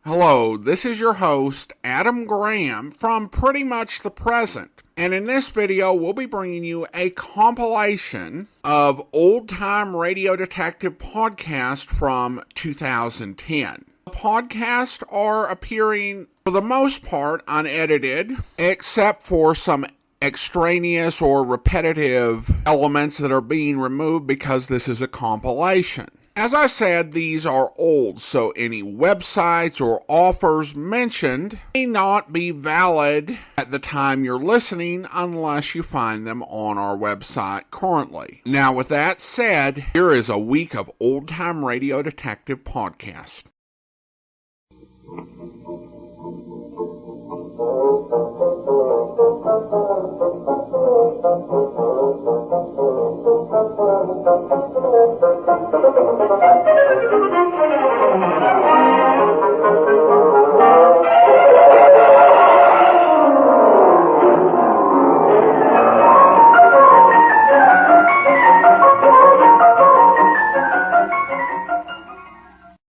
Hello, this is your host, Adam Graham, from Pretty Much the Present. And in this video, we'll be bringing you a compilation of old-time radio detective podcasts from 2010. The podcasts are appearing, for the most part, unedited, except for some extraneous or repetitive elements that are being removed because this is a compilation. As I said, these are old, so any websites or offers mentioned may not be valid at the time you're listening unless you find them on our website currently. Now, with that said, here is a week of old-time radio detective podcast.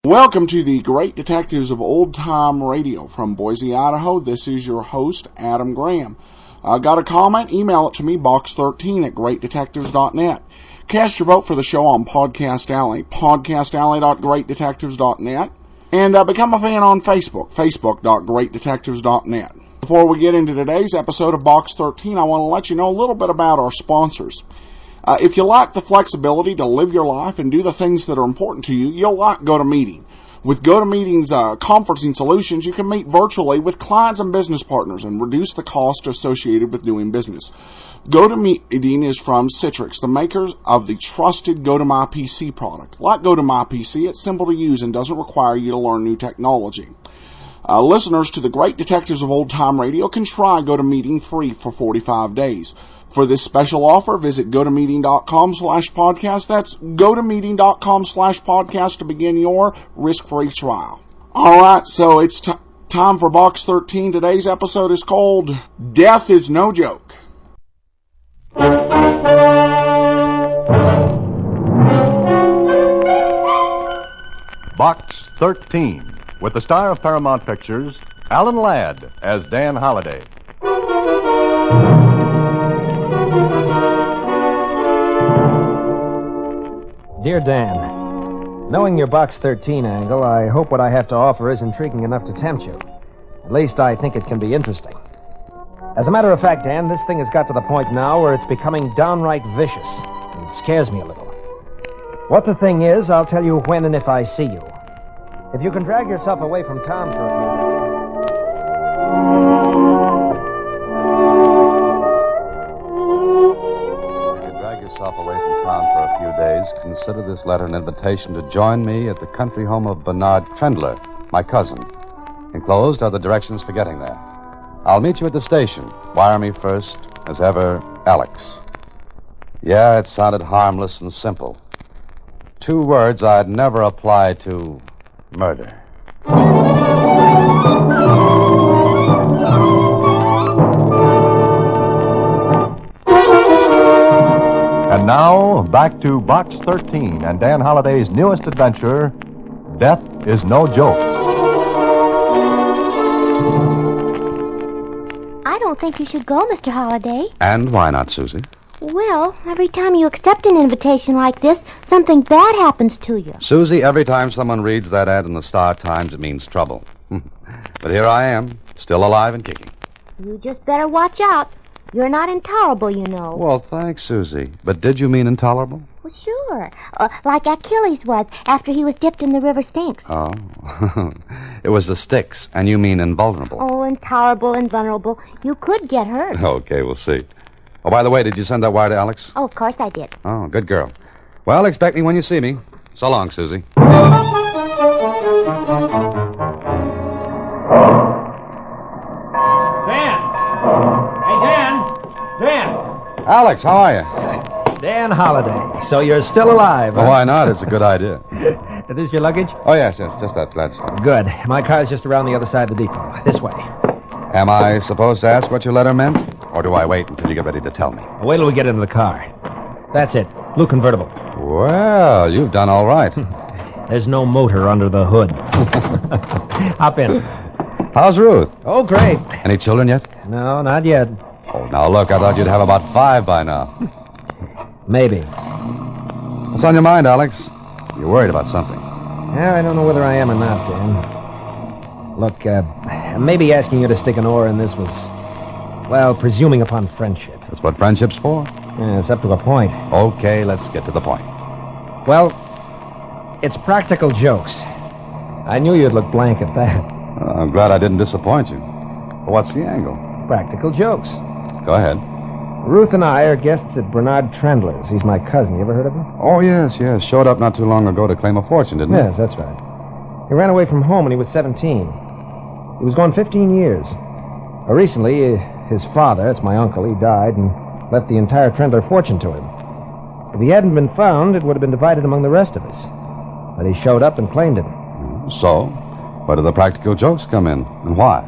Welcome to the Great Detectives of Old Time Radio from Boise, Idaho. This is your host, Adam Graham. Got a comment? Email it to me, box13@greatdetectives.net. Cast your vote for the show on Podcast Alley, podcastalley.greatdetectives.net. And become a fan on Facebook, facebook.greatdetectives.net. Before we get into today's episode of Box 13, I want to let you know a little bit about our sponsors. If you lack the flexibility to live your life and do the things that are important to you, you'll like GoToMeeting. With GoToMeeting's conferencing solutions, you can meet virtually with clients and business partners and reduce the cost associated with doing business. GoToMeeting is from Citrix, the makers of the trusted GoToMyPC product. Like GoToMyPC, it's simple to use and doesn't require you to learn new technology. Listeners to the Great Detectives of Old Time Radio can try GoToMeeting free for 45 days. For this special offer, visit gotomeeting.com/podcast. That's gotomeeting.com/podcast to begin your risk-free trial. All right, so it's time for Box 13. Today's episode is called Death is No Joke. Box 13, with the star of Paramount Pictures, Alan Ladd as Dan Holliday. Dear Dan, knowing your Box 13 angle, I hope what I have to offer is intriguing enough to tempt you. At least I think it can be interesting. As a matter of fact, Dan, this thing has got to the point now where it's becoming downright vicious. And it scares me a little. What the thing is, I'll tell you when and if I see you. If you can drag yourself away from town for a few days... away from town for a few days, consider this letter an invitation to join me at the country home of Bernard Trendler, my cousin. Enclosed are the directions for getting there. I'll meet you at the station. Wire me first, as ever, Alex. Yeah, it sounded harmless and simple. 2 words I'd never apply to murder. And now, back to Box 13 and Dan Holliday's newest adventure, Death is No Joke. I don't think you should go, Mr. Holliday. And why not, Susie? Well, every time you accept an invitation like this, something bad happens to you. Susie, every time someone reads that ad in the Star Times, it means trouble. But here I am, still alive and kicking. You just better watch out. You're not intolerable, you know. Well, thanks, Susie. But did you mean intolerable? Well, sure. Like Achilles was after he was dipped in the river Styx. Oh. It was the Styx, and you mean invulnerable. Oh, intolerable, invulnerable. You could get hurt. Okay, we'll see. Oh, by the way, did you send that wire to Alex? Oh, of course I did. Oh, good girl. Well, expect me when you see me. So long, Susie. Alex, how are you? Dan Holliday. So you're still alive, Well, why not? It's a good idea. Is this your luggage? Oh, yes, just that. Good. My car's just around the other side of the depot. This way. Am I supposed to ask what your letter meant? Or do I wait until you get ready to tell me? Wait till we get into the car. That's it. Blue convertible. Well, you've done all right. There's no motor under the hood. Hop in. How's Ruth? Oh, great. Any children yet? No, not yet. Oh, now look, I thought you'd have about 5 by now. Maybe. What's on your mind, Alex? You're worried about something. Yeah, I don't know whether I am or not, Dan. Look, maybe asking you to stick an oar in this was, well, presuming upon friendship. That's what friendship's for? Yeah, it's up to a point. Okay, let's get to the point. Well, it's practical jokes. I knew you'd look blank at that. I'm glad I didn't disappoint you. Well, what's the angle? Practical jokes. Go ahead. Ruth and I are guests at Bernard Trendler's. He's my cousin. You ever heard of him? Oh, yes. Showed up not too long ago to claim a fortune, didn't he? Yes, that's right. He ran away from home when he was 17. He was gone 15 years. Recently, his father, that's my uncle, he died and left the entire Trendler fortune to him. If he hadn't been found, it would have been divided among the rest of us. But he showed up and claimed it. So, where do the practical jokes come in, and why?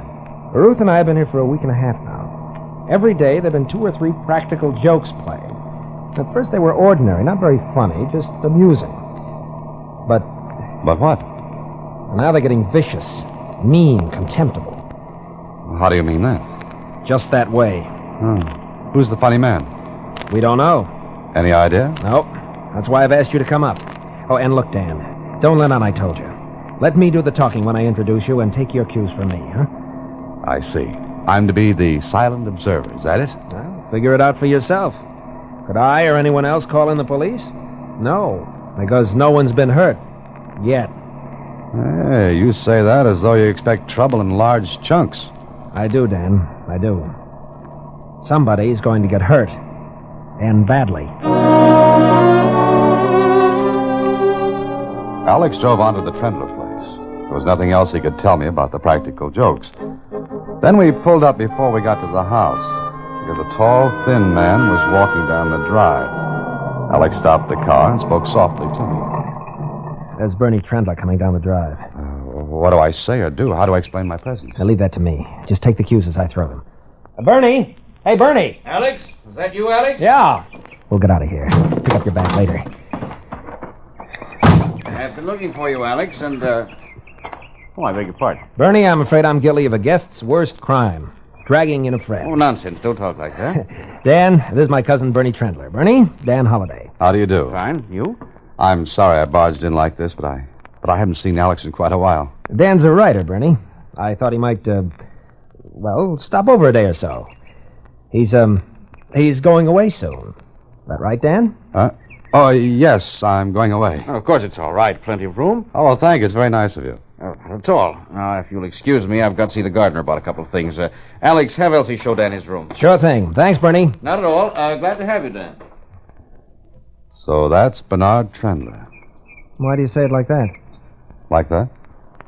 Ruth and I have been here for a week and a half now. Every day there have been 2 or 3 practical jokes played. At first they were ordinary, not very funny, just amusing. But what? now they're getting vicious, mean, contemptible. How do you mean that? Just that way. Who's the funny man? We don't know. Any idea? Nope. That's why I've asked you to come up. Oh, and look, Dan, don't let on I told you. Let me do the talking when I introduce you and take your cues from me, huh? I see. I'm to be the silent observer, is that it? Well, figure it out for yourself. Could I or anyone else call in the police? No, because no one's been hurt. Yet. Hey, you say that as though you expect trouble in large chunks. I do, Dan. I do. Somebody's going to get hurt. And badly. Alex drove on to the Trendler place. There was nothing else he could tell me about the practical jokes. Then we pulled up before we got to the house, because a tall, thin man was walking down the drive. Alex stopped the car and spoke softly to me. There's Bernie Trendler coming down the drive. What do I say or do? How do I explain my presence? Now, leave that to me. Just take the cues as I throw them. Bernie! Hey, Bernie! Alex? Is that you, Alex? Yeah. We'll get out of here. Pick up your bag later. I've been looking for you, Alex, and, Oh, I beg your pardon. Bernie, I'm afraid I'm guilty of a guest's worst crime. Dragging in a friend. Oh, nonsense. Don't talk like that. Dan, this is my cousin Bernie Trendler. Bernie, Dan Holliday. How do you do? Fine. You? I'm sorry I barged in like this, but I haven't seen Alex in quite a while. Dan's a writer, Bernie. I thought he might, stop over a day or so. He's going away soon. That right, Dan? Oh, yes, I'm going away. Oh, of course it's all right. Plenty of room. Oh, well, thank you. It's very nice of you. That's all. Now, if you'll excuse me, I've got to see the gardener about a couple of things. Alex, have Elsie show Dan his room. Sure thing. Thanks, Bernie. Not at all. Glad to have you, Dan. So that's Bernard Trendler. Why do you say it like that? Like that?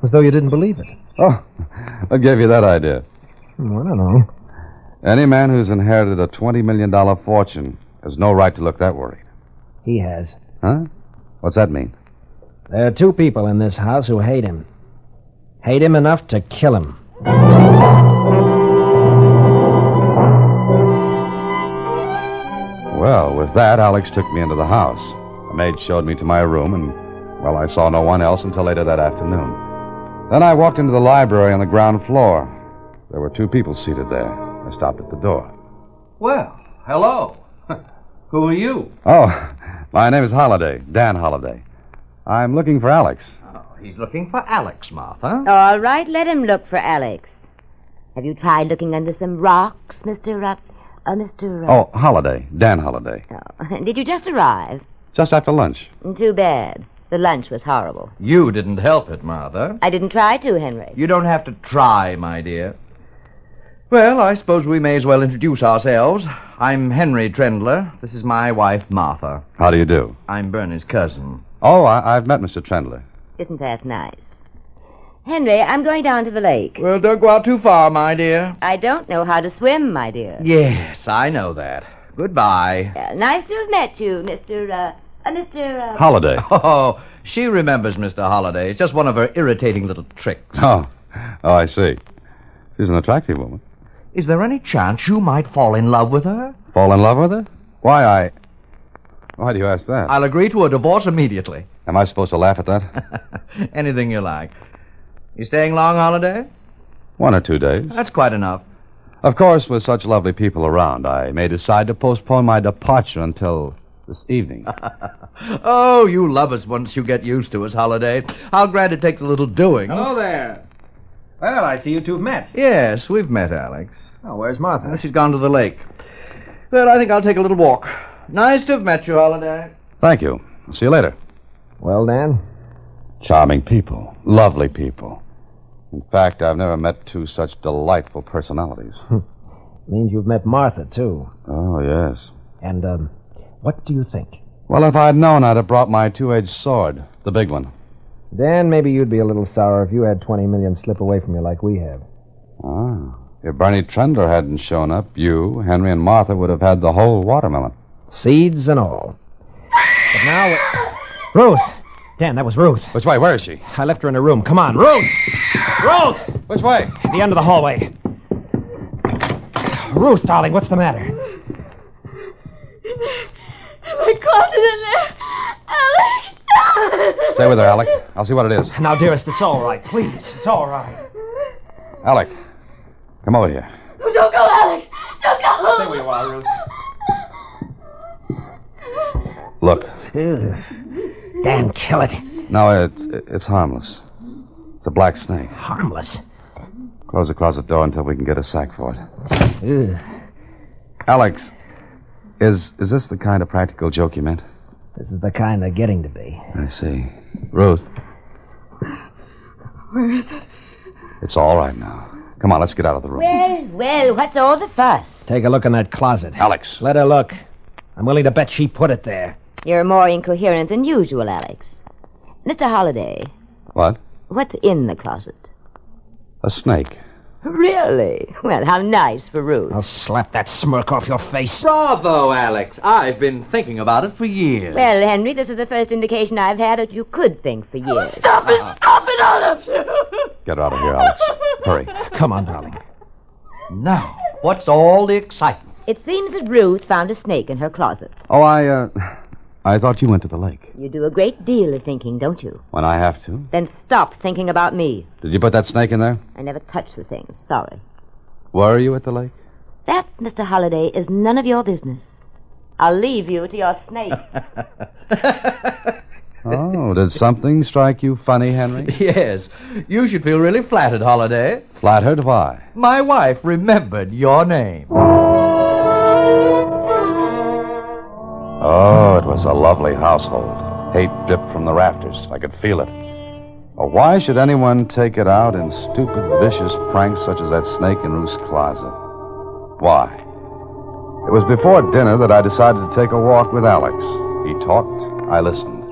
As though you didn't believe it. Oh, what gave you that idea? I don't know. Any man who's inherited a $20 million fortune has no right to look that worried. He has. Huh? What's that mean? There are 2 people in this house who hate him. Hate him enough to kill him. Well, with that, Alex took me into the house. The maid showed me to my room, and, well, I saw no one else until later that afternoon. Then I walked into the library on the ground floor. There were 2 people seated there. I stopped at the door. Well, hello. Who are you? Oh, my name is Holliday, Dan Holliday. I'm looking for Alex. Oh, he's looking for Alex, Martha. All right, let him look for Alex. Have you tried looking under some rocks, Mr. Oh, Holliday, Dan Holliday. Oh, did you just arrive? Just after lunch. Too bad. The lunch was horrible. You didn't help it, Martha. I didn't try to, Henry. You don't have to try, my dear. Well, I suppose we may as well introduce ourselves. I'm Henry Trendler. This is my wife, Martha. How do you do? I'm Bernie's cousin. Oh, I've met Mr. Trendler. Isn't that nice? Henry, I'm going down to the lake. Well, don't go out too far, my dear. I don't know how to swim, my dear. Yes, I know that. Goodbye. Nice to have met you, Mr. Holliday. Oh, she remembers Mr. Holliday. It's just one of her irritating little tricks. Oh, I see. She's an attractive woman. Is there any chance you might fall in love with her? Fall in love with her? Why do you ask that? I'll agree to a divorce immediately. Am I supposed to laugh at that? Anything you like. You staying long, Holiday? 1 or 2 days. That's quite enough. Of course, with such lovely people around, I may decide to postpone my departure until this evening. Oh, you love us once you get used to us, Holiday. I'll grant it takes a little doing. Hello there. Well, I see you two have met. Yes, we've met, Alex. Oh, where's Martha? She's gone to the lake. Well, I think I'll take a little walk. Nice to have met you, Holiday. Thank you. See you later. Well, Dan? Charming people. Lovely people. In fact, I've never met 2 such delightful personalities. Means you've met Martha, too. Oh, yes. And, what do you think? Well, if I'd known, I'd have brought my 2-edged sword. The big one. Dan, maybe you'd be a little sour if you had 20 million slip away from you like we have. Ah. If Bernie Trendler hadn't shown up, you, Henry, and Martha would have had the whole watermelon. Seeds and all. But now... Ruth! Dan, that was Ruth. Which way? Where is she? I left her in her room. Come on, Ruth! Ruth! Which way? The end of the hallway. Ruth, darling, what's the matter? My closet in there. Alex! Stay with her, Alec. I'll see what it is. Now, dearest, it's all right. Please, it's all right. Alec, come over here. Don't go, Alex! Don't go! Stay where you are, Ruth. Look. Dan, kill it. No, it's harmless. It's a black snake. Harmless. Close the closet door until we can get a sack for it. Ugh. Alex, is this the kind of practical joke you meant? This is the kind they're getting to be. I see. Ruth. Where is it? It's all right now. Come on, let's get out of the room. Well, what's all the fuss? Take a look in that closet. Alex. Let her look. I'm willing to bet she put it there. You're more incoherent than usual, Alex. Mr. Holliday, What? what's in the closet? A snake. Really? Well, how nice for Ruth. I'll slap that smirk off your face. Bravo, Alex. I've been thinking about it for years. Well, Henry, this is the first indication I've had that you could think for years. Stop it! Stop it, all of you! Get her out of here, Alex. Hurry. Come on, darling. Now, what's all the excitement? It seems that Ruth found a snake in her closet. Oh, I thought you went to the lake. You do a great deal of thinking, don't you? When I have to. Then stop thinking about me. Did you put that snake in there? I never touched the things. Sorry. Were you at the lake? That, Mr. Holliday, is none of your business. I'll leave you to your snake. Oh, did something strike you funny, Henry? Yes. You should feel really flattered, Holiday. Flattered? Why? My wife remembered your name. Oh, it was a lovely household. Hate dripped from the rafters. I could feel it. Oh, why should anyone take it out in stupid, vicious pranks such as that snake in Ruth's closet? Why? It was before dinner that I decided to take a walk with Alex. He talked, I listened.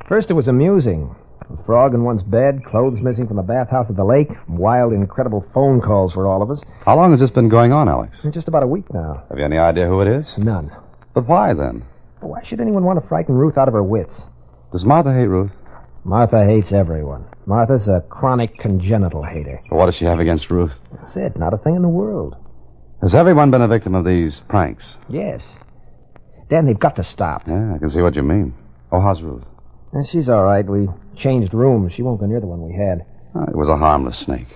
First, it was amusing. A frog in one's bed, clothes missing from the bathhouse at the lake, wild, incredible phone calls for all of us. How long has this been going on, Alex? Just about a week now. Have you any idea who it is? None. But why, then? Why should anyone want to frighten Ruth out of her wits? Does Martha hate Ruth? Martha hates everyone. Martha's a chronic congenital hater. But what does she have against Ruth? That's it. Not a thing in the world. Has everyone been a victim of these pranks? Yes. Dan, they've got to stop. Yeah, I can see what you mean. Oh, how's Ruth? She's all right. We changed rooms. She won't go near the one we had. It was a harmless snake.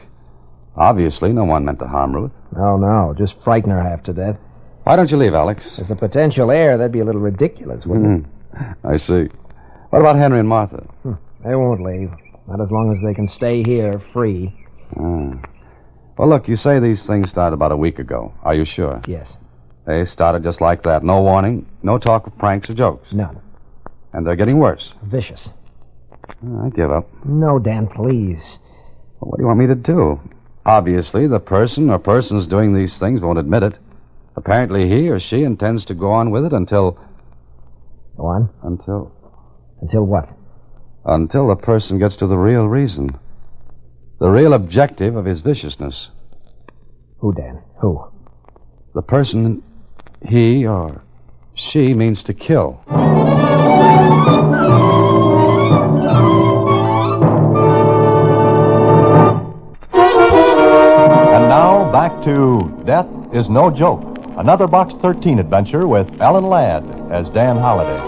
Obviously, no one meant to harm Ruth. No. Just frighten her half to death. Why don't you leave, Alex? As a potential heir, that'd be a little ridiculous, wouldn't it? I see. What about Henry and Martha? They won't leave. Not as long as they can stay here free. Well, look, you say these things started about a week ago. Are you sure? Yes. They started just like that. No warning, no talk of pranks or jokes. None. And they're getting worse. Vicious. I give up. No, Dan, please. Well, what do you want me to do? Obviously, the person or persons doing these things won't admit it. Apparently, he or she intends to go on with it until... Go on? Until what? Until the person gets to the real reason. The real objective of his viciousness. Who, Dan? Who? The person he or she means to kill. And now, back to Death is No Joke. Another Box 13 adventure with Alan Ladd as Dan Holliday.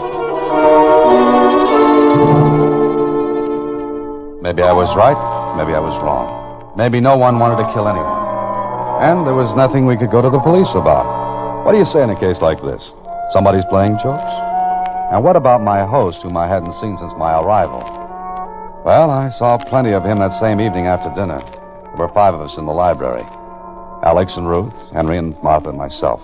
Maybe I was right, maybe I was wrong. Maybe no one wanted to kill anyone. And there was nothing we could go to the police about. What do you say in a case like this? Somebody's playing jokes? And what about my host, whom I hadn't seen since my arrival? Well, I saw plenty of him that same evening after dinner. There were 5 of us in the library. Alex and Ruth, Henry and Martha and myself.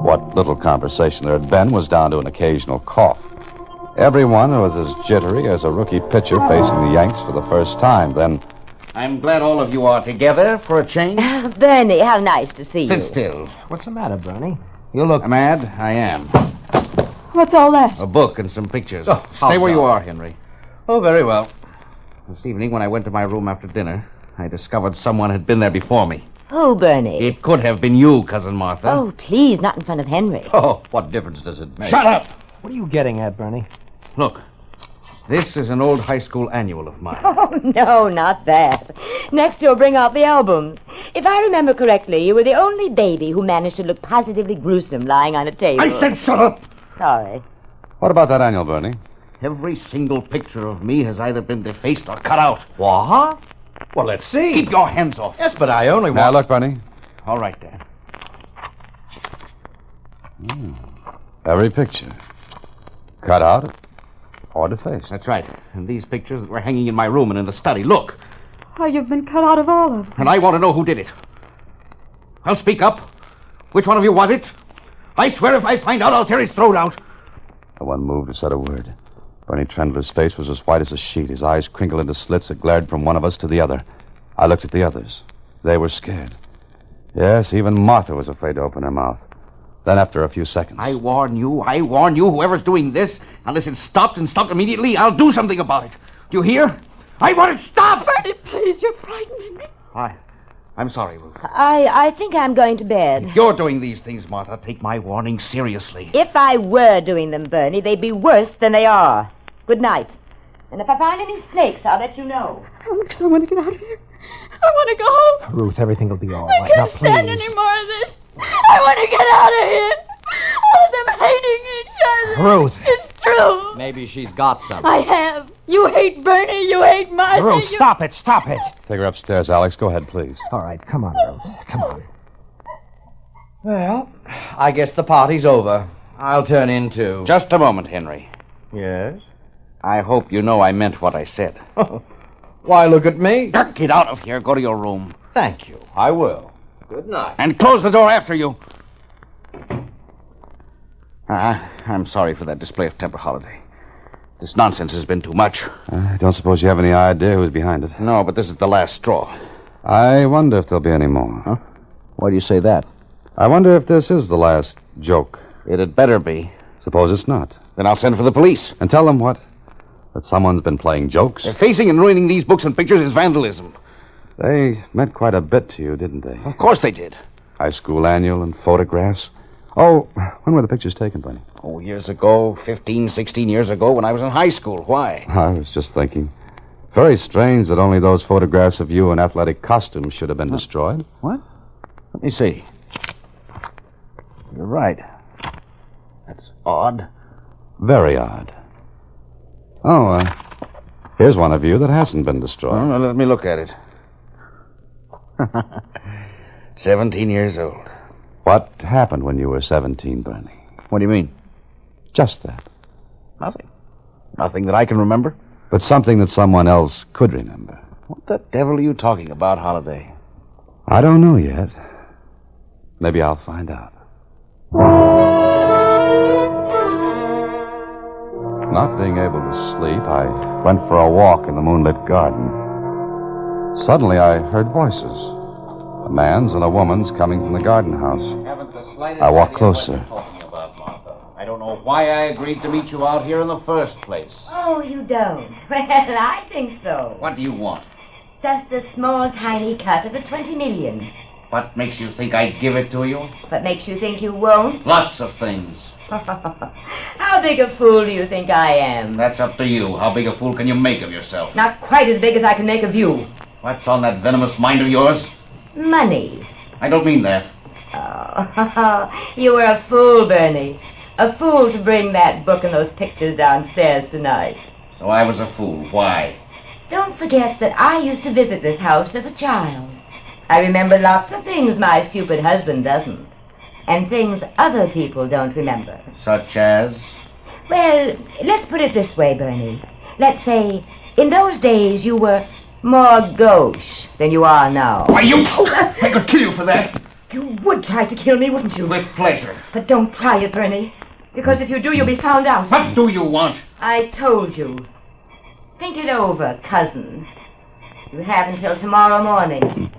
What little conversation there had been was down to an occasional cough. Everyone was as jittery as a rookie pitcher facing the Yanks for the first time. Then, I'm glad all of you are together for a change. Bernie, how nice to see you. Sit still. What's the matter, Bernie? You look... Mad? I am. What's all that? A book and some pictures. Oh, Stay where you are, Henry. Oh, very well. This evening, when I went to my room after dinner, I discovered someone had been there before me. Who, Bernie? It could have been you, Cousin Martha. Oh, please, not in front of Henry. Oh, what difference does it make? Shut up! What are you getting at, Bernie? Look, this is an old high school annual of mine. Oh, no, not that. Next, you'll bring out the albums. If I remember correctly, you were the only baby who managed to look positively gruesome lying on a table. I said shut up! Sorry. what about that annual, Bernie? Every single picture of me has either been defaced or cut out. What? Well, let's see. Keep your hands off. Yes, but I only want... Now, look, Bernie. All right, Dad. Every picture. Cut out or defaced. That's right. And these pictures that were hanging in my room and in the study. Look. Oh, you've been cut out of all of them. And I want to know who did it. I'll speak up. Which one of you was it? I swear if I find out, I'll tear his throat out. No one moved or said a word. Bernie Trendler's face was as white as a sheet. His eyes crinkled into slits that glared from one of us to the other. I looked at the others. They were scared. Yes, even Martha was afraid to open her mouth. Then, after a few seconds... I warn you, whoever's doing this, unless it's stopped and stopped immediately, I'll do something about it. Do you hear? I want it stopped! Bernie, please, you're frightening me. I'm sorry, Ruth. I think I'm going to bed. If you're doing these things, Martha, take my warning seriously. If I were doing them, Bernie, they'd be worse than they are. Good night. And if I find any snakes, I'll let you know. Alex, I want to get out of here. I want to go home. Ruth, everything will be all I right. can't Now, stand please. any more of this. I want to get out of here. All of them hating each other. Ruth. It's true. Maybe she's got something. I have. You hate Bernie. You hate Martha. Ruth, you... stop it. Stop it. Take her upstairs, Alex. Go ahead, please. All right, come on, Ruth. Come on. Well, I guess the party's over. I'll turn in, too. Just a moment, Henry. Yes? I hope you know I meant what I said. Why, look at me. Get out of here. Go to your room. Thank you. I will. Good night. And close the door after you. I'm sorry for that display of temper, Holiday. This nonsense has been too much. I don't suppose you have any idea who's behind it. No, but this is the last straw. I wonder if there'll be any more. Huh? Why do you say that? I wonder if this is the last joke. It had better be. Suppose it's not. Then I'll send for the police. And tell them what? That someone's been playing jokes? Defacing and ruining these books and pictures is vandalism. They meant quite a bit to you, didn't they? Of course they did. High school annual and photographs. Oh, when were the pictures taken, Bernie? Oh, years ago, 15, 16 years ago, when I was in high school. Why? I was just thinking. Very strange that only those photographs of you in athletic costumes should have been destroyed. What? Let me see. You're right. That's odd. Very odd. Oh, here's one of you that hasn't been destroyed. Well, let me look at it. 17 years old. What happened when you were 17, Bernie? What do you mean? Just that. Nothing. Nothing that I can remember. But something that someone else could remember. What the devil are you talking about, Holiday? I don't know yet. Maybe I'll find out. Not being able to sleep, I went for a walk in the moonlit garden. Suddenly, I heard voices. A man's and a woman's coming from the garden house. I walked closer. I don't know why I agreed to meet you out here in the first place. Oh, you don't? Well, I think so. What do you want? Just a small, tiny cut of the 20 million. What makes you think I'd give it to you? What makes you think you won't? Lots of things. How big a fool do you think I am? That's up to you. How big a fool can you make of yourself? Not quite as big as I can make of you. What's on that venomous mind of yours? Money. I don't mean that. Oh, you were a fool, Bernie. A fool to bring that book and those pictures downstairs tonight. So I was a fool. Why? Don't forget that I used to visit this house as a child. I remember lots of things my stupid husband doesn't. And things other people don't remember. Such as? Well, let's put it this way, Bernie. Let's say, in those days you were more gauche than you are now. Why, you... I could kill you for that. You would try to kill me, wouldn't you? With pleasure. But don't try it, Bernie. Because if you do, you'll be found out. What do you want? I told you. Think it over, cousin. You have until tomorrow morning.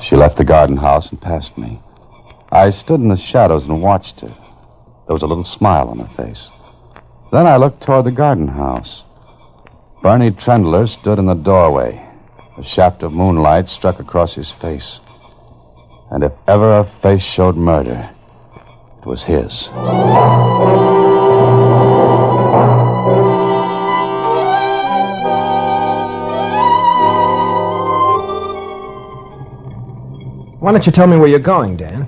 She left the garden house and passed me. I stood in the shadows and watched her. There was a little smile on her face. Then I looked toward the garden house. Bernie Trendler stood in the doorway. A shaft of moonlight struck across his face. And if ever a face showed murder, it was his. Why don't you tell me where you're going, Dan?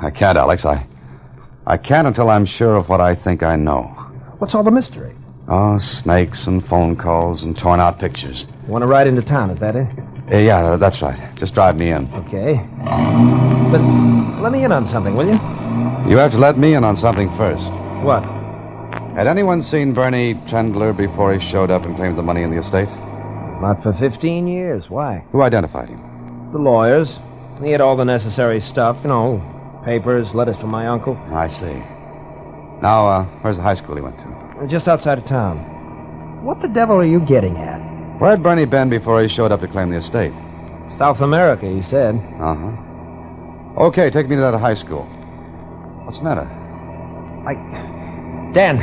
I can't, Alex. I can't until I'm sure of what I think I know. What's all the mystery? Oh, snakes and phone calls and torn-out pictures. You want to ride into town, is that it? Yeah, that's right. Just drive me in. Okay. But let me in on something, will you? You have to let me in on something first. What? Had anyone seen Bernie Trendler before he showed up and claimed the money in the estate? Not for 15 years. Why? Who identified him? The lawyers. He had all the necessary stuff, papers, letters from my uncle. I see. Now, where's the high school he went to? Just outside of town. What the devil are you getting at? Where'd Bernie been before he showed up to claim the estate? South America, he said. Uh-huh. Okay, take me to that high school. What's the matter? Dan,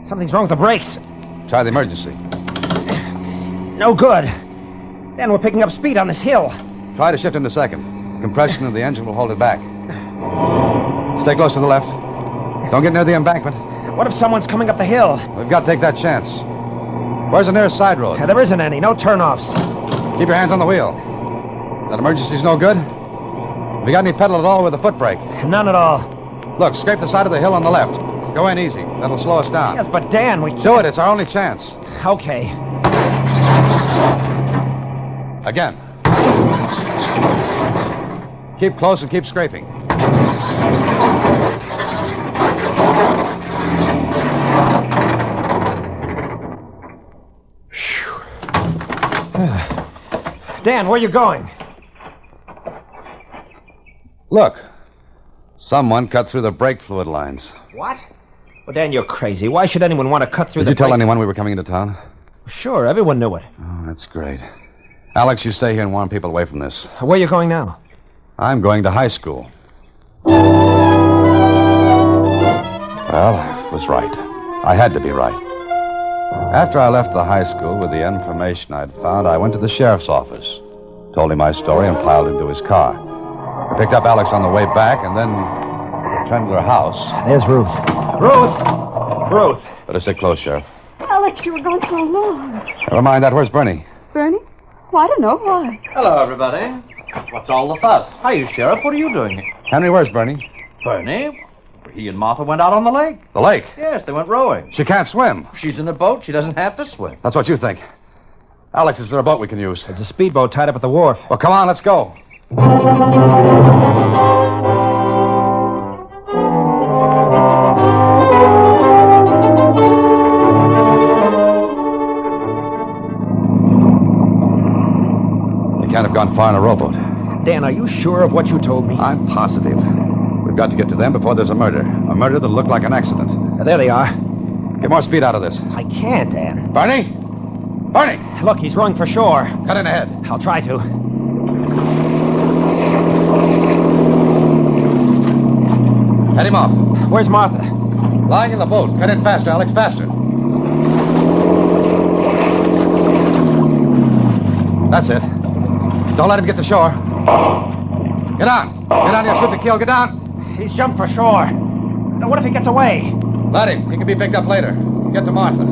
something's wrong with the brakes. Try the emergency. No good. Dan, we're picking up speed on this hill. Try to shift into second. Compression of the engine will hold it back. Stay close to the left. Don't get near the embankment. What if someone's coming up the hill? We've got to take that chance. Where's the nearest side road? There isn't any. No turnoffs. Keep your hands on the wheel. That emergency's no good? Have you got any pedal at all with a foot brake? None at all. Look, scrape the side of the hill on the left. Go in easy. That'll slow us down. Yes, but Dan, we can't... Do it. It's our only chance. Okay. Again. Keep close and keep scraping. Dan, where are you going? Look. Someone cut through the brake fluid lines. What? Well, Dan, you're crazy. Why should anyone want to cut through Did the you tell brake... anyone we were coming into town? Sure, everyone knew it. Oh, that's great. Alex, you stay here and warn people away from this. Where are you going now? I'm going to high school. Well, I was right. I had to be right. After I left the high school with the information I'd found, I went to the sheriff's office, told him my story, and piled into his car. I picked up Alex on the way back, and then at the Trendler house. There's Ruth. Ruth! Better sit close, Sheriff. Alex, you were gone so long. Never mind that. Where's Bernie? Bernie? Well, I don't know why. Hello, everybody. What's all the fuss? Hiya, Sheriff. What are you doing here? Henry, where's Bernie? Bernie? He and Martha went out on the lake. The lake? Yes, they went rowing. She can't swim. She's in a boat. She doesn't have to swim. That's what you think. Alex, is there a boat we can use? There's a speedboat tied up at the wharf. Well, come on, let's go. They can't have gone far in a rowboat. Dan, are you sure of what you told me? I'm positive. We've got to get to them before there's a murder. A murder that'll look like an accident. There they are. Get more speed out of this. I can't, Dan. Bernie? Bernie! Look, he's rowing for shore. Cut in ahead. I'll try to. Head him off. Where's Martha? Lying in the boat. Cut in faster, Alex, faster. That's it. Don't let him get to shore. Get on. Get on your ship to kill. Get down. He's jumped for shore. Now, what if he gets away? Let him. He can be picked up later. Get to Martha.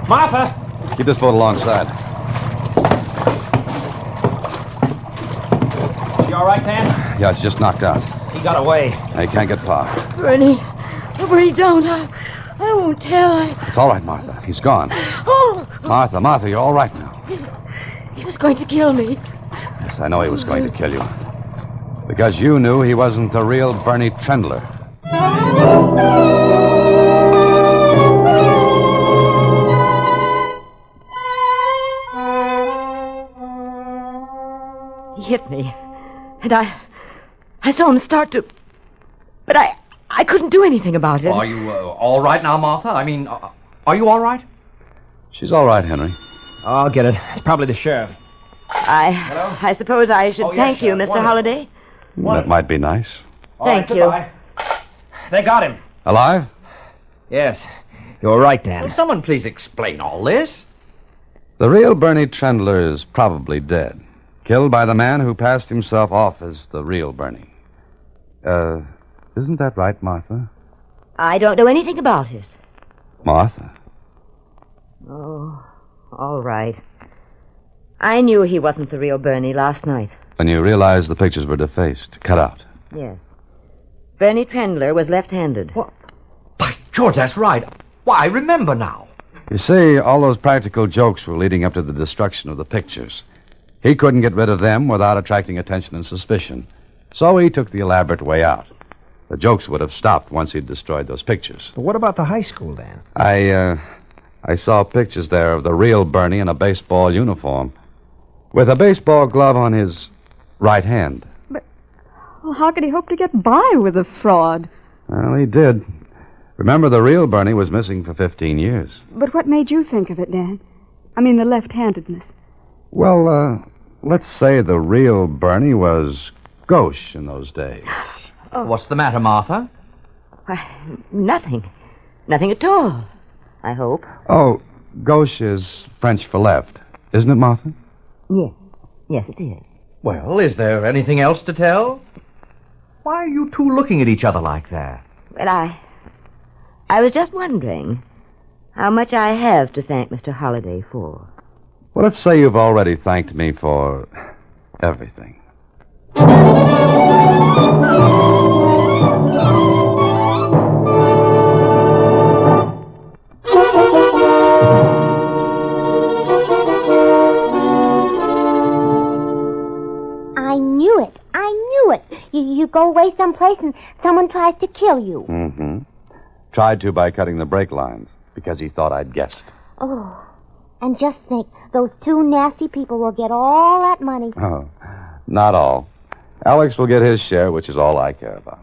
Martha! Keep this boat alongside. hand? Yeah, it's just knocked out. He got away. He can't get far. Bernie. Oh, Bernie, don't. I won't tell. It's all right, Martha. He's gone. Oh! Martha, you're all right now. He was going to kill me. Yes, I know he was going to kill you. Because you knew he wasn't the real Bernie Trendler. He hit me. And I saw him start to... But I couldn't do anything about it. Are you all right now, Martha? I mean, are you all right? She's all right, Henry. Oh, I'll get it. It's probably the sheriff. I suppose I should thank you, Mr. Holliday. That might be nice. Thank you. Goodbye. They got him. Alive? Yes. You're right, Dan. Will someone please explain all this? The real Bernie Trendler is probably dead. Killed by the man who passed himself off as the real Bernie. Isn't that right, Martha? I don't know anything about it. Martha? Oh, all right. I knew he wasn't the real Bernie last night. When you realized the pictures were defaced, cut out. Yes. Bernie Trendler was left-handed. What? By George, that's right. Why, I remember now. You see, all those practical jokes were leading up to the destruction of the pictures. He couldn't get rid of them without attracting attention and suspicion. So he took the elaborate way out. The jokes would have stopped once he'd destroyed those pictures. But what about the high school, Dan? I saw pictures there of the real Bernie in a baseball uniform, with a baseball glove on his right hand. But how could he hope to get by with a fraud? Well, he did. Remember, the real Bernie was missing for 15 years. But what made you think of it, Dan? I mean, the left-handedness. Well, let's say the real Bernie was gauche in those days. Oh. What's the matter, Martha? Nothing. Nothing at all, I hope. Oh, gauche is French for left, isn't it, Martha? Yes. Yes, it is. Well, is there anything else to tell? Why are you two looking at each other like that? Well, I was just wondering how much I have to thank Mr. Holliday for. Well, let's say you've already thanked me for everything. You go away someplace and someone tries to kill you. Mm-hmm. Tried to by cutting the brake lines, because he thought I'd guessed. Oh, and just think, those two nasty people will get all that money. Oh, not all. Alex will get his share, which is all I care about.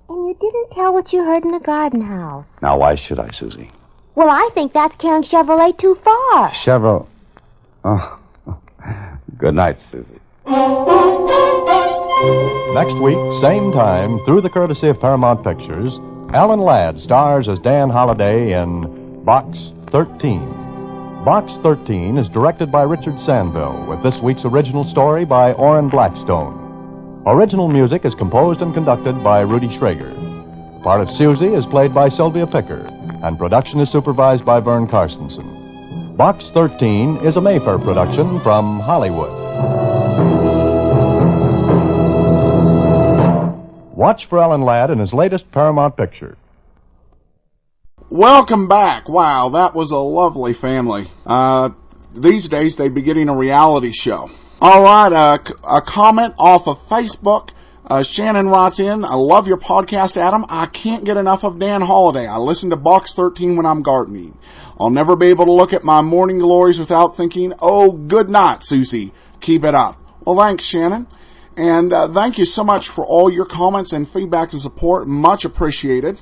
And you didn't tell what you heard in the garden house. Now, why should I, Susie? Well, I think that's carrying Chevrolet too far. Chevrolet? Oh, good night, Susie. Next week, same time, through the courtesy of Paramount Pictures, Alan Ladd stars as Dan Holliday in Box 13. Box 13 is directed by Richard Sandville, with this week's original story by Orrin Blackstone. Original music is composed and conducted by Rudy Schrager. The part of Susie is played by Sylvia Picker, and production is supervised by Vern Karstensen. Box 13 is a Mayfair production from Hollywood. Watch for Alan Ladd in his latest Paramount picture. Welcome back. Wow, that was a lovely family. These days they'd be getting a reality show. All right, a comment off of Facebook. Shannon writes in, I love your podcast, Adam. I can't get enough of Dan Holliday. I listen to Box 13 when I'm gardening. I'll never be able to look at my morning glories without thinking, oh, good night, Susie. Keep it up. Well, thanks, Shannon. And thank you so much for all your comments and feedback and support. Much appreciated.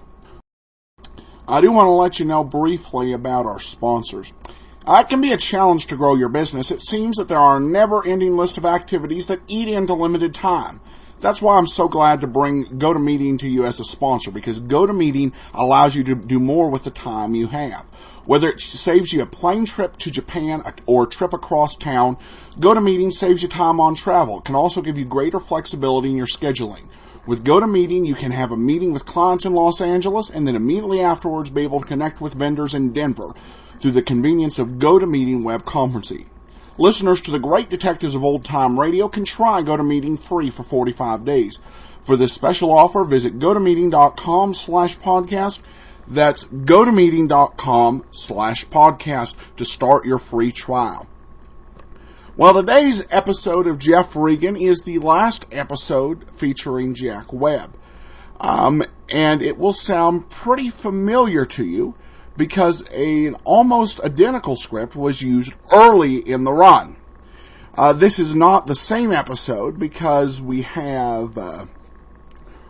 I do want to let you know briefly about our sponsors. It can be a challenge to grow your business. It seems that there are a never-ending list of activities that eat into limited time. That's why I'm so glad to bring GoToMeeting to you as a sponsor, because GoToMeeting allows you to do more with the time you have. Whether it saves you a plane trip to Japan or a trip across town, GoToMeeting saves you time on travel. It can also give you greater flexibility in your scheduling. With GoToMeeting, you can have a meeting with clients in Los Angeles and then immediately afterwards be able to connect with vendors in Denver through the convenience of GoToMeeting web conferencing. Listeners to the great detectives of old-time radio can try GoToMeeting free for 45 days. For this special offer, visit GoToMeeting.com/podcast. That's GoToMeeting.com/podcast to start your free trial. Well, today's episode of Jeff Regan is the last episode featuring Jack Webb. And it will sound pretty familiar to you because an almost identical script was used early in the run. This is not the same episode because we have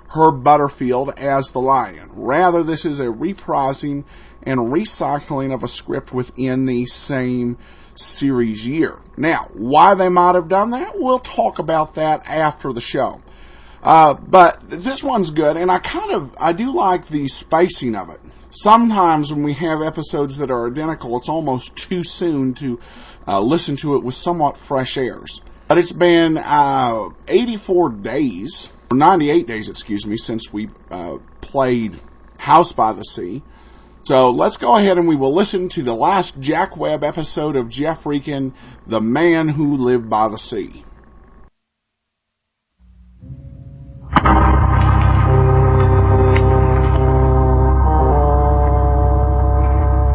Herb Butterfield as the Lion. Rather, this is a reprising and recycling of a script within the same series year. Now, why they might have done that, we'll talk about that after the show. But this one's good, and I do like the spacing of it. Sometimes when we have episodes that are identical, it's almost too soon to listen to it with somewhat fresh airs. But it's been 84 days, or 98 days, since we played House by the Sea. So let's go ahead and we will listen to the last Jack Webb episode of Jeff Regan, The Man Who Lived by the Sea.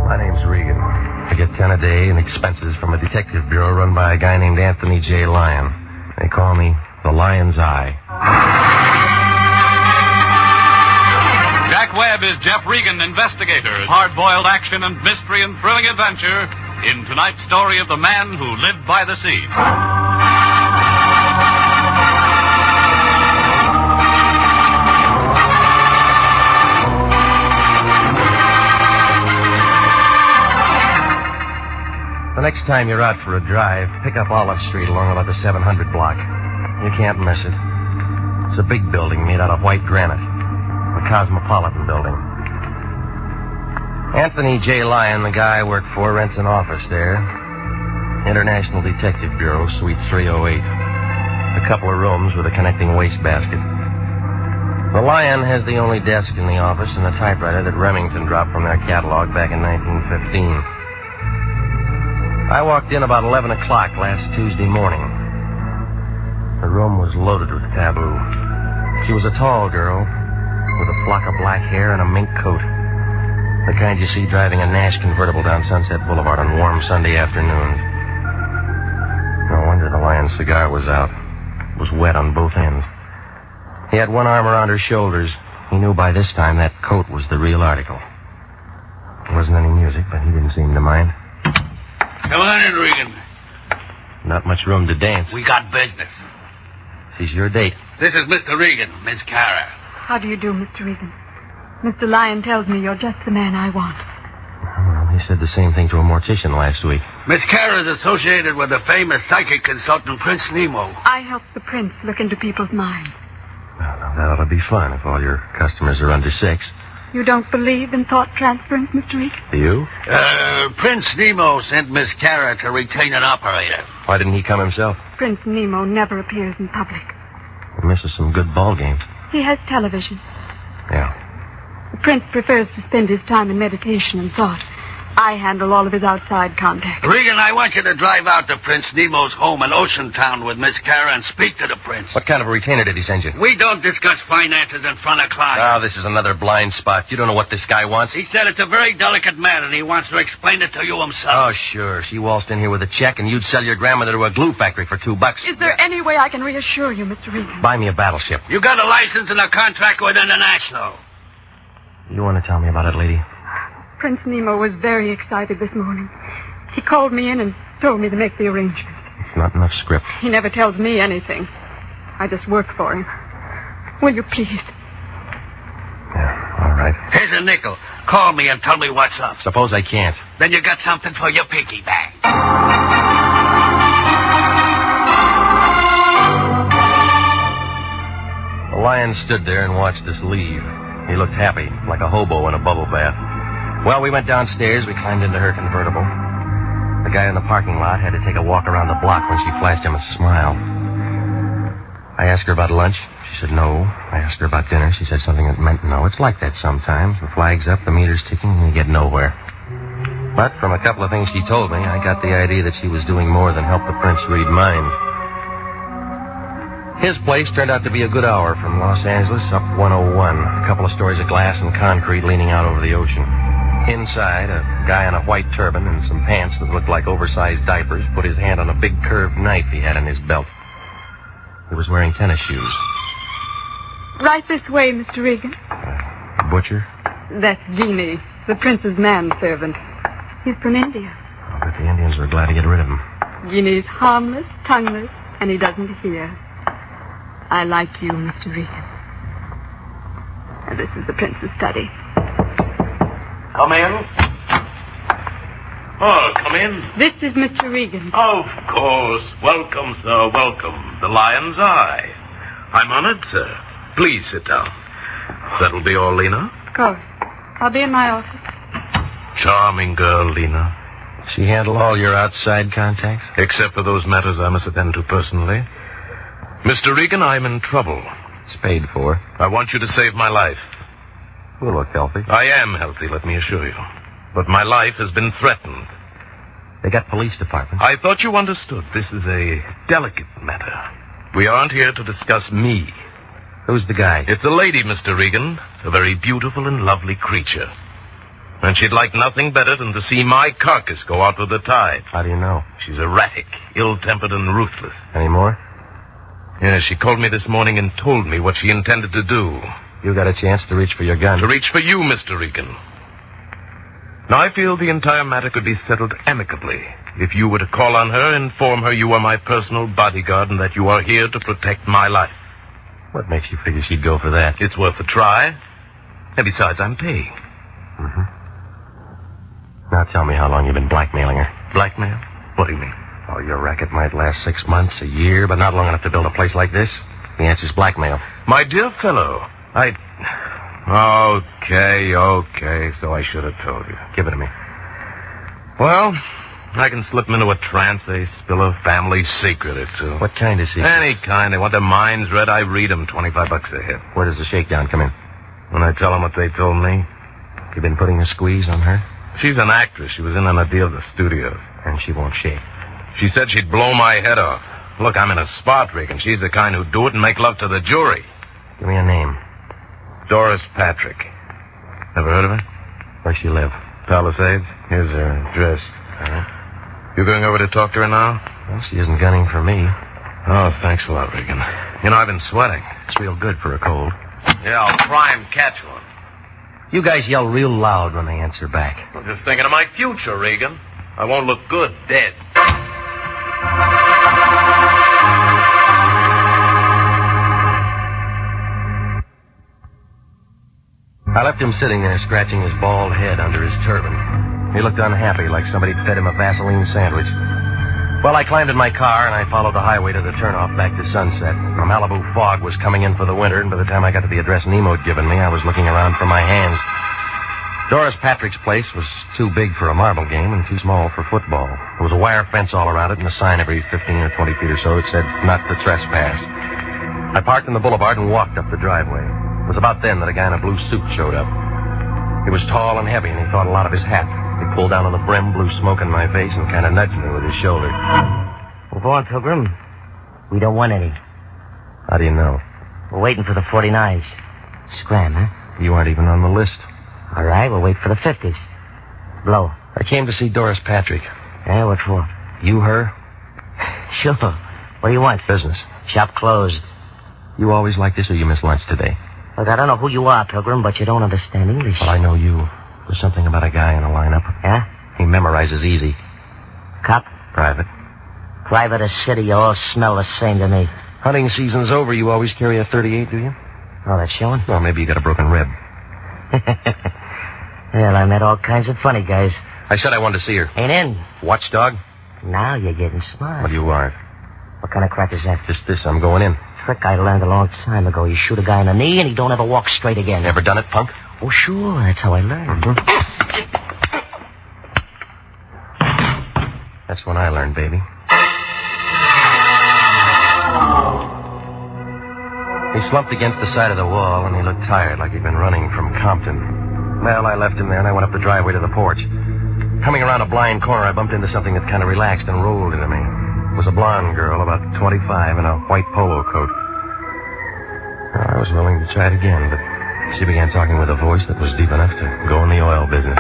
My name's Regan. I get 10 a day in expenses from a detective bureau run by a guy named Anthony J. Lyon. They call me the Lion's Eye. Jack Webb is Jeff Regan, investigator. Hard-boiled action and mystery and thrilling adventure in tonight's story of the man who lived by the sea. The next time you're out for a drive, pick up Olive Street along about the 700 block. You can't miss it. It's a big building made out of white granite. The Cosmopolitan Building. Anthony J. Lyon, the guy I work for, rents an office there. International Detective Bureau, Suite 308. A couple of rooms with a connecting wastebasket. The Lion has the only desk in the office and a typewriter that Remington dropped from their catalog back in 1915. I walked in about 11 o'clock last Tuesday morning. The room was loaded with taboo. She was a tall girl with a flock of black hair and a mink coat. The kind you see driving a Nash convertible down Sunset Boulevard on warm Sunday afternoons. No wonder the Lion's cigar was out. It was wet on both ends. He had one arm around her shoulders. He knew by this time that coat was the real article. There wasn't any music, but he didn't seem to mind. Come on in, Regan. Not much room to dance. We got business. She's your date. This is Mr. Regan, Miss Kara. How do you do, Mr. Regan? Mr. Lyon tells me you're just the man I want. Well, he said the same thing to a mortician last week. Miss Kara is associated with the famous psychic consultant Prince Nemo. I help the prince look into people's minds. Well, that ought to be fun if all your customers are under 6. You don't believe in thought transference, Mr. Regan? Do you? Prince Nemo sent Miss Kara to retain an operator. Why didn't he come himself? Prince Nemo never appears in public. He misses some good ball games. He has television. Yeah. The prince prefers to spend his time in meditation and thought. I handle all of his outside contacts. Regan, I want you to drive out to Prince Nemo's home in Ocean Town with Miss Kara and speak to the prince. What kind of a retainer did he send you? We don't discuss finances in front of clients. Oh, this is another blind spot. You don't know what this guy wants? He said it's a very delicate matter, and he wants to explain it to you himself. Oh, sure. She waltzed in here with a check, and you'd sell your grandmother to a glue factory for $2. Is there any way I can reassure you, Mr. Regan? Buy me a battleship. You got a license and a contract with International. You want to tell me about it, lady? Prince Nemo was very excited this morning. He called me in and told me to make the arrangements. It's not enough script. He never tells me anything. I just work for him. Will you please? Yeah, all right. Here's a nickel. Call me and tell me what's up. Suppose I can't. Then you got something for your piggy bank. The Lion stood there and watched us leave. He looked happy, like a hobo in a bubble bath. Well, we went downstairs. We climbed into her convertible. The guy in the parking lot had to take a walk around the block when she flashed him a smile. I asked her about lunch. She said no. I asked her about dinner. She said something that meant no. It's like that sometimes. The flag's up, the meter's ticking, and you get nowhere. But from a couple of things she told me, I got the idea that she was doing more than help the prince read minds. His place turned out to be a good hour from Los Angeles up 101. A couple of stories of glass and concrete leaning out over the ocean. Inside, a guy in a white turban and some pants that looked like oversized diapers put his hand on a big curved knife he had in his belt. He was wearing tennis shoes. Right this way, Mr. Regan. Butcher? That's Genie, the prince's manservant. He's from India. I bet the Indians were glad to get rid of him. Genie's harmless, tongueless, and he doesn't hear. I like you, Mr. Regan. And this is the prince's study. Come in. Oh, come in. This is Mr. Regan. Of course. Welcome, sir, welcome. The Lion's Eye. I'm honored, sir. Please sit down. That'll be all, Lena? Of course. I'll be in my office. Charming girl, Lena. She handle all your outside contacts? Except for those matters I must attend to personally. Mr. Regan, I'm in trouble. It's paid for. I want you to save my life. You look healthy. I am healthy, let me assure you. But my life has been threatened. They got police departments. I thought you understood. This is a delicate matter. We aren't here to discuss me. Who's the guy? It's a lady, Mr. Regan. A very beautiful and lovely creature. And she'd like nothing better than to see my carcass go out with the tide. How do you know? She's erratic, ill-tempered, and ruthless. Any more? Yes, she called me this morning and told me what she intended to do. You got a chance to reach for your gun. To reach for you, Mr. Regan. Now, I feel the entire matter could be settled amicably if you were to call on her and inform her you are my personal bodyguard and that you are here to protect my life. What makes you figure she'd go for that? It's worth a try. And besides, I'm paying. Mm-hmm. Now tell me how long you've been blackmailing her. Blackmail? What do you mean? Oh, your racket might last 6 months, a year, but not long enough to build a place like this. The answer's blackmail. My dear fellow, Okay, so I should have told you. Give it to me. Well, I can slip them into a trance. They spill a family secret or two. What kind of secret? Any kind. They want their minds read. I read them. $25 a hit. Where does the shakedown come in? When I tell them what they told me. You been putting a squeeze on her? She's an actress. She was in on a deal at the studios. And she won't shake. She said she'd blow my head off. Look, I'm in a spot, Regan. She's the kind who'd do it and make love to the jury. Give me a name. Doris Patrick. Ever heard of her? Where's she live? Palisades. Here's her address. All right. You going over to talk to her now? Well, she isn't gunning for me. Oh, thanks a lot, Regan. You know, I've been sweating. It's real good for a cold. Yeah, I'll try and catch one. You guys yell real loud when they answer back. I'm just thinking of my future, Regan. I won't look good dead. I left him sitting there scratching his bald head under his turban. He looked unhappy, like somebody fed him a Vaseline sandwich. Well, I climbed in my car and I followed the highway to the turnoff back to Sunset. A Malibu fog was coming in for the winter, and by the time I got to the address Nemo had given me, I was looking around for my hands. Doris Patrick's place was too big for a marble game and too small for football. There was a wire fence all around it and a sign every 15 or 20 feet or so that said, "Not to trespass." I parked in the boulevard and walked up the driveway. It was about then that a guy in a blue suit showed up. He was tall and heavy, and he thought a lot of his hat. He pulled down on the brim, blew smoke in my face, and kind of nudged me with his shoulder. Well, go on, Pilgrim. We don't want any. How do you know? We're waiting for the 49s. Scram, huh? You aren't even on the list. All right, we'll wait for the 50s. Blow. I came to see Doris Patrick. Yeah, what for? You, her? Sure. What do you want? Business. Shop closed. You always like this, or you miss lunch today? Look, I don't know who you are, Pilgrim, but you don't understand English. Well, I know you. There's something about a guy in a lineup. Yeah? He memorizes easy. Cop? Private. Private or city, you all smell the same to me. Hunting season's over. You always carry a .38, do you? Oh, that's showing? Well, maybe you got a broken rib. Well, I met all kinds of funny guys. I said I wanted to see her. Ain't in. Watchdog? Now you're getting smart. Well, you aren't. What kind of crack is that? Just this. I'm going in. Trick I learned a long time ago. You shoot a guy in the knee and he don't ever walk straight again. Ever done it, punk? Oh, sure. That's how I learned. Mm-hmm. That's when I learned, baby. He slumped against the side of the wall, and he looked tired, like he'd been running from Compton. Well, I left him there, and I went up the driveway to the porch. Coming around a blind corner, I bumped into something that kind of relaxed and rolled into me. It was a blonde girl, about 25, in a white polo coat. I was willing to try it again, but she began talking with a voice that was deep enough to go in the oil business.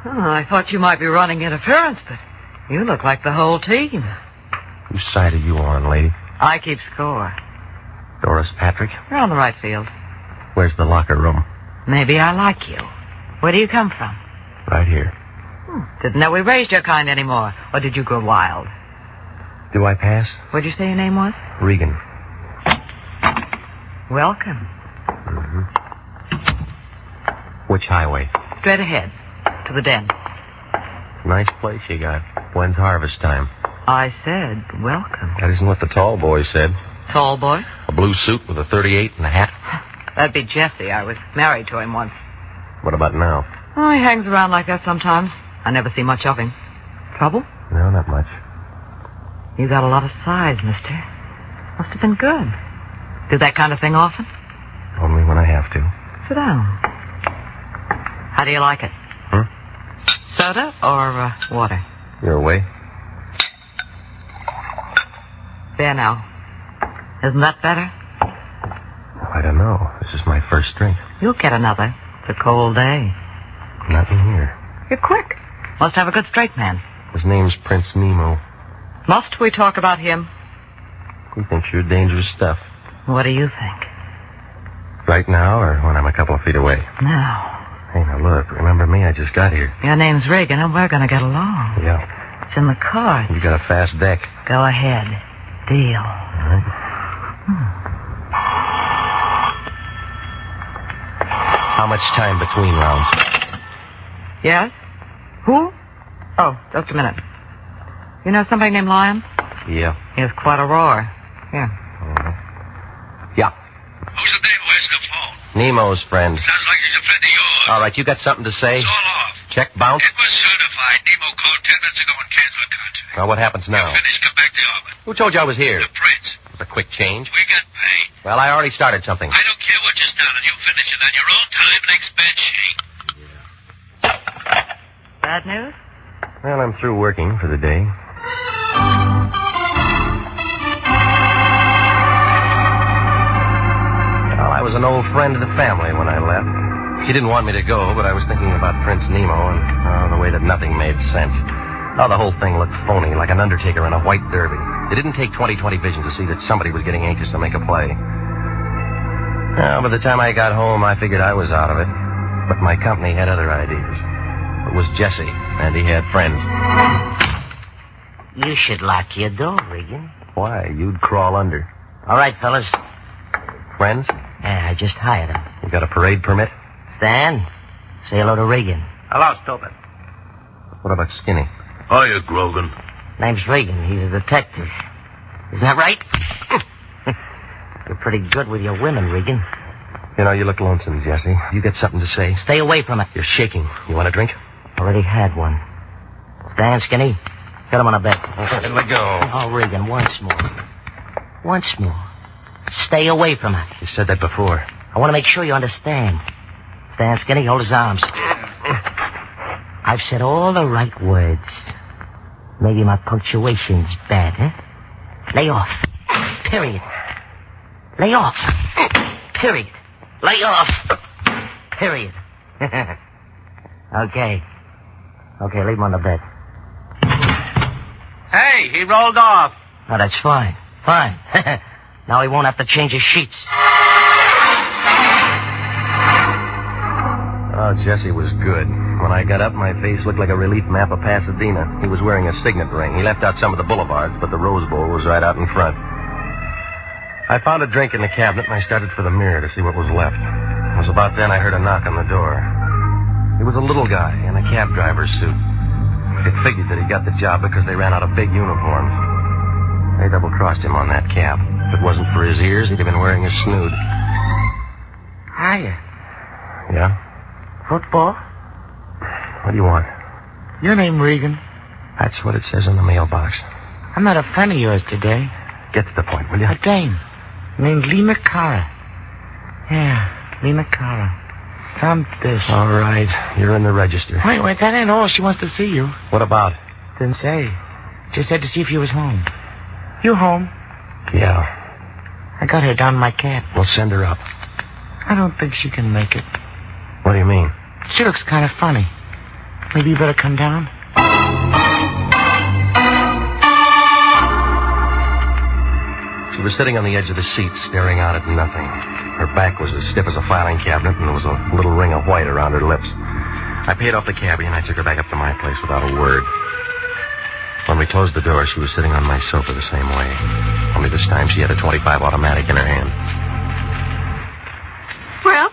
I thought you might be running interference, but you look like the whole team. Whose side are you on, lady? I keep score. Doris Patrick? You're on the right field. Where's the locker room? Maybe I like you. Where do you come from? Right here. Didn't know we raised your kind anymore. Or did you grow wild? Do I pass? What'd you say your name was? Regan. Welcome. Mm-hmm. Which highway? Straight ahead. To the den. Nice place you got. When's harvest time? I said welcome. That isn't what the tall boy said. Tall boy? A blue suit with a .38 and a hat. That'd be Jesse. I was married to him once. What about now? Oh, he hangs around like that sometimes. I never see much of him. Trouble? No, not much. You got a lot of size, mister. Must have been good. Do that kind of thing often? Only when I have to. Sit down. How do you like it? Soda or water? Your way? There now. Isn't that better? I don't know. This is my first drink. You'll get another. It's a cold day. Not in here. You're quick. Must have a good straight man. His name's Prince Nemo. Must we talk about him? He thinks you're dangerous stuff. What do you think? Right now or when I'm a couple of feet away? Now. Hey, now look. Remember me? I just got here. Your name's Regan and we're gonna get along. Yeah. It's in the car. You got a fast deck. Go ahead. Deal. All right. How much time between rounds? Yes? Who? Oh, just a minute. You know somebody named Lion? Yeah. He has quite a roar. Here. Yeah. Who's the name? Where's the phone? Nemo's friend. Sounds like he's a friend of yours. All right, you got something to say? It's all off. Check bounce? It was certified. Nemo called 10 minutes ago and canceled the contract. Well, what happens now? Finished, come back to the office. Who told you I was here? The prince. It was a quick change. We got paid. Well, I already started something. I don't care what you started. You finish it on your own time and expense sheet. Bad news? Well, I'm through working for the day. Well, I was an old friend of the family when I left. She didn't want me to go, but I was thinking about Prince Nemo and the way that nothing made sense. Oh, the whole thing looked phony, like an undertaker in a white derby. It didn't take 20/20 vision to see that somebody was getting anxious to make a play. Well, by the time I got home, I figured I was out of it. But my company had other ideas. It was Jesse, and he had friends. You should lock your door, Regan. Why? You'd crawl under. All right, fellas. Friends? Yeah, I just hired him. You got a parade permit? Stan, say hello to Regan. Hello, stupid. What about Skinny? Hiya, Grogan. Name's Regan. He's a detective. Isn't that right? You're pretty good with your women, Regan. You know, you look lonesome, Jesse. You got something to say? Stay away from it. You're shaking. You want a drink? Already had one. Stan, Skinny, get him on a bed. Let go. Oh, Regan, once more. Once more. Stay away from it. You said that before. I want to make sure you understand. Stan, Skinny, hold his arms. I've said all the right words. Maybe my punctuation's bad, huh? Lay off. Period. Lay off. Period. Lay off. Period. Okay. Okay, leave him on the bed. Hey, he rolled off. Oh, that's fine. Fine. Now he won't have to change his sheets. Oh, Jesse was good. When I got up, my face looked like a relief map of Pasadena. He was wearing a signet ring. He left out some of the boulevards, but the Rose Bowl was right out in front. I found a drink in the cabinet, and I started for the mirror to see what was left. It was about then I heard a knock on the door. He was a little guy in a cab driver's suit. It figured that he got the job because they ran out of big uniforms. They double-crossed him on that cap. If it wasn't for his ears, he'd have been wearing a snood. Hiya. Yeah? Football? What do you want? Your name, Regan. That's what it says in the mailbox. I met a friend of yours today. Get to the point, will you? A dame named Lee McCara. Yeah, Lee McCara. Dump this. All right. You're in the register. Wait, that ain't all. She wants to see you. What about? Didn't say. Just said to see if you was home. You home? Yeah. I got her down in my cab. We'll send her up. I don't think she can make it. What do you mean? She looks kind of funny. Maybe you better come down. She was sitting on the edge of the seat, staring out at nothing. Her back was as stiff as a filing cabinet, and there was a little ring of white around her lips. I paid off the cabbie, and I took her back up to my place without a word. When we closed the door, she was sitting on my sofa the same way. Only this time she had a .25 automatic in her hand. Well?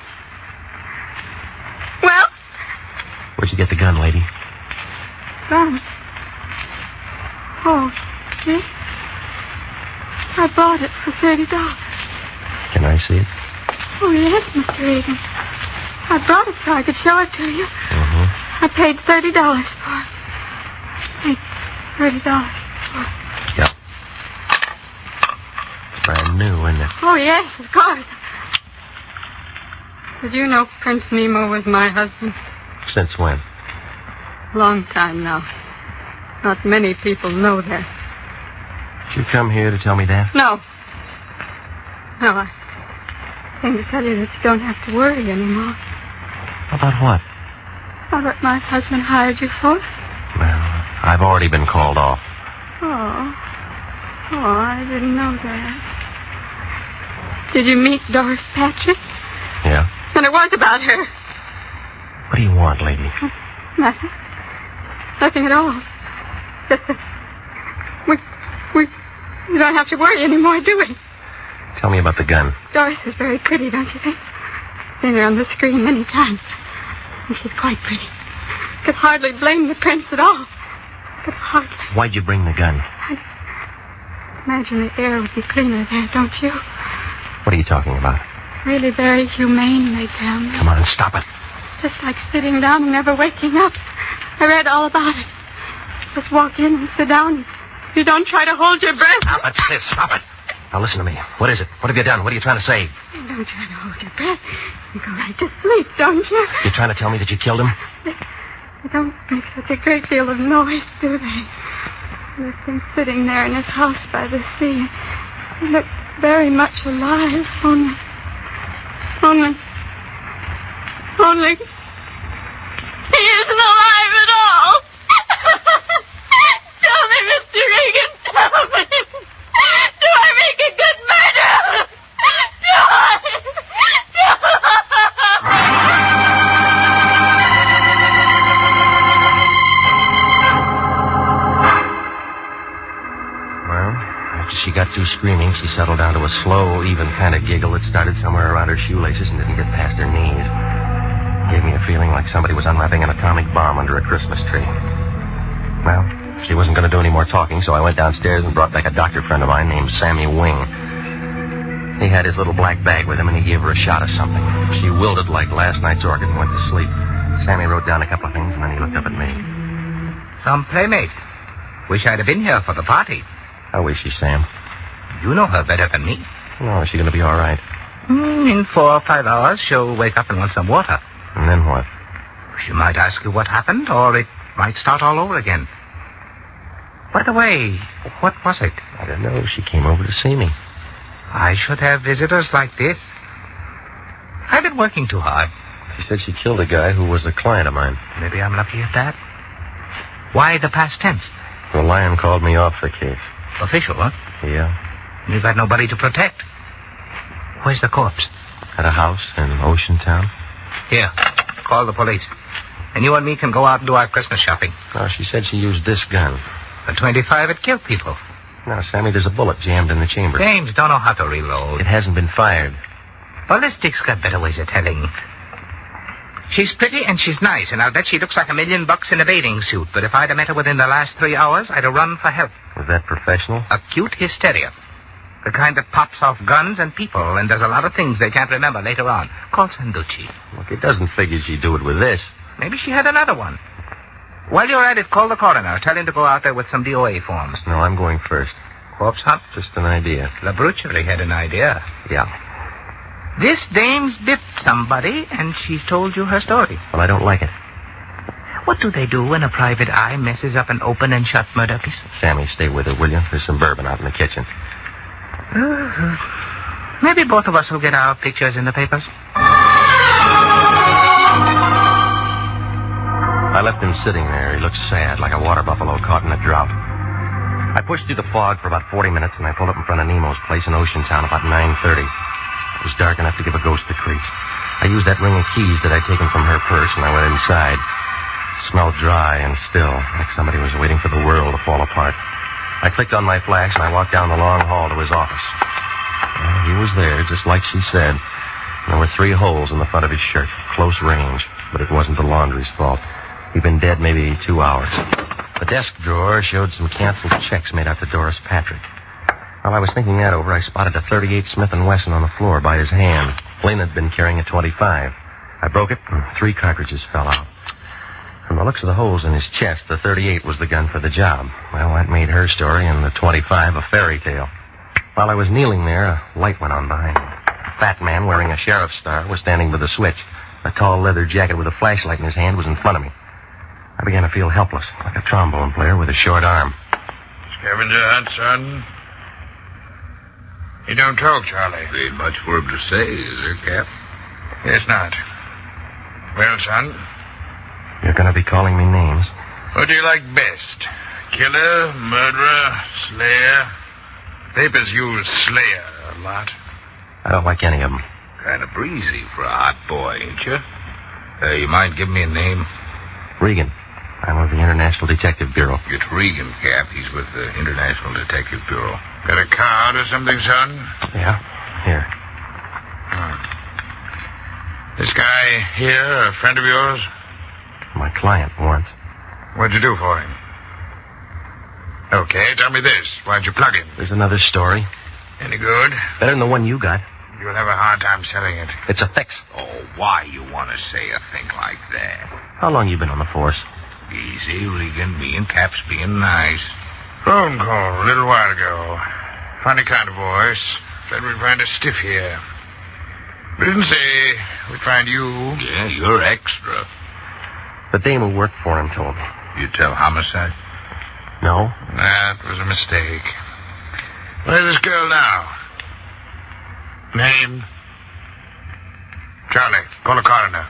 Where'd you get the gun, lady? Gun? Oh, see? I bought it for $30. Can I see it? Oh, yes, Mr. Regan. I brought it so I could show it to you. Mm-hmm. I paid $30 for it. $30 for it. Yep. It's brand new, isn't it? Oh, yes, of course. Did you know Prince Nemo was my husband? Since when? Long time now. Not many people know that. Did you come here to tell me that? No, I came to tell you that you don't have to worry anymore. About what? About what my husband hired you for. Well, I've already been called off. Oh, I didn't know that. Did you meet Doris Patrick? Yeah? And it was about her. What do you want, lady? Nothing. Nothing at all. Just that we don't have to worry anymore, do we? Tell me about the gun. Doris is very pretty, don't you think? Seen her on the screen many times. And she's quite pretty. Could hardly blame the prince at all. Could hardly. Why'd you bring the gun? I imagine the air would be cleaner there, don't you? What are you talking about? Really very humane, they tell me. Come on, stop it. Just like sitting down and never waking up. I read all about it. Just walk in and sit down. You don't try to hold your breath. Stop it, sis, stop it. Now listen to me. What is it? What have you done? What are you trying to say? You don't try to hold your breath. You go right to sleep, don't you? You're trying to tell me that you killed him? They don't make such a great deal of noise, do they? With him sitting there in his house by the sea. He looked very much alive, only... He isn't alive at all! Tell me, Mr. Regan, tell me! Do I make a good murderer? Do I? Well, after she got through screaming, she settled down to a slow, even kind of giggle that started somewhere around her shoelaces and didn't get past her knees. Gave me a feeling like somebody was unwrapping an atomic bomb under a Christmas tree. Well, she wasn't going to do any more talking, so I went downstairs and brought back a doctor friend of mine named Sammy Wing. He had his little black bag with him, and he gave her a shot of something. She wilted like last night's orchid and went to sleep. Sammy wrote down a couple of things, and then he looked up at me. Some playmate. Wish I'd have been here for the party. How is she, Sam? You know her better than me. Oh, is she going to be all right? In 4 or 5 hours, she'll wake up and want some water. And then what? She might ask you what happened, or it might start all over again. By the way, what was it? I don't know. She came over to see me. I should have visitors like this. I've been working too hard. She said she killed a guy who was a client of mine. Maybe I'm lucky at that. Why the past tense? The Lion called me off the case. Official, huh? Yeah. You've got nobody to protect. Where's the corpse? At a house in Ocean Town. Here, call the police. And you and me can go out and do our Christmas shopping. No, she said she used this gun. The .25, it killed people. No, Sammy, there's a bullet jammed in the chamber. James don't know how to reload. It hasn't been fired. Ballistics got better ways of telling. She's pretty and she's nice, and I'll bet she looks like $1 million in a bathing suit. But if I'd have met her within the last 3 hours, I'd have run for help. Was that professional? Acute hysteria. The kind that pops off guns and people and does a lot of things they can't remember later on. Call Sanducci. Look, it doesn't figure she'd do it with this. Maybe she had another one. While you're at it, call the coroner. Tell him to go out there with some DOA forms. No, I'm going first. Corpse hunt? Just an idea. La Brucherie had an idea. Yeah. This dame's bit somebody, and she's told you her story. Well, I don't like it. What do they do when a private eye messes up an open and shut murder case? Sammy, stay with her, will you? There's some bourbon out in the kitchen. Maybe both of us will get our pictures in the papers. I left him sitting there. He looked sad, like a water buffalo caught in a drought. I pushed through the fog for about 40 minutes, and I pulled up in front of Nemo's place in Oceantown about 9:30. It was dark enough to give a ghost the creeps. I used that ring of keys that I'd taken from her purse, and I went inside. It smelled dry and still, like somebody was waiting for the world to fall apart. I clicked on my flash, and I walked down the long hall to his office. Well, he was there, just like she said. There were 3 holes in the front of his shirt, close range, but it wasn't the laundry's fault. He'd been dead maybe 2 hours. The desk drawer showed some canceled checks made out to Doris Patrick. While I was thinking that over, I spotted a .38 Smith & Wesson on the floor by his hand. Lynn had been carrying a .25. I broke it, and 3 cartridges fell out. From the looks of the holes in his chest, the .38 was the gun for the job. Well, that made her story and the .25 a fairy tale. While I was kneeling there, a light went on behind me. A fat man wearing a sheriff's star was standing by the switch. A tall leather jacket with a flashlight in his hand was in front of me. I began to feel helpless, like a trombone player with a short arm. Scavenger hunt, son? You don't talk, Charlie. There ain't much for him to say, is there, Cap? Yes, not. Well, son? You're going to be calling me names. What do you like best? Killer, murderer, slayer? Papers use slayer a lot. I don't like any of them. Kind of breezy for a hot boy, ain't you? You mind giving me a name? Regan. I'm with the International Detective Bureau. It's Regan, Cap. He's with the International Detective Bureau. Got a card or something, son? Yeah, here. This guy here, a friend of yours? My client once. What'd you do for him? Okay, tell me this. Why'd you plug him? There's another story. Any good? Better than the one you got. You'll have a hard time selling it. It's a fix. Oh, why you want to say a thing like that? How long you been on the force? Easy, Regan. Me and Cap's being nice. Phone call a little while ago. Funny kind of voice. Said we'd find a stiff here. But didn't say we'd find you. Yeah, you're extra. The dame who worked for him told me. You tell homicide? No. That was a mistake. Where's this girl now? Name? Charlie, call a coroner.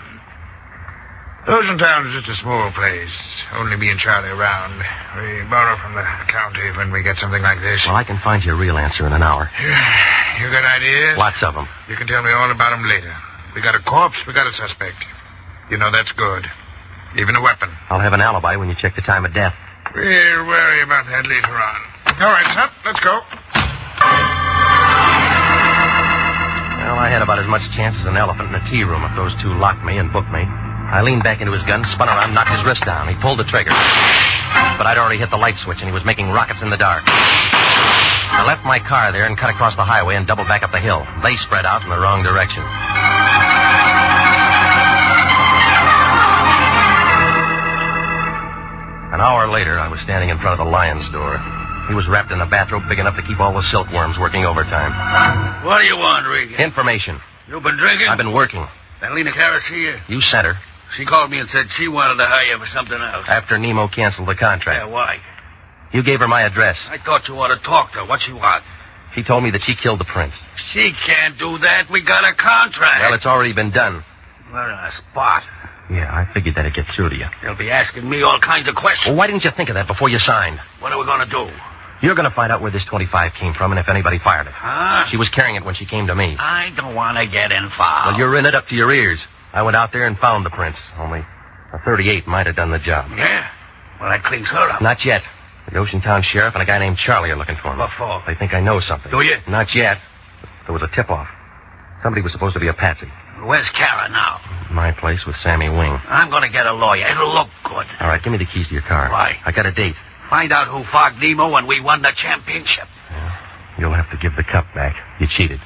Oceantown is just a small place. Only me and Charlie around. We borrow from the county when we get something like this. Well, I can find you a real answer in an hour. You got ideas? Lots of them. You can tell me all about them later. We got a corpse, we got a suspect. You know that's good. Even a weapon. I'll have an alibi when you check the time of death. We'll worry about that later on. All right, son, let's go. Well, I had about as much chance as an elephant in a tea room if those 2 locked me and booked me. I leaned back into his gun, spun around, knocked his wrist down. He pulled the trigger. But I'd already hit the light switch, and he was making rockets in the dark. I left my car there and cut across the highway and doubled back up the hill. They spread out in the wrong direction. An hour later, I was standing in front of the lion's door. He was wrapped in a bathrobe big enough to keep all the silkworms working overtime. What do you want, Regan? Information. You been drinking? I've been working. That Lena Carrot's here? You sent her. She called me and said she wanted to hire you for something else. After Nemo canceled the contract. Yeah, why? You gave her my address. I thought you ought to talk to her. What she want? She told me that she killed the prince. She can't do that. We got a contract. Well, it's already been done. We're in a spot. Yeah, I figured that'd get through to you. They'll be asking me all kinds of questions. Well, why didn't you think of that before you signed? What are we going to do? You're going to find out where this .25 came from and if anybody fired it. Huh? She was carrying it when she came to me. I don't want to get involved. Well, you're in it up to your ears. I went out there and found the prince. Only a .38 might have done the job. Yeah? Well, that cleans her up. Not yet. The Oceantown sheriff and a guy named Charlie are looking for him. What for? They think I know something. Do you? Not yet. There was a tip-off. Somebody was supposed to be a patsy. Where's Kara now? My place with Sammy Wing. I'm going to get a lawyer. It'll look good. All right, give me the keys to your car. Why? I got a date. Find out who fogged Nemo when we won the championship. Yeah. You'll have to give the cup back. You cheated.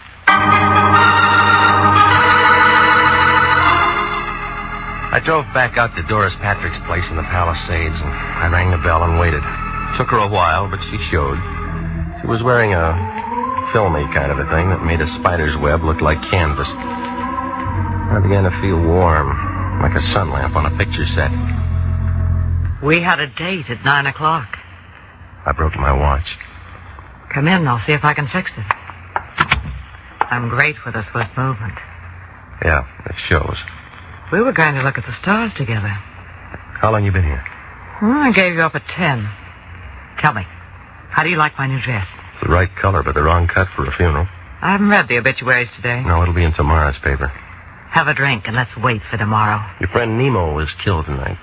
I drove back out to Doris Patrick's place in the Palisades, and I rang the bell and waited. Took her a while, but she showed. She was wearing a filmy kind of a thing that made a spider's web look like canvas. I began to feel warm, like a sun lamp on a picture set. We had a date at 9 o'clock. I broke my watch. Come in, I'll see if I can fix it. I'm great with a swift movement. Yeah, it shows. We were going to look at the stars together. How long you been here? I gave you up at 10. Tell me, how do you like my new dress? It's the right color, but the wrong cut for a funeral. I haven't read the obituaries today. No, it'll be in tomorrow's paper. Have a drink and let's wait for tomorrow. Your friend Nemo was killed tonight.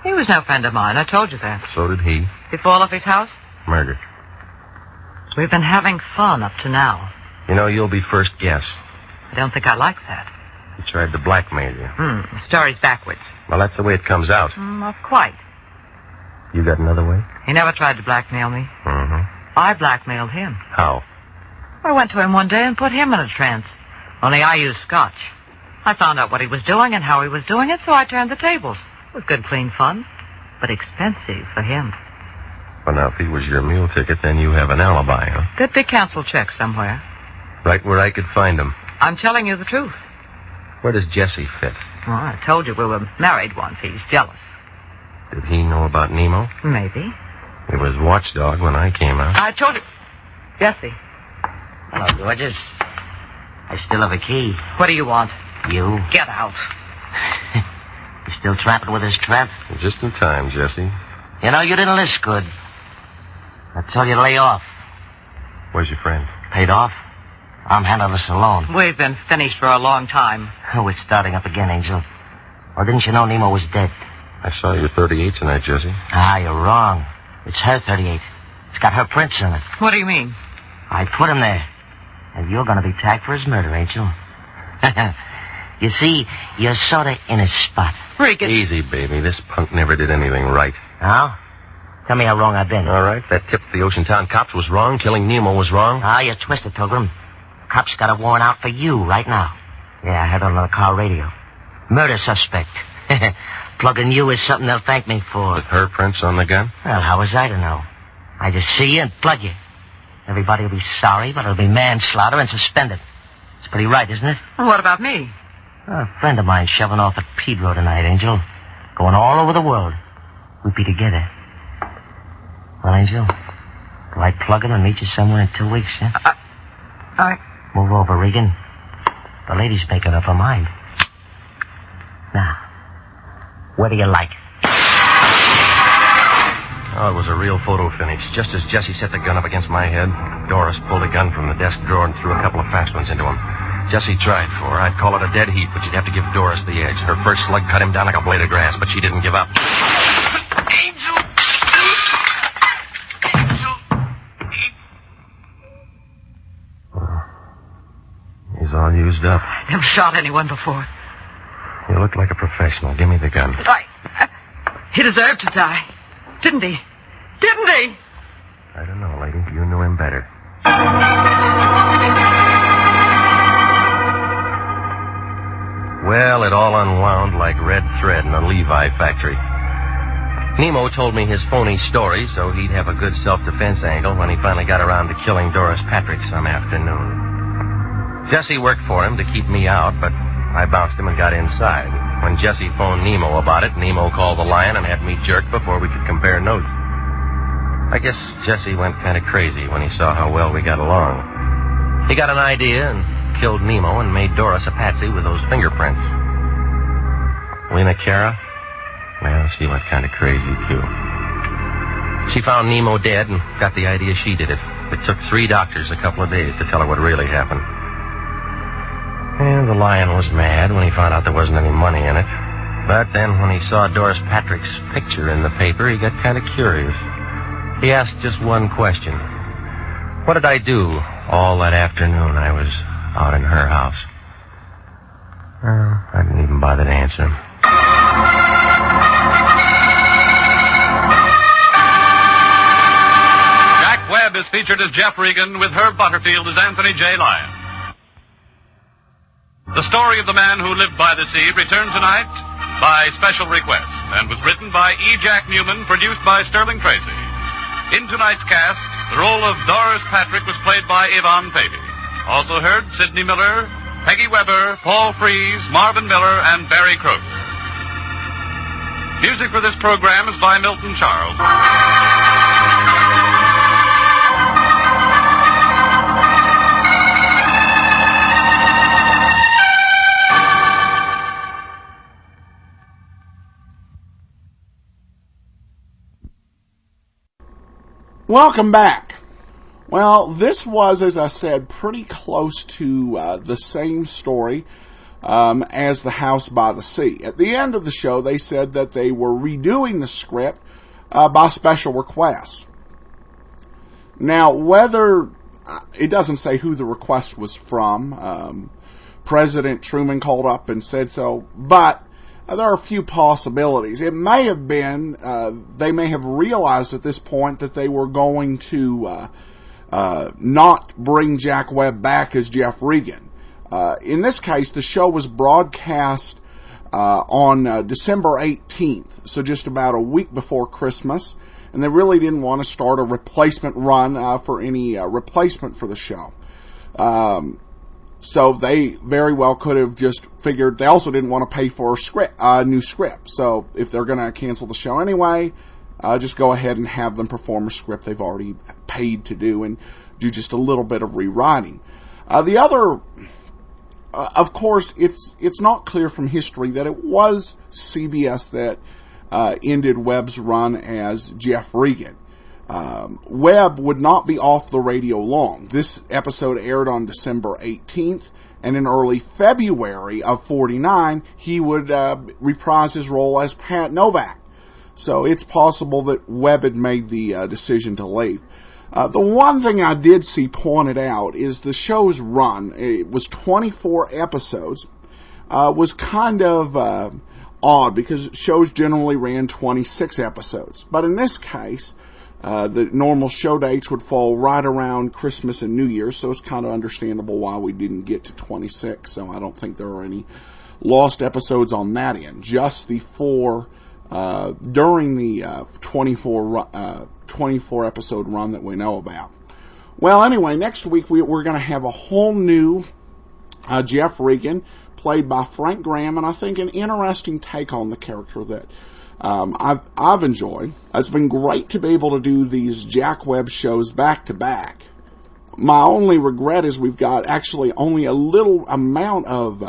He was no friend of mine, I told you that. So did he. He fall off his house? Murdered. We've been having fun up to now. You know, you'll be first guess. I don't think I like that. He tried to blackmail you. The story's backwards. Well, that's the way it comes out. Not quite. You got another way? He never tried to blackmail me. I blackmailed him. How? I went to him one day and put him in a trance. Only I used scotch. I found out what he was doing and how he was doing it, so I turned the tables. It was good, clean fun, but expensive for him. Well, now, if he was your meal ticket, then you have an alibi, huh? Could be canceled checks somewhere. Right where I could find him. I'm telling you the truth. Where does Jesse fit? Well, I told you we were married once. He's jealous. Did he know about Nemo? Maybe. He was watchdog when I came out. I told you. Jesse. Hello, Georges. I still have a key. What do you want? You? Get out. You still trapping with this tramp? Just in time, Jesse. You know, you didn't list good. I told you to lay off. Where's your friend? Paid off. I'm handling this alone. We've been finished for a long time. Oh, it's starting up again, Angel. Or didn't you know Nemo was dead? I saw your 38 tonight, Jesse. Ah, you're wrong. It's her 38. It's got her prints in it. What do you mean? I put him there. And you're going to be tagged for his murder, Angel. You see, you're sort of in a spot. Regan. Easy, baby. This punk never did anything right. Now? Tell me how wrong I've been. All right. That tip to the Ocean Town cops was wrong. Killing Nemo was wrong. Ah, you're twisted, Pilgrim. Cops got a warrant out for you right now. Yeah, I heard on the car radio. Murder suspect. Plugging you is something they'll thank me for. With her prints on the gun? Well, how was I to know? I just see you and plug you. Everybody will be sorry, but it'll be manslaughter and suspended. It's pretty right, isn't it? Well, what about me? A friend of mine shoving off at Pedro tonight, Angel. Going all over the world. We'd be together. Well, Angel, do I plug him and meet you somewhere in 2 weeks, huh? Move over, Regan. The lady's making up her mind. Now, where do you like it? Oh, it was a real photo finish. Just as Jesse set the gun up against my head, Doris pulled a gun from the desk drawer and threw a couple of fast ones into him. Jesse tried for her. I'd call it a dead heat, but you'd have to give Doris the edge. Her first slug cut him down like a blade of grass, but she didn't give up. Angel! He's all used up. Never shot anyone before. You look like a professional. Give me the gun. He deserved to die. Didn't he? Didn't he? I don't know, lady. You knew him better. Well, it all unwound like red thread in a Levi factory. Nemo told me his phony story so he'd have a good self-defense angle when he finally got around to killing Doris Patrick some afternoon. Jesse worked for him to keep me out, but I bounced him and got inside. When Jesse phoned Nemo about it, Nemo called the lion and had me jerked before we could compare notes. I guess Jesse went kind of crazy when he saw how well we got along. He got an idea and killed Nemo and made Doris a patsy with those fingerprints. Lena Cara? Well, she went kind of crazy, too. She found Nemo dead and got the idea she did it. It took 3 doctors a couple of days to tell her what really happened. And the lion was mad when he found out there wasn't any money in it. But then when he saw Doris Patrick's picture in the paper, he got kind of curious. He asked just one question. What did I do all that afternoon I was out in her house? Well, I didn't even bother to answer him. Jack Webb is featured as Jeff Regan with Herb Butterfield as Anthony J. Lyon. The story of the man who lived by the sea returned tonight by special request and was written by E. Jack Newman, produced by Sterling Tracy. In tonight's cast, the role of Doris Patrick was played by Yvonne Pavey. Also heard Sidney Miller, Peggy Webber, Paul Frees, Marvin Miller, and Barry Crook. Music for this program is by Milton Charles. Welcome back. Well, this was, as I said, pretty close to the same story as The House by the Sea. At the end of the show, they said that they were redoing the script by special request. Now, whether it doesn't say who the request was from, President Truman called up and said so, but there are a few possibilities. It may have been, they may have realized at this point that they were going to not bring Jack Webb back as Jeff Regan. In this case, the show was broadcast on December 18th, so just about a week before Christmas, and they really didn't want to start a replacement run for any replacement for the show. So they very well could have just figured, they also didn't want to pay for a new script. So if they're going to cancel the show anyway, just go ahead and have them perform a script they've already paid to do and do just a little bit of rewriting. The other, of course, it's not clear from history that it was CBS that ended Webb's run as Jeff Regan. Webb would not be off the radio long. This episode aired on December 18th, and in early February of 49, he would reprise his role as Pat Novak. So it's possible that Webb had made the decision to leave. The one thing I did see pointed out is the show's run. It was 24 episodes. Was kind of odd because shows generally ran 26 episodes. But in this case, the normal show dates would fall right around Christmas and New Year's, so it's kind of understandable why we didn't get to 26. So I don't think there are any lost episodes on that end. Just the 4 during the 24 episode run that we know about. Well, anyway, next week we're going to have a whole new Jeff Regan, played by Frank Graham, and I think an interesting take on the character that I've enjoyed. It's been great to be able to do these Jack Webb shows back to back. My only regret is we've got actually only a little amount of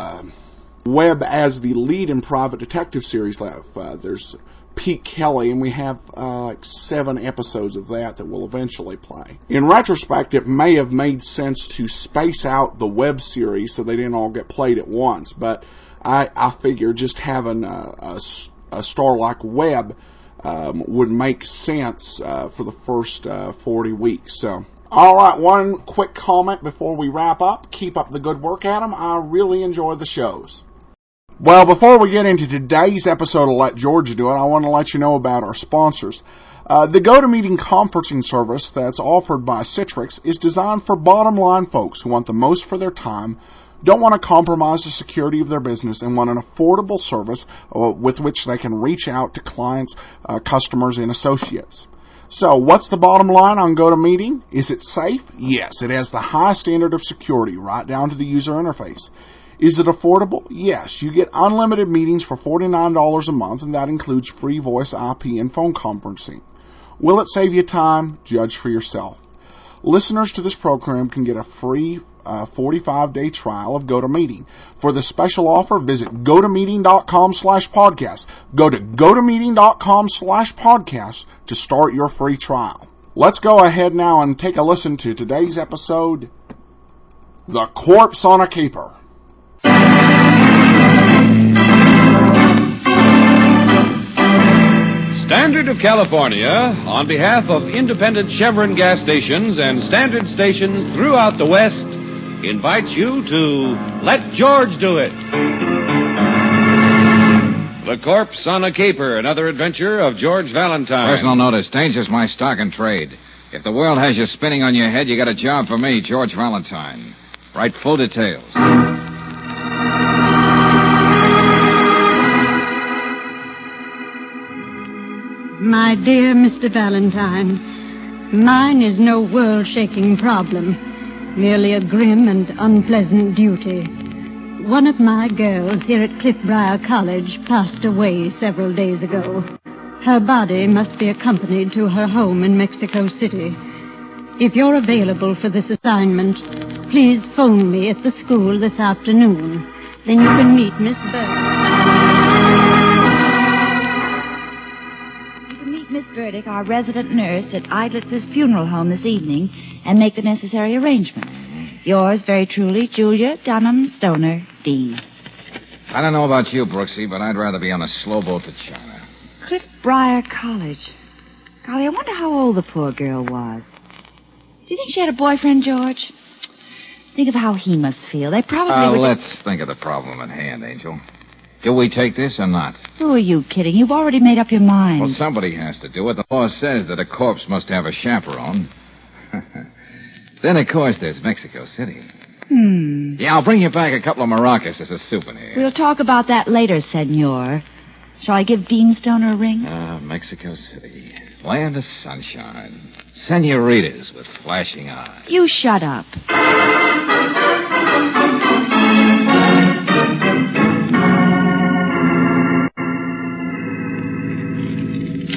Webb as the lead in Private Detective series left. There's Pete Kelly, and we have like 7 episodes of that we'll eventually play. In retrospect, it may have made sense to space out the Webb series so they didn't all get played at once, but I figure just having a star like Webb would make sense for the first 40 weeks. So, all right, one quick comment before we wrap up. Keep up the good work, Adam. I really enjoy the shows. Well, before we get into today's episode of Let George Do It, I want to let you know about our sponsors. The GoToMeeting conferencing service that's offered by Citrix is designed for bottom-line folks who want the most for their time, don't want to compromise the security of their business, and want an affordable service with which they can reach out to clients, customers, and associates. So, what's the bottom line on GoToMeeting? Is it safe? Yes, it has the highest standard of security, right down to the user interface. Is it affordable? Yes. You get unlimited meetings for $49 a month, and that includes free voice, IP, and phone conferencing. Will it save you time? Judge for yourself. Listeners to this program can get a free 45-day trial of GoToMeeting. For the special offer, visit gotomeeting.com/podcast. Go to gotomeeting.com/podcast to start your free trial. Let's go ahead now and take a listen to today's episode, The Corpse on a Caper. Standard of California, on behalf of independent Chevron gas stations and Standard stations throughout the West, invites you to Let George Do It. The Corpse on a Caper, another adventure of George Valentine. Personal notice, stage is my stock and trade. If the world has you spinning on your head, you got a job for me, George Valentine. Write full details. My dear Mr. Valentine, mine is no world-shaking problem, merely a grim and unpleasant duty. One of my girls here at Cliffbriar College passed away several days ago. Her body must be accompanied to her home in Mexico City. If you're available for this assignment, please phone me at the school this afternoon. Then you can meet Miss Burdick. You can meet Miss Burdick, our resident nurse, at Eidlitz's funeral home this evening and make the necessary arrangements. Yours very truly, Julia Dunham Stoner, Dean. I don't know about you, Brooksy, but I'd rather be on a slow boat to China. Cliffbriar College. Golly, I wonder how old the poor girl was. Do you think she had a boyfriend, George? Think of how he must feel. They probably let's think of the problem at hand, Angel. Do we take this or not? Who are you kidding? You've already made up your mind. Well, somebody has to do it. The law says that a corpse must have a chaperone. Then, of course, there's Mexico City. Yeah, I'll bring you back a couple of maracas as a souvenir. We'll talk about that later, senor. Shall I give Dean Stoner a ring? Mexico City. Land of sunshine. Senoritas with flashing eyes. You shut up.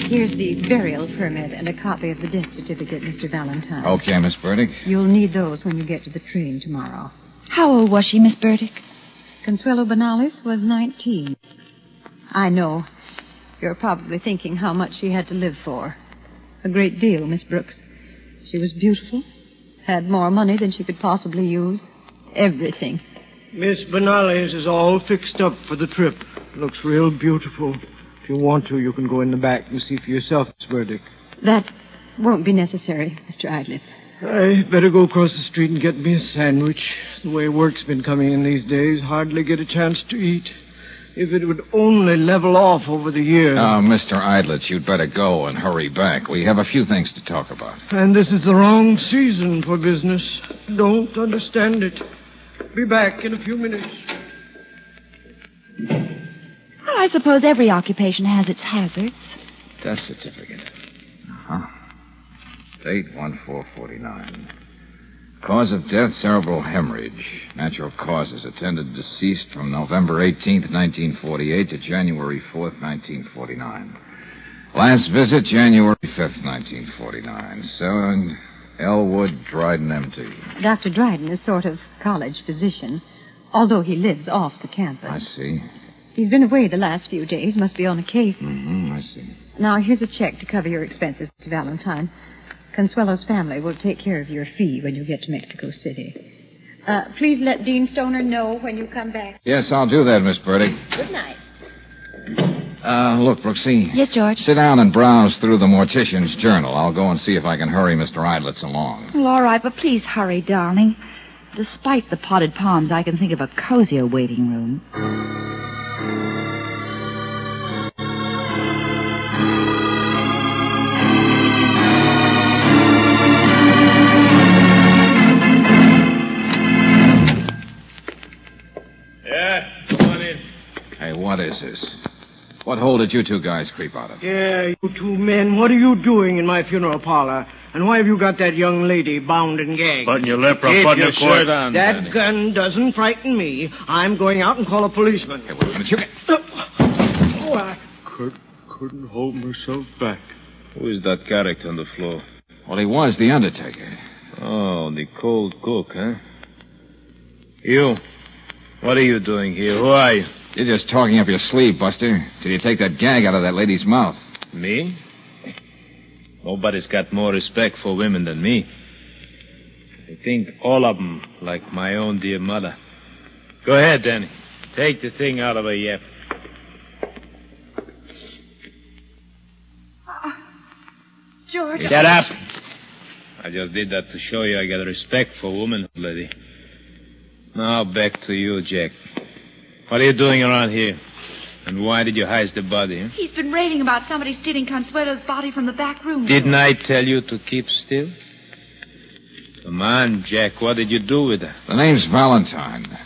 Here's the burial permit and a copy of the death certificate, Mr. Valentine. Okay, Miss Burdick. You'll need those when you get to the train tomorrow. How old was she, Miss Burdick? Consuelo Benales was 19. I know. You're probably thinking how much she had to live for. A great deal, Miss Brooks. She was beautiful, had more money than she could possibly use. Everything. Miss Benales is all fixed up for the trip. Looks real beautiful. If you want to, you can go in the back and see for yourself, Miss Burdick. That won't be necessary, Mr. Idlip. I better go across the street and get me a sandwich. The way work's been coming in these days, hardly get a chance to eat. If it would only level off over the years. Mr. Idlitz, you'd better go and hurry back. We have a few things to talk about. And this is the wrong season for business. Don't understand it. Be back in a few minutes. Well, I suppose every occupation has its hazards. Death certificate. Date 1/4/49. Cause of death, cerebral hemorrhage. Natural causes. Attended deceased from November 18th, 1948 to January 4th, 1949. Last visit, January 5th, 1949. 7 Elwood, Dryden, MD. Dr. Dryden is sort of college physician, although he lives off the campus. I see. He's been away the last few days. Must be on a case. I see. Now, here's a check to cover your expenses, Mr. Valentine. Consuelo's family will take care of your fee when you get to Mexico City. Please let Dean Stoner know when you come back. Yes, I'll do that, Miss Burdick. Good night. Look, Brooksy. Yes, George? Sit down and browse through the mortician's journal. I'll go and see if I can hurry Mr. Idlitz along. Well, all right, but please hurry, darling. Despite the potted palms, I can think of a cozier waiting room. What is this? What hole did you two guys creep out of? Yeah, you two men, what are you doing in my funeral parlor? And why have you got that young lady bound and gagged? Button your lip or button your shirt on. That gun doesn't frighten me. I'm going out and call a policeman. Hey, wait a minute. You get... I couldn't hold myself back. Who is that character on the floor? Well, he was the Undertaker. Oh, the cold cook, huh? You. What are you doing here? Who are you? You're just talking up your sleeve, Buster, till you take that gag out of that lady's mouth. Me? Nobody's got more respect for women than me. I think all of them like my own dear mother. Go ahead, Danny. Take the thing out of her yap. George. Shut up. I just did that to show you I got respect for womanhood, lady. Now back to you, Jack. What are you doing around here? And why did you hide the body, huh? He's been raving about somebody stealing Consuelo's body from the back room. Didn't I tell you to keep still? Come on, Jack. What did you do with her? The name's Valentine.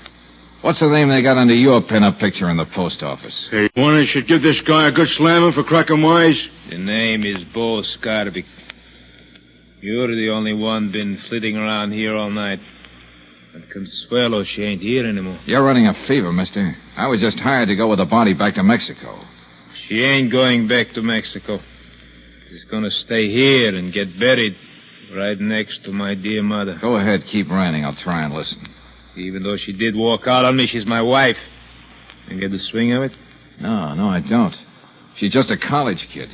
What's the name they got under your pin-up picture in the post office? Hey, one I should give this guy a good slamming for cracking wise. The name is Bo Skarbik. You're the only one been flitting around here all night. And Consuelo, she ain't here anymore. You're running a fever, mister. I was just hired to go with the body back to Mexico. She ain't going back to Mexico. She's gonna stay here and get buried right next to my dear mother. Go ahead, keep ranting. I'll try and listen. Even though she did walk out on me, she's my wife. You get the swing of it? No, I don't. She's just a college kid.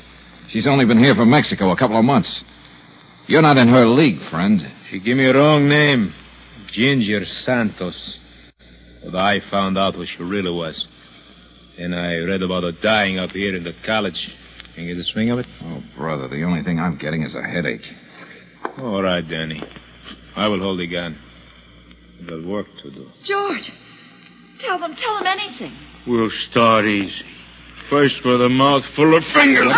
She's only been here from Mexico a couple of months. You're not in her league, friend. She gave me a wrong name. Ginger Santos. But I found out what she really was. And I read about her dying up here in the college. Can you get the swing of it? Oh, brother, the only thing I'm getting is a headache. All right, Danny. I will hold the gun. I've got work to do. George, tell them anything. We'll start easy. First with a mouthful of fingers.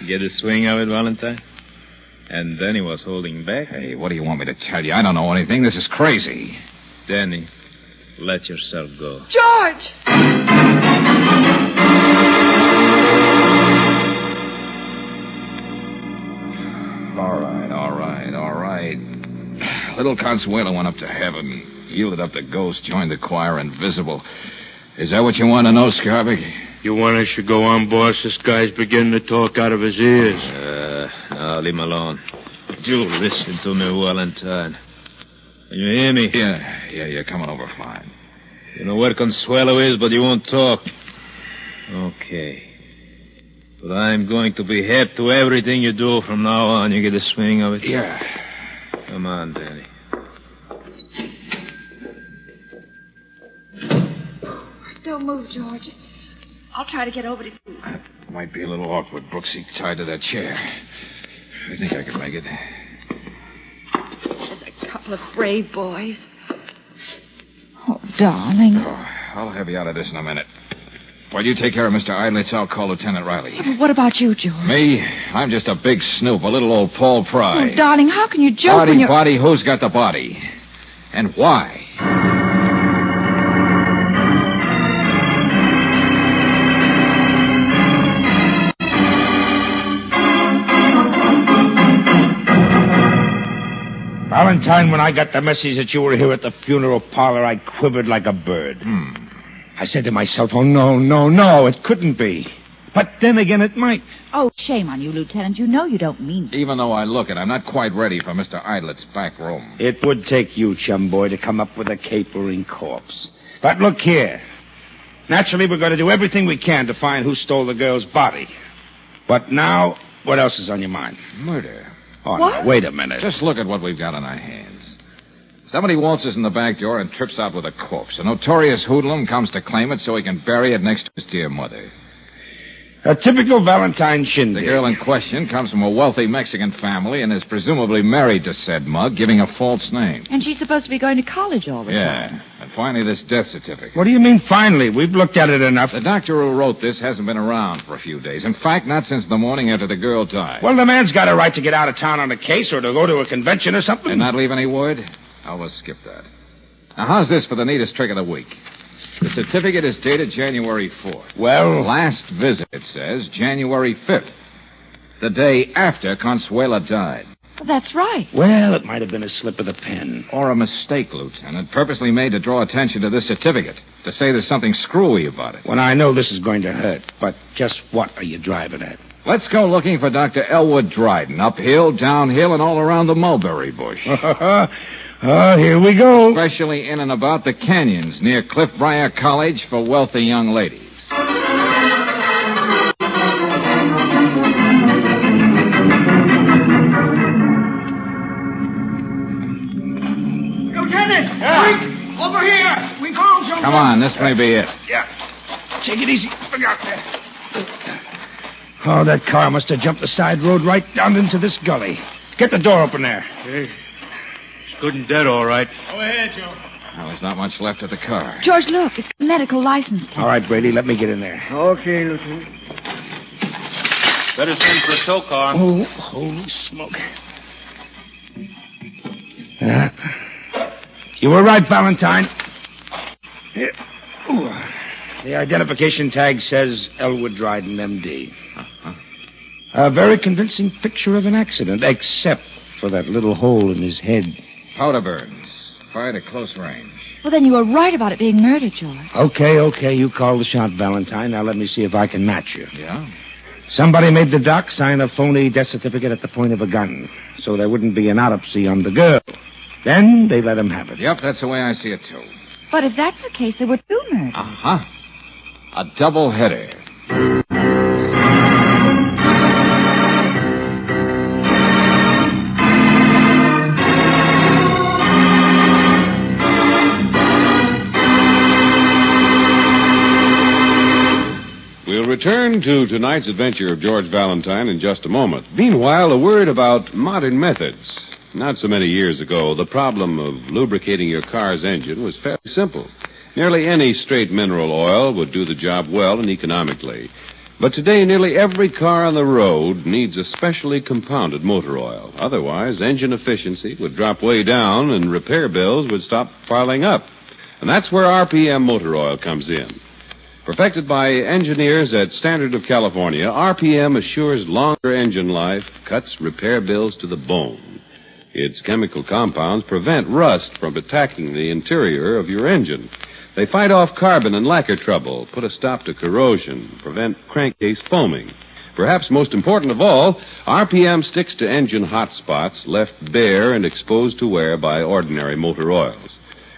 Get a swing of it, Valentine? And then he was holding back. Hey, what do you want me to tell you? I don't know anything. This is crazy. Danny, let yourself go. George! All right. Little Consuelo went up to heaven, yielded up the ghost, joined the choir, invisible. Is that what you want to know, Scarvick? You want us to go on, boss? This guy's beginning to talk out of his ears. No, leave him alone. Do listen to me, Valentine. Can you hear me? Yeah, you're coming over fine. You know where Consuelo is, but you won't talk. Okay. But I'm going to be hip to everything you do from now on. You get the swing of it? Yeah. Come on, Danny. Don't move, George. I'll try to get over to you. That might be a little awkward, Brooksy, tied to that chair. I think I can make it. There's a couple of brave boys. Oh, darling. Oh, I'll have you out of this in a minute. While you take care of Mr. Idlitz, I'll call Lieutenant Riley. Yeah, but what about you, George? Me? I'm just a big snoop, a little old Paul Pry. Oh, darling, how can you joke when you're... Body, who's got the body? And why? Valentine, when I got the message that you were here at the funeral parlor, I quivered like a bird. I said to myself, oh, no, it couldn't be. But then again, it might. Oh, shame on you, Lieutenant. You know you don't mean it. Even though I look it, I'm not quite ready for Mr. Idlet's back room. It would take you, chum boy, to come up with a capering corpse. But look here. Naturally, we're going to do everything we can to find who stole the girl's body. But now, what else is on your mind? Murder. Oh, now, wait a minute. Just look at what we've got on our hands. Somebody waltzes in the back door and trips out with a corpse. A notorious hoodlum comes to claim it so he can bury it next to his dear mother. A typical Valentine shindig. The girl in question comes from a wealthy Mexican family and is presumably married to said mug, giving a false name. And she's supposed to be going to college all the time. Yeah. And finally, this death certificate. What do you mean, finally? We've looked at it enough. The doctor who wrote this hasn't been around for a few days. In fact, not since the morning after the girl died. Well, the man's got a right to get out of town on a case or to go to a convention or something. And not leave any word? I'll just skip that. Now, how's this for the neatest trick of the week? The certificate is dated January 4th. Well? Last visit, it says, January 5th. The day after Consuela died. Well, that's right. Well, it might have been a slip of the pen. Or a mistake, Lieutenant, purposely made to draw attention to this certificate. To say there's something screwy about it. Well, I know this is going to hurt, but just what are you driving at? Let's go looking for Dr. Elwood Dryden. Uphill, downhill, and all around the mulberry bush. Here we go. Especially in and about the canyons near Cliffbriar College for wealthy young ladies. Lieutenant! Quick! Over here! We found something. Come on, this may be it. Yeah. Take it easy. Look out there. Oh, that car must have jumped the side road right down into this gully. Get the door open there. Hey. Good and dead, all right. Go ahead, Joe. Well, there's not much left of the car. George, look. It's the medical license plate. All right, Brady, let me get in there. Okay, Lieutenant. Better send for a tow car. Oh, holy smoke. You were right, Valentine. Here. Ooh. The identification tag says Elwood Dryden, M.D. A very convincing picture of an accident, except for that little hole in his head. Powder burns. Fired at close range. Well, then you were right about it being murder, George. Okay. You call the shot, Valentine. Now let me see if I can match you. Yeah? Somebody made the doc sign a phony death certificate at the point of a gun, so there wouldn't be an autopsy on the girl. Then they let him have it. Yep, that's the way I see it, too. But if that's the case, there were two murders. Uh-huh. A double header. We'll return to tonight's adventure of George Valentine in just a moment. Meanwhile, a word about modern methods. Not so many years ago, the problem of lubricating your car's engine was fairly simple. Nearly any straight mineral oil would do the job well and economically. But today, nearly every car on the road needs a specially compounded motor oil. Otherwise, engine efficiency would drop way down and repair bills would stop piling up. And that's where RPM motor oil comes in. Perfected by engineers at Standard of California, RPM assures longer engine life, cuts repair bills to the bone. Its chemical compounds prevent rust from attacking the interior of your engine. They fight off carbon and lacquer trouble, put a stop to corrosion, prevent crankcase foaming. Perhaps most important of all, RPM sticks to engine hot spots left bare and exposed to wear by ordinary motor oils.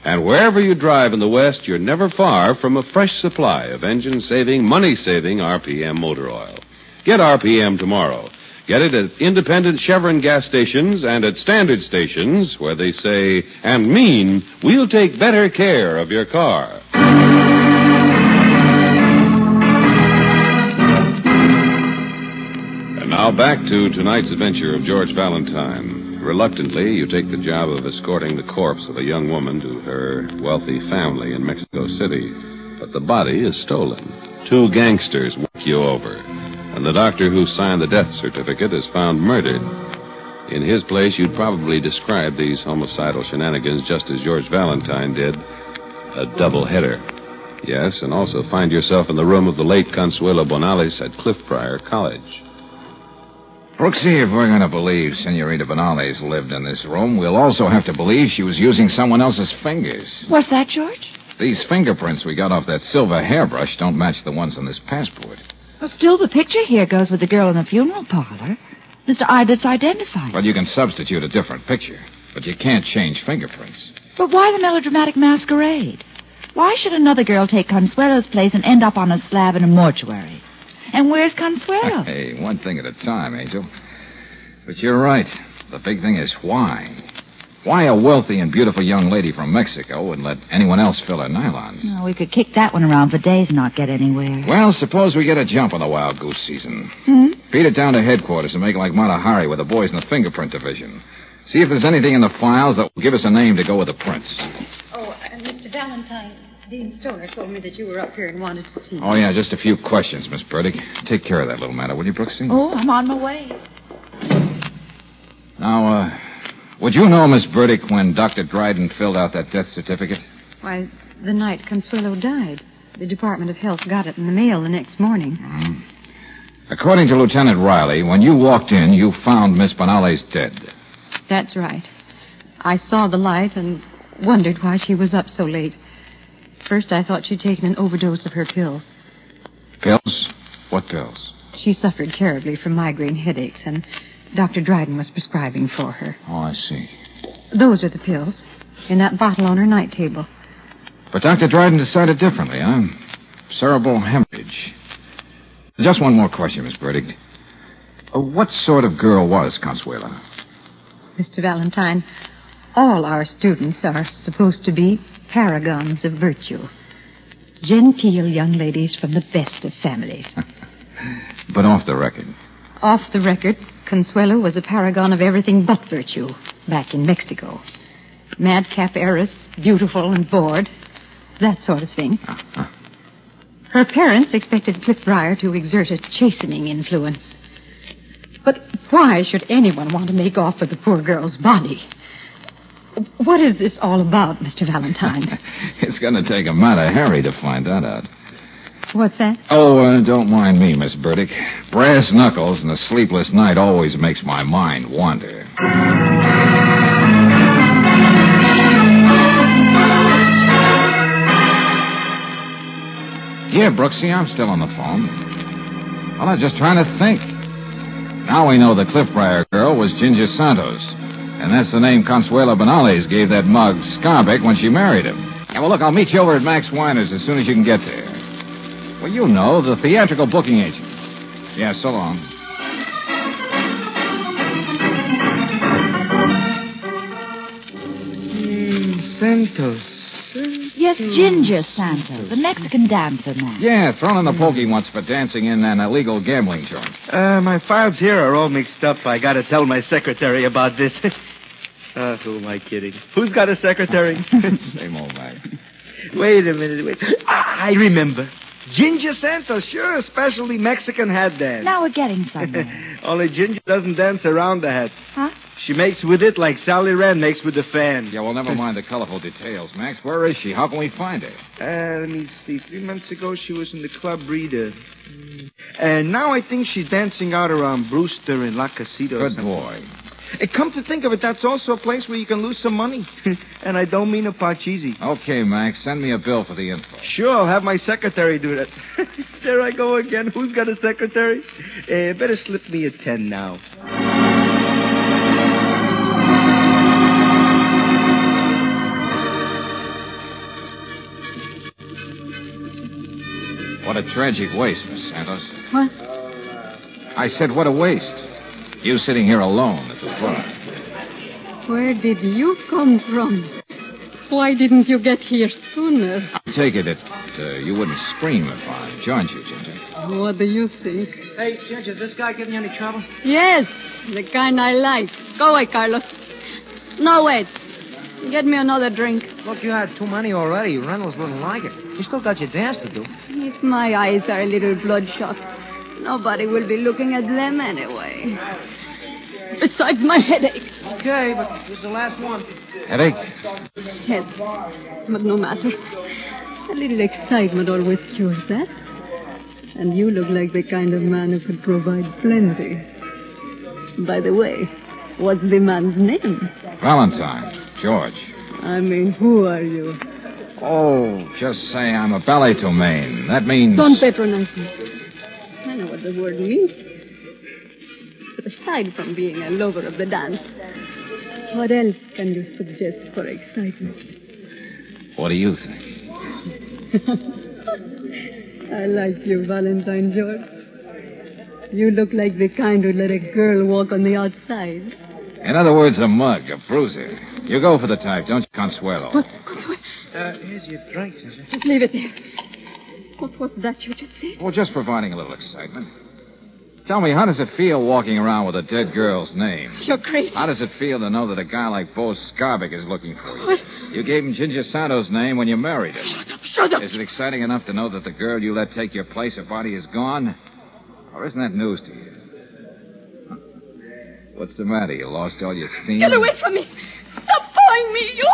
And wherever you drive in the West, you're never far from a fresh supply of engine-saving, money-saving RPM motor oil. Get RPM tomorrow. Get it at independent Chevron gas stations and at standard stations where they say and mean, we'll take better care of your car. And now back to tonight's adventure of George Valentine. Reluctantly, you take the job of escorting the corpse of a young woman to her wealthy family in Mexico City. But the body is stolen. Two gangsters work you over. And the doctor who signed the death certificate is found murdered. In his place, you'd probably describe these homicidal shenanigans just as George Valentine did. A double-header. Yes, and also find yourself in the room of the late Consuelo Bonales at Cliffbriar College. Brooksy, if we're going to believe Senorita Bonales lived in this room, we'll also have to believe she was using someone else's fingers. What's that, George? These fingerprints we got off that silver hairbrush don't match the ones on this passport. Well, still, the picture here goes with the girl in the funeral parlor. Mr. Idlett's identified. Well, you can substitute a different picture, but you can't change fingerprints. But why the melodramatic masquerade? Why should another girl take Consuelo's place and end up on a slab in a mortuary? And where's Consuelo? Hey, one thing at a time, Angel. But you're right. The big thing is why. Why a wealthy and beautiful young lady from Mexico would let anyone else fill her nylons? Oh, we could kick that one around for days and not get anywhere. Well, suppose we get a jump on the wild goose season. Beat it down to headquarters and make like Mata Hari with the boys in the fingerprint division. See if there's anything in the files that will give us a name to go with the prints. Oh, and Mr. Valentine, Dean Stoner told me that you were up here and wanted to see me. Oh, yeah, just a few questions, Miss Burdick. Take care of that little matter, will you, Brooksy? Oh, I'm on my way. Now, would you know, Miss Burdick, when Dr. Dryden filled out that death certificate? Why, the night Consuelo died. The Department of Health got it in the mail the next morning. According to Lieutenant Riley, when you walked in, you found Miss Bonales dead. That's right. I saw the light and wondered why she was up so late. First, I thought she'd taken an overdose of her pills. Pills? What pills? She suffered terribly from migraine headaches, and Dr. Dryden was prescribing for her. Oh, I see. Those are the pills, in that bottle on her night table. But Dr. Dryden decided differently, huh? Cerebral hemorrhage. Just one more question, Miss Burdick. What sort of girl was Consuelo? Mr. Valentine, all our students are supposed to be paragons of virtue. Genteel young ladies from the best of families. But off the record. Off the record, Consuelo was a paragon of everything but virtue back in Mexico. Madcap heiress, beautiful and bored, that sort of thing. Her parents expected Cliffbriar to exert a chastening influence. But why should anyone want to make off with the poor girl's body? What is this all about, Mr. Valentine? It's going to take a Mata Hari to find that out. What's that? Oh, don't mind me, Miss Burdick. Brass knuckles and a sleepless night always makes my mind wander. Yeah, Brooksy, I'm still on the phone. Well, I'm just trying to think. Now we know the Cliffbriar girl was Ginger Santos. And that's the name Consuelo Benales gave that mug Scarbeck when she married him. Yeah, well, look, I'll meet you over at Max Weiner's as soon as you can get there. Well, you know, the theatrical booking agent. Yeah, so long. Santos. Yes, Ginger Santos, the Mexican dancer man. Yeah, thrown in the pokey once for dancing in an illegal gambling joint. My files here are all mixed up. I gotta tell my secretary about this. Who am I kidding? Who's got a secretary? Same old Max. Wait a minute. I remember. Ginger Santos, sure, a specialty Mexican hat dance. Now we're getting somewhere. Only Ginger doesn't dance around the hat. Huh? She makes with it like Sally Rand makes with the fan. Yeah, well, never mind the colorful details, Max. Where is she? How can we find her? Let me see. 3 months ago, she was in the Club Reader. And now I think she's dancing out around Brewster and La Casita. Good boy. Come to think of it, that's also a place where you can lose some money. And I don't mean a parcheesi. Okay, Max, send me a bill for the info. Sure, I'll have my secretary do that. There I go again. Who's got a secretary? Better slip me a 10 now. What a tragic waste, Miss Santos. What? I said, what a waste. You sitting here alone at the bar. Where did you come from? Why didn't you get here sooner? I take it that you wouldn't scream if I joined you, Ginger. What do you think? Hey, Ginger, is this guy giving you any trouble? Yes, the kind I like. Go away, Carlos. No, wait. Get me another drink. Look, you had too many already. Reynolds wouldn't like it. You still got your dance to do. If my eyes are a little bloodshot, nobody will be looking at them anyway. Besides my headache. Okay, but this is the last one. Headache? Yes, but no matter. A little excitement always cures that. And you look like the kind of man who could provide plenty. By the way, what's the man's name? Valentine. George. I mean, who are you? Oh, just say I'm a ballet domain. That means... Don't patronize me. I know what the word means. But aside from being a lover of the dance, what else can you suggest for excitement? What do you think? I like you, Valentine George. You look like the kind who'd let a girl walk on the outside. In other words, a mug, a bruiser. You go for the type, don't you, Consuelo? What? Here's your drink, Ginger. Just leave it there. What was that you just said? Well, just providing a little excitement. Tell me, how does it feel walking around with a dead girl's name? You're crazy. How does it feel to know that a guy like Bo Scarbeck is looking for you? What? You gave him Ginger Santos' name when you married her. Shut up. Is it exciting enough to know that the girl you let take your place, her body is gone? Or isn't that news to you? What's the matter? You lost all your steam? Get away from me. Stop pawing me, you.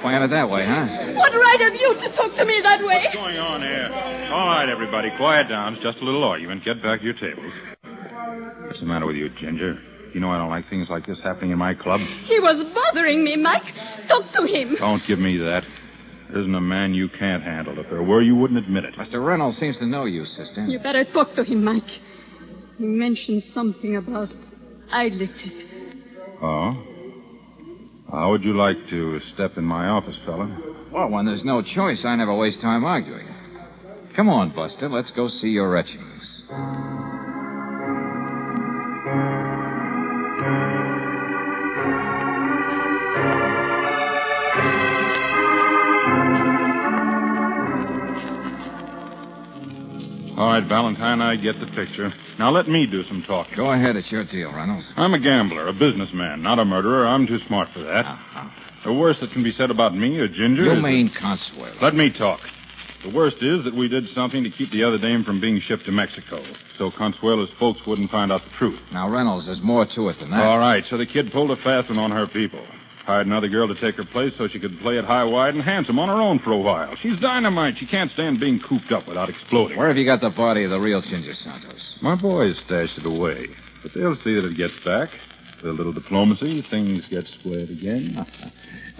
Plan it that way, huh? What right have you to talk to me that way? What's going on here? All right, everybody, quiet down. It's just a little argument. Get back to your tables. What's the matter with you, Ginger? You know I don't like things like this happening in my club. He was bothering me, Mike. Talk to him. Don't give me that. There isn't a man you can't handle. If there were, you wouldn't admit it. Mr. Reynolds seems to know you, sister. You better talk to him, Mike. He mentioned something about eyelids. Oh? How would you like to step in my office, fella? Well, when there's no choice, I never waste time arguing. Come on, Buster. Let's go see your etchings. All right, Valentine, I get the picture. Now let me do some talking. Go ahead. It's your deal, Reynolds. I'm a gambler, a businessman, not a murderer. I'm too smart for that. The worst that can be said about me or Ginger You is mean Consuelo. Let me talk. The worst is that we did something to keep the other dame from being shipped to Mexico, so Consuelo's folks wouldn't find out the truth. Now, Reynolds, there's more to it than that. All right, so the kid pulled a fast one on her people. Hired another girl to take her place so she could play it high, wide, and handsome on her own for a while. She's dynamite. She can't stand being cooped up without exploding. Where have you got the body of the real Ginger Santos? My boys stashed it away, but they'll see that it gets back. With a little diplomacy, things get squared again.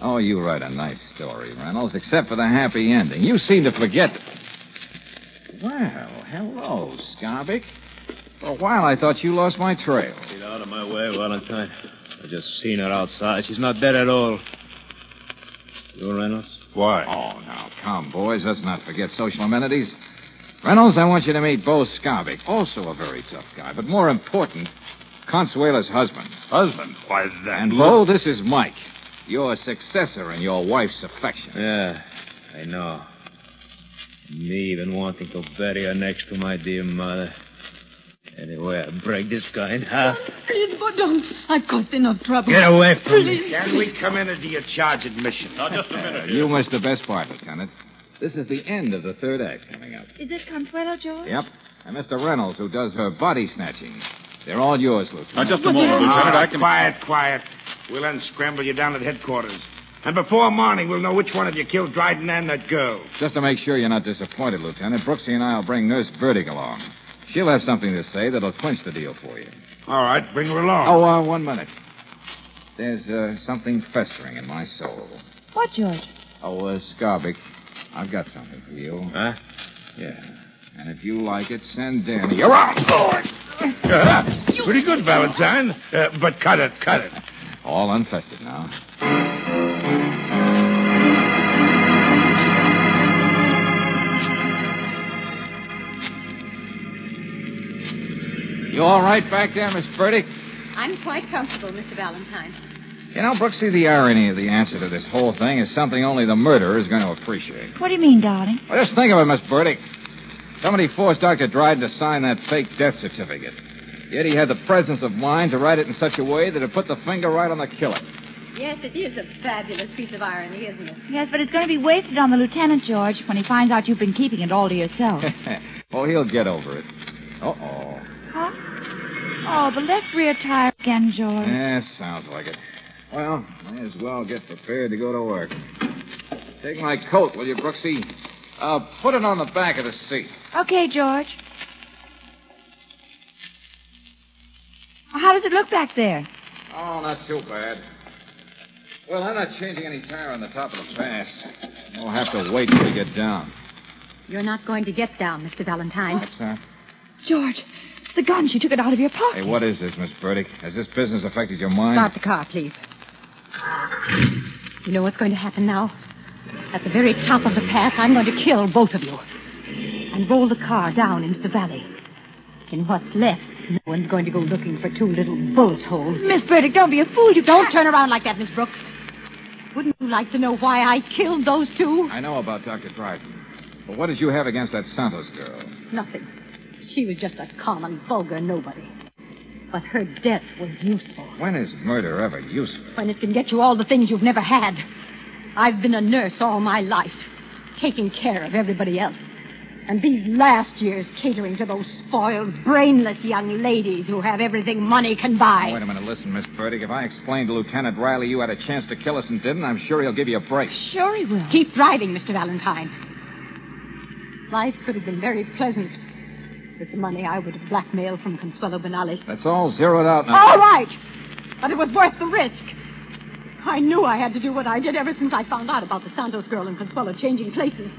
Oh, you write a nice story, Reynolds, except for the happy ending. You seem to forget... Well, hello, Scarbick. For a while, I thought you lost my trail. Get out of my way, Valentine. I just seen her outside. She's not dead at all. You, Reynolds? Why? Oh, now, come, boys. Let's not forget social amenities. Reynolds, I want you to meet Bo Scarbick, also a very tough guy, but more important, Consuela's husband. Husband? Why, that... And, Bo, this is Mike, your successor in your wife's affection. Yeah, I know. Me even wanting to bury her next to my dear mother. Anyway, I break this kind, huh? Please, Bo, don't. I've caused enough trouble. Get away from Please. me. Can we come in into your charge admission? Now, just a minute. You missed the best part, Lieutenant. This is the end of the third act coming up. Is this Consuelo, George? Yep. And Mr. Reynolds, who does her body snatching. They're all yours, Lieutenant. Now, just a moment, Lieutenant. I can... Quiet. We'll unscramble you down at headquarters. And before morning, we'll know which one of you killed Dryden and that girl. Just to make sure you're not disappointed, Lieutenant, Brooksy and I will bring Nurse Burdick along. She'll have something to say that'll clinch the deal for you. All right, bring her along. Oh, 1 minute. There's something festering in my soul. What, George? Oh, Scarbick, I've got something for you. Huh? Yeah. And if you like it, send Danny around. Pretty good, Valentine. But cut it. All unfested now. You all right back there, Miss Burdick? I'm quite comfortable, Mr. Valentine. You know, Brooksy, the irony of the answer to this whole thing is something only the murderer is going to appreciate. What do you mean, darling? Well, just think of it, Miss Burdick. Somebody forced Dr. Dryden to sign that fake death certificate. Yet he had the presence of mind to write it in such a way that it put the finger right on the killer. Yes, it is a fabulous piece of irony, isn't it? Yes, but it's going to be wasted on the lieutenant, George, when he finds out you've been keeping it all to yourself. Oh, he'll get over it. Uh-oh. Huh? Oh, the left rear tire again, George. Yeah, sounds like it. Well, may as well get prepared to go to work. Take my coat, will you, Brooksy? Put it on the back of the seat. Okay, George. How does it look back there? Oh, not too bad. Well, I'm not changing any tire on the top of the pass. We'll have to wait till we get down. You're not going to get down, Mr. Valentine. What's that? George, the gun. She took it out of your pocket. Hey, what is this, Miss Burdick? Has this business affected your mind? Start the car, please. You know what's going to happen now? At the very top of the path, I'm going to kill both of you. And roll the car down into the valley. In what's left, no one's going to go looking for two little bullet holes. Miss Burdick, don't be a fool. You Don't turn around like that, Miss Brooks. Wouldn't you like to know why I killed those two? I know about Dr. Dryden. But what did you have against that Santos girl? Nothing. She was just a common, vulgar nobody. But her death was useful. When is murder ever useful? When it can get you all the things you've never had. I've been a nurse all my life, taking care of everybody else. And these last years catering to those spoiled, brainless young ladies who have everything money can buy. Oh, wait a minute. Listen, Miss Burdick. If I explained to Lieutenant Riley you had a chance to kill us and didn't, I'm sure he'll give you a break. Sure he will. Keep driving, Mr. Valentine. Life could have been very pleasant with the money I would have blackmailed from Consuelo Benales. That's all zeroed out now. All right. But it was worth the risk. I knew I had to do what I did ever since I found out about the Santos girl and Consuelo changing places.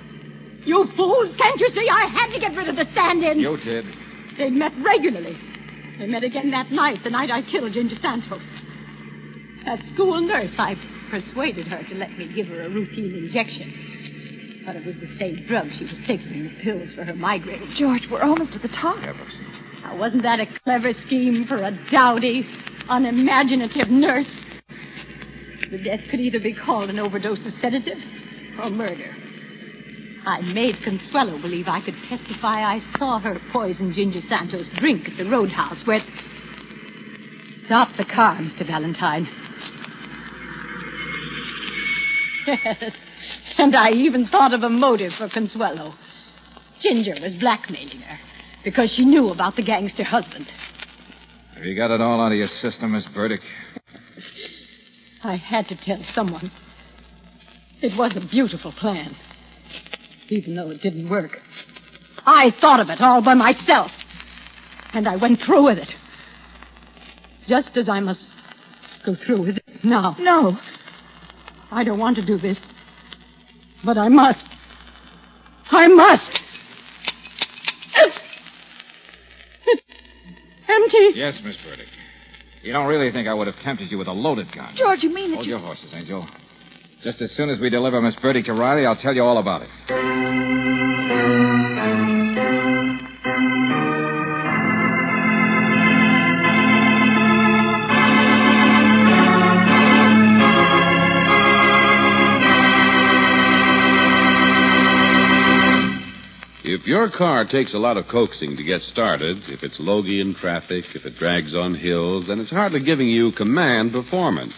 You fools, can't you see I had to get rid of the stand-in? You did. They met regularly. They met again that night, the night I killed Ginger Santos. That school nurse, I persuaded her to let me give her a routine injection. But it was the same drug she was taking, the pills for her migraine. George, we're almost at the top. Now, wasn't that a clever scheme for a dowdy, unimaginative nurse? The death could either be called an overdose of sedative or murder. I made Consuelo believe I could testify I saw her poison Ginger Santos drink at the roadhouse where... Stop the car, Mr. Valentine. Yes, and I even thought of a motive for Consuelo. Ginger was blackmailing her because she knew about the gangster husband. Have you got it all out of your system, Miss Burdick? I had to tell someone. It was a beautiful plan. Even though it didn't work. I thought of it all by myself. And I went through with it. Just as I must go through with it now. No. I don't want to do this. But I must. I must. Georgie! Yes, Miss Burdick. You don't really think I would have tempted you with a loaded gun? George, you mean that Hold your horses, Angel. Just as soon as we deliver Miss Burdick to Riley, I'll tell you all about it. If your car takes a lot of coaxing to get started, if it's logy in traffic, if it drags on hills, then it's hardly giving you command performance.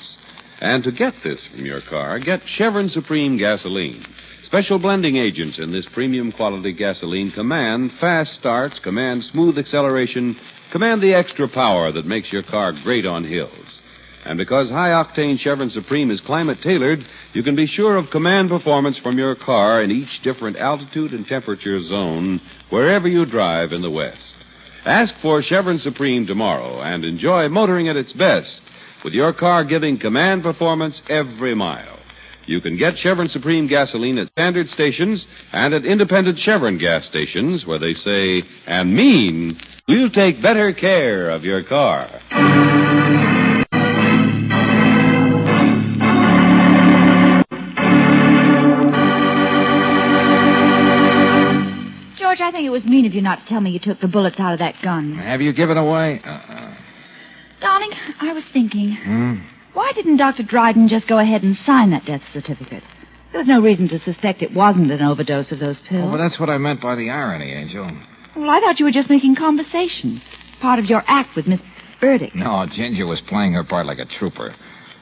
And to get this from your car, get Chevron Supreme gasoline. Special blending agents in this premium quality gasoline command fast starts, command smooth acceleration, command the extra power that makes your car great on hills. And because high-octane Chevron Supreme is climate-tailored, you can be sure of command performance from your car in each different altitude and temperature zone wherever you drive in the West. Ask for Chevron Supreme tomorrow and enjoy motoring at its best with your car giving command performance every mile. You can get Chevron Supreme gasoline at standard stations and at independent Chevron gas stations where they say and mean, we'll take better care of your car. George, I think it was mean of you not to tell me you took the bullets out of that gun. Have you given away? Darling, I was thinking, why didn't Dr. Dryden just go ahead and sign that death certificate? There was no reason to suspect it wasn't an overdose of those pills. Oh, well, that's what I meant by the irony, Angel. Well, I thought you were just making conversation. Part of your act with Miss Burdick. No, Ginger was playing her part like a trooper.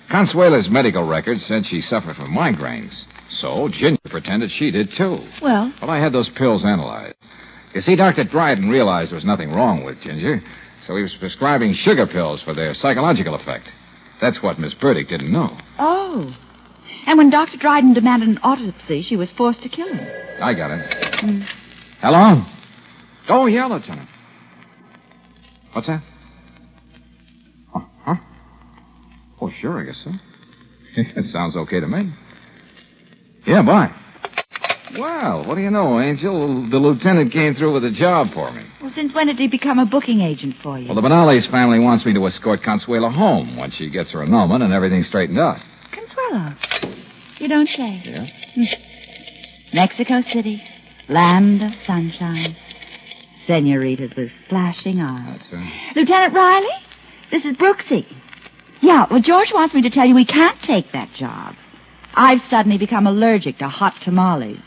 Consuela's medical records said she suffered from migraines. So Ginger pretended she did, too. Well, I had those pills analyzed. You see, Dr. Dryden realized there was nothing wrong with Ginger, so he was prescribing sugar pills for their psychological effect. That's what Miss Burdick didn't know. Oh. And when Dr. Dryden demanded an autopsy, she was forced to kill him. I got it. Hello? Oh, yeah, Lieutenant. What's that? Oh, huh? Oh, sure, I guess so. It sounds okay to me. Yeah, bye. Well, what do you know, Angel? The lieutenant came through with a job for me. Well, since when did he become a booking agent for you? Well, the Benalli's family wants me to escort Consuela home once she gets her annulment and everything's straightened out. Consuelo? You don't say. Yeah? Mexico City, land of sunshine, senoritas with flashing eyes. That's right. Lieutenant Riley, this is Brooksy. Yeah, well, George wants me to tell you we can't take that job. I've suddenly become allergic to hot tamales.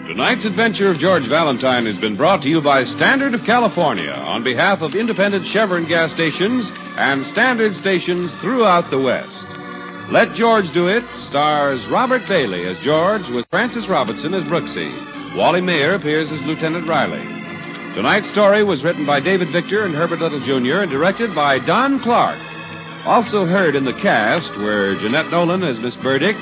Tonight's adventure of George Valentine has been brought to you by Standard of California on behalf of independent Chevron gas stations and standard stations throughout the West. Let George Do It stars Robert Bailey as George with Francis Robertson as Brooksy. Wally Mayer appears as Lieutenant Riley. Tonight's story was written by David Victor and Herbert Little Jr. and directed by Don Clark. Also heard in the cast were Jeanette Nolan as Miss Burdick,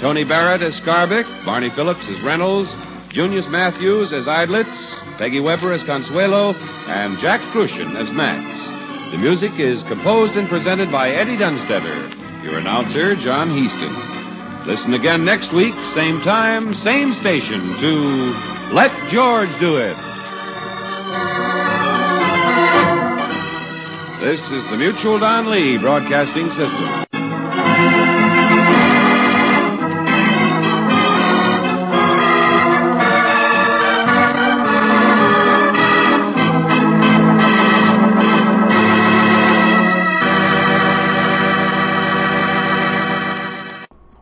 Tony Barrett as Scarbick, Barney Phillips as Reynolds, Junius Matthews as Idlitz, Peggy Weber as Consuelo, and Jack Crucian as Max. The music is composed and presented by Eddie Dunstetter. Your announcer, John Heaston. Listen again next week, same time, same station, to Let George Do It. This is the Mutual Don Lee Broadcasting System.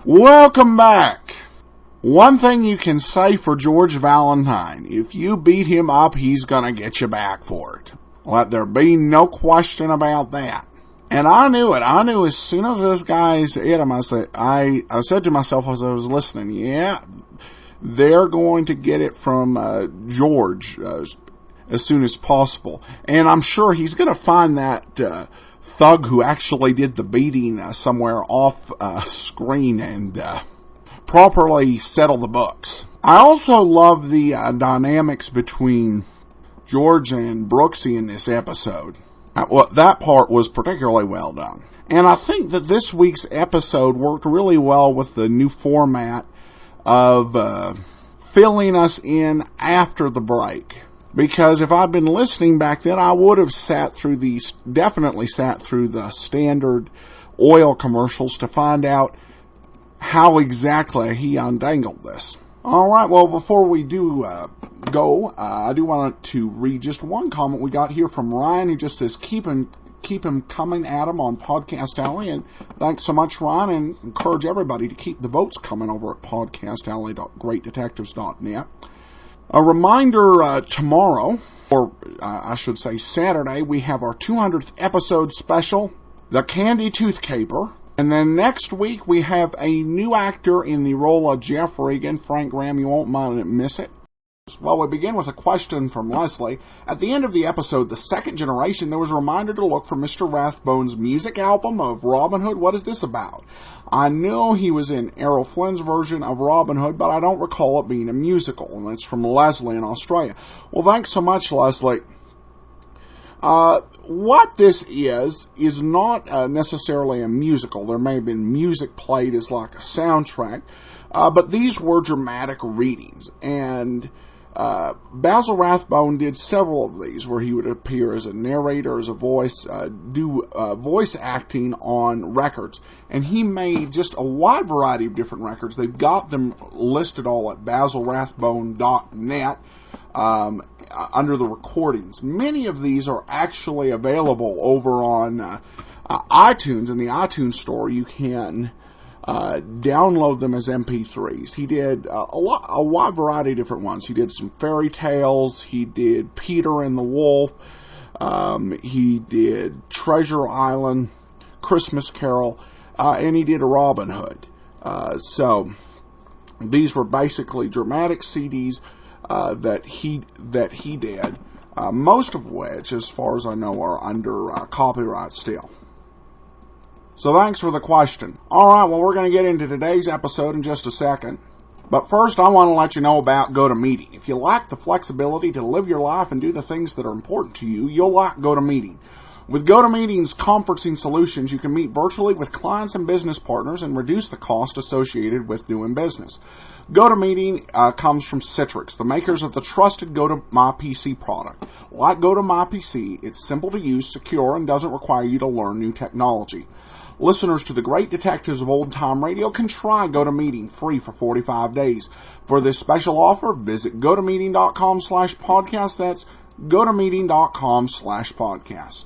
Welcome back. One thing you can say for George Valentine, if you beat him up, he's gonna get you back for it. Let there be no question about that. And I knew it. I knew as soon as this guy's hit him, I said to myself as I was listening, yeah, they're going to get it from George as soon as possible. And I'm sure he's going to find that thug who actually did the beating somewhere off screen and properly settle the books. I also love the dynamics between George and Brooksy in this episode. That part was particularly well done. And I think that this week's episode worked really well with the new format of filling us in after the break. Because if I'd been listening back then, I would have definitely sat through the standard oil commercials to find out how exactly he undangled this. All right, well, before we do go, I do want to read just one comment we got here from Ryan. He just says, keep him coming at him on Podcast Alley. And thanks so much, Ryan, and encourage everybody to keep the votes coming over at podcastalley.greatdetectives.net. A reminder, tomorrow, or I should say Saturday, we have our 200th episode special, The Khandi Tooth Caper. And then next week, we have a new actor in the role of Jeff Regan. Frank Graham, you won't mind to miss it. Well, we begin with a question from Leslie. At the end of the episode, The Second Generation, there was a reminder to look for Mr. Rathbone's music album of Robin Hood. What is this about? I know he was in Errol Flynn's version of Robin Hood, but I don't recall it being a musical. And it's from Leslie in Australia. Well, thanks so much, Leslie. What this is not necessarily a musical. There may have been music played as like a soundtrack, but these were dramatic readings. And Basil Rathbone did several of these where he would appear as a narrator, as a voice, do voice acting on records. And he made just a wide variety of different records. They've got them listed all at basilrathbone.net under the recordings. Many of these are actually available over on iTunes. In the iTunes store, you can download them as MP3s. He did a wide variety of different ones. He did some fairy tales. He did Peter and the Wolf. He did Treasure Island, Christmas Carol, and he did a Robin Hood. So these were basically dramatic CDs that he did, most of which, as far as I know, are under copyright still. So thanks for the question. All right, well, we're going to get into today's episode in just a second. But first, I want to let you know about GoToMeeting. If you lack the flexibility to live your life and do the things that are important to you, you'll like GoToMeeting. With GoToMeeting's conferencing solutions, you can meet virtually with clients and business partners and reduce the cost associated with doing business. GoToMeeting comes from Citrix, the makers of the trusted GoToMyPC product. Like GoToMyPC, it's simple to use, secure, and doesn't require you to learn new technology. Listeners to the Great Detectives of Old Time Radio can try GoToMeeting free for 45 days. For this special offer, visit GoToMeeting.com/podcast. That's GoToMeeting.com/podcast.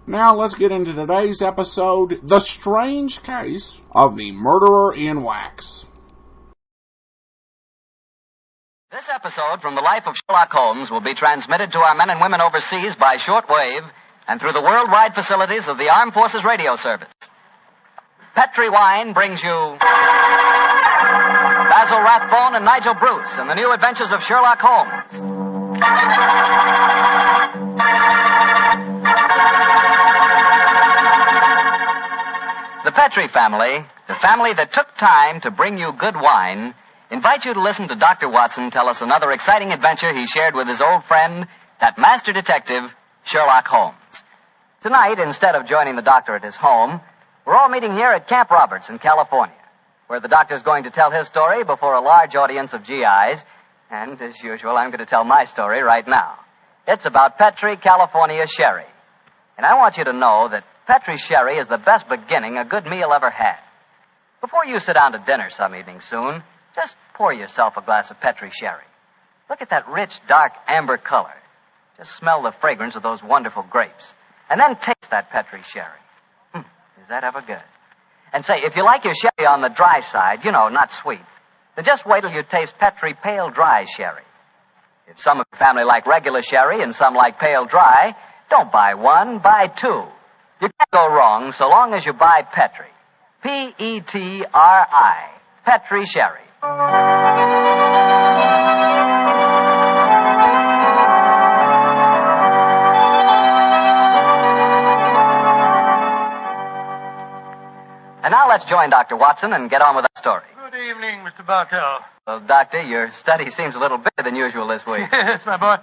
Now let's get into today's episode, The Strange Case of the Murderer in Wax. This episode from the life of Sherlock Holmes will be transmitted to our men and women overseas by shortwave and through the worldwide facilities of the Armed Forces Radio Service. Petri Wine brings you Basil Rathbone and Nigel Bruce and the new adventures of Sherlock Holmes. The Petri family, the family that took time to bring you good wine, invite you to listen to Dr. Watson tell us another exciting adventure he shared with his old friend, that master detective, Sherlock Holmes. Tonight, instead of joining the doctor at his home, we're all meeting here at Camp Roberts in California, where the doctor's going to tell his story before a large audience of GIs, and as usual, I'm going to tell my story right now. It's about Petri California Sherry. And I want you to know that Petri Sherry is the best beginning a good meal ever had. Before you sit down to dinner some evening soon, just pour yourself a glass of Petri Sherry. Look at that rich, dark amber color. Just smell the fragrance of those wonderful grapes. And then taste that Petri Sherry. Is that ever good? And say, if you like your sherry on the dry side, not sweet, then just wait till you taste Petri Pale Dry Sherry. If some of your family like regular sherry and some like pale dry, don't buy one, buy two. You can't go wrong so long as you buy Petri. Petri. Petri Sherry. And now let's join Dr. Watson and get on with our story. Good evening, Mr. Bartell. Well, Doctor, your study seems a little bigger than usual this week. Yes, my boy.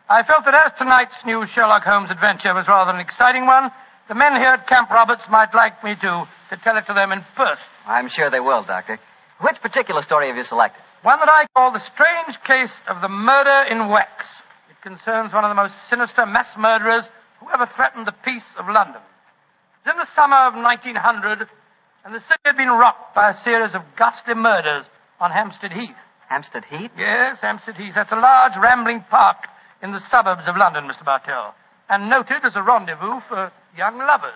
I felt that as tonight's new Sherlock Holmes adventure was rather an exciting one, the men here at Camp Roberts might like me to tell it to them in person. I'm sure they will, Doctor. Which particular story have you selected? One that I call The Strange Case of the Murder in Wax. It concerns one of the most sinister mass murderers who ever threatened the peace of London. It was in the summer of 1900, and the city had been rocked by a series of ghastly murders on Hampstead Heath. Hampstead Heath? Yes, Hampstead Heath. That's a large, rambling park in the suburbs of London, Mr. Bartell, and noted as a rendezvous for young lovers.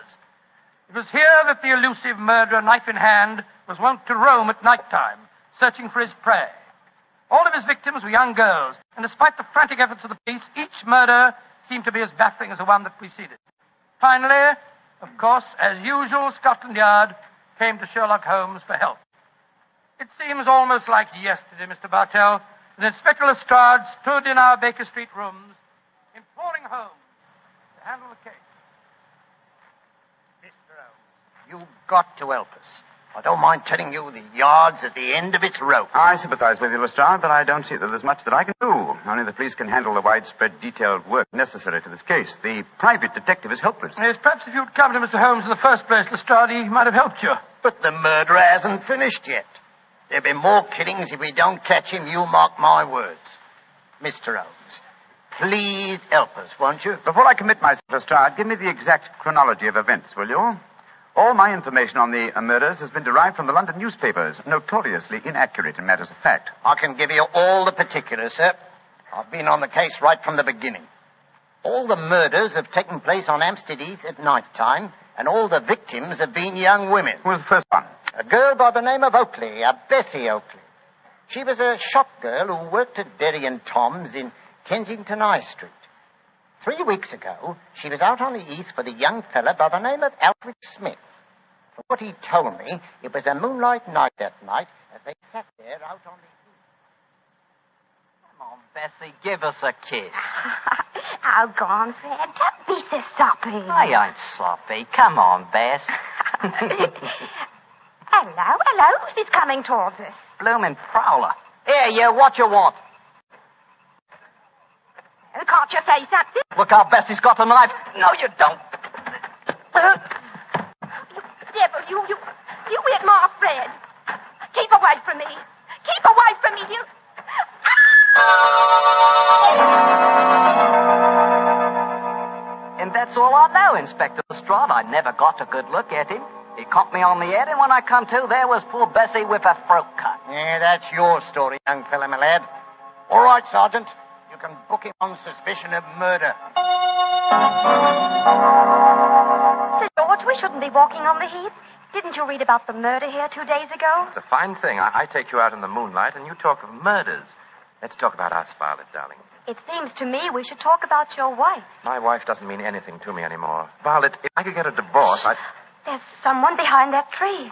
It was here that the elusive murderer, knife in hand, was wont to roam at night time, searching for his prey. All of his victims were young girls, and despite the frantic efforts of the police, each murder seemed to be as baffling as the one that preceded. Finally, of course, as usual, Scotland Yard came to Sherlock Holmes for help. It seems almost like yesterday, Mr. Bartell, that Inspector Lestrade stood in our Baker Street rooms, imploring Holmes to handle the case. Mr. Holmes, you've got to help us. I don't mind telling you the yard's at the end of its rope. I sympathize with you, Lestrade, but I don't see that there's much that I can do. Only the police can handle the widespread detailed work necessary to this case. The private detective is helpless. Yes, perhaps if you'd come to Mr. Holmes in the first place, Lestrade, he might have helped you. But the murderer hasn't finished yet. There'll be more killings if we don't catch him, you mark my words. Mr. Holmes, please help us, won't you? Before I commit myself, Lestrade, give me the exact chronology of events, will you? All my information on the murders has been derived from the London newspapers, notoriously inaccurate in matters of fact. I can give you all the particulars, sir. I've been on the case right from the beginning. All the murders have taken place on Hampstead Heath at night time, and all the victims have been young women. Who was the first one? A girl by the name of Oakley, Bessie Oakley. She was a shop girl who worked at Derry and Tom's in Kensington High Street. 3 weeks ago, she was out on the heath with a young fella by the name of Alfred Smith. From what he told me, it was a moonlight night that night as they sat there out on the heath. Come on, Bessie, give us a kiss. Oh, go on, Fred. Don't be so soppy. I ain't soppy. Come on, Bess. Hello. Who's this coming towards us? Bloomin' prowler. Here, you, what you want? Can't you say something? Look how Bessie's got a knife. No, you don't. Devil, you hit my Fred. Keep away from me. Keep away from me, you. And that's all I know, Inspector Lestrade. I never got a good look at him. He conked me on the head, and when I come to, there was poor Bessie with her throat cut. Yeah, that's your story, young fella, my lad. All right, Sergeant. You can book him on suspicion of murder. Sir George, we shouldn't be walking on the heath. Didn't you read about the murder here 2 days ago? It's a fine thing. I take you out in the moonlight, and you talk of murders. Let's talk about us, Violet, darling. It seems to me we should talk about your wife. My wife doesn't mean anything to me anymore. Violet, if I could get a divorce, There's someone behind that tree.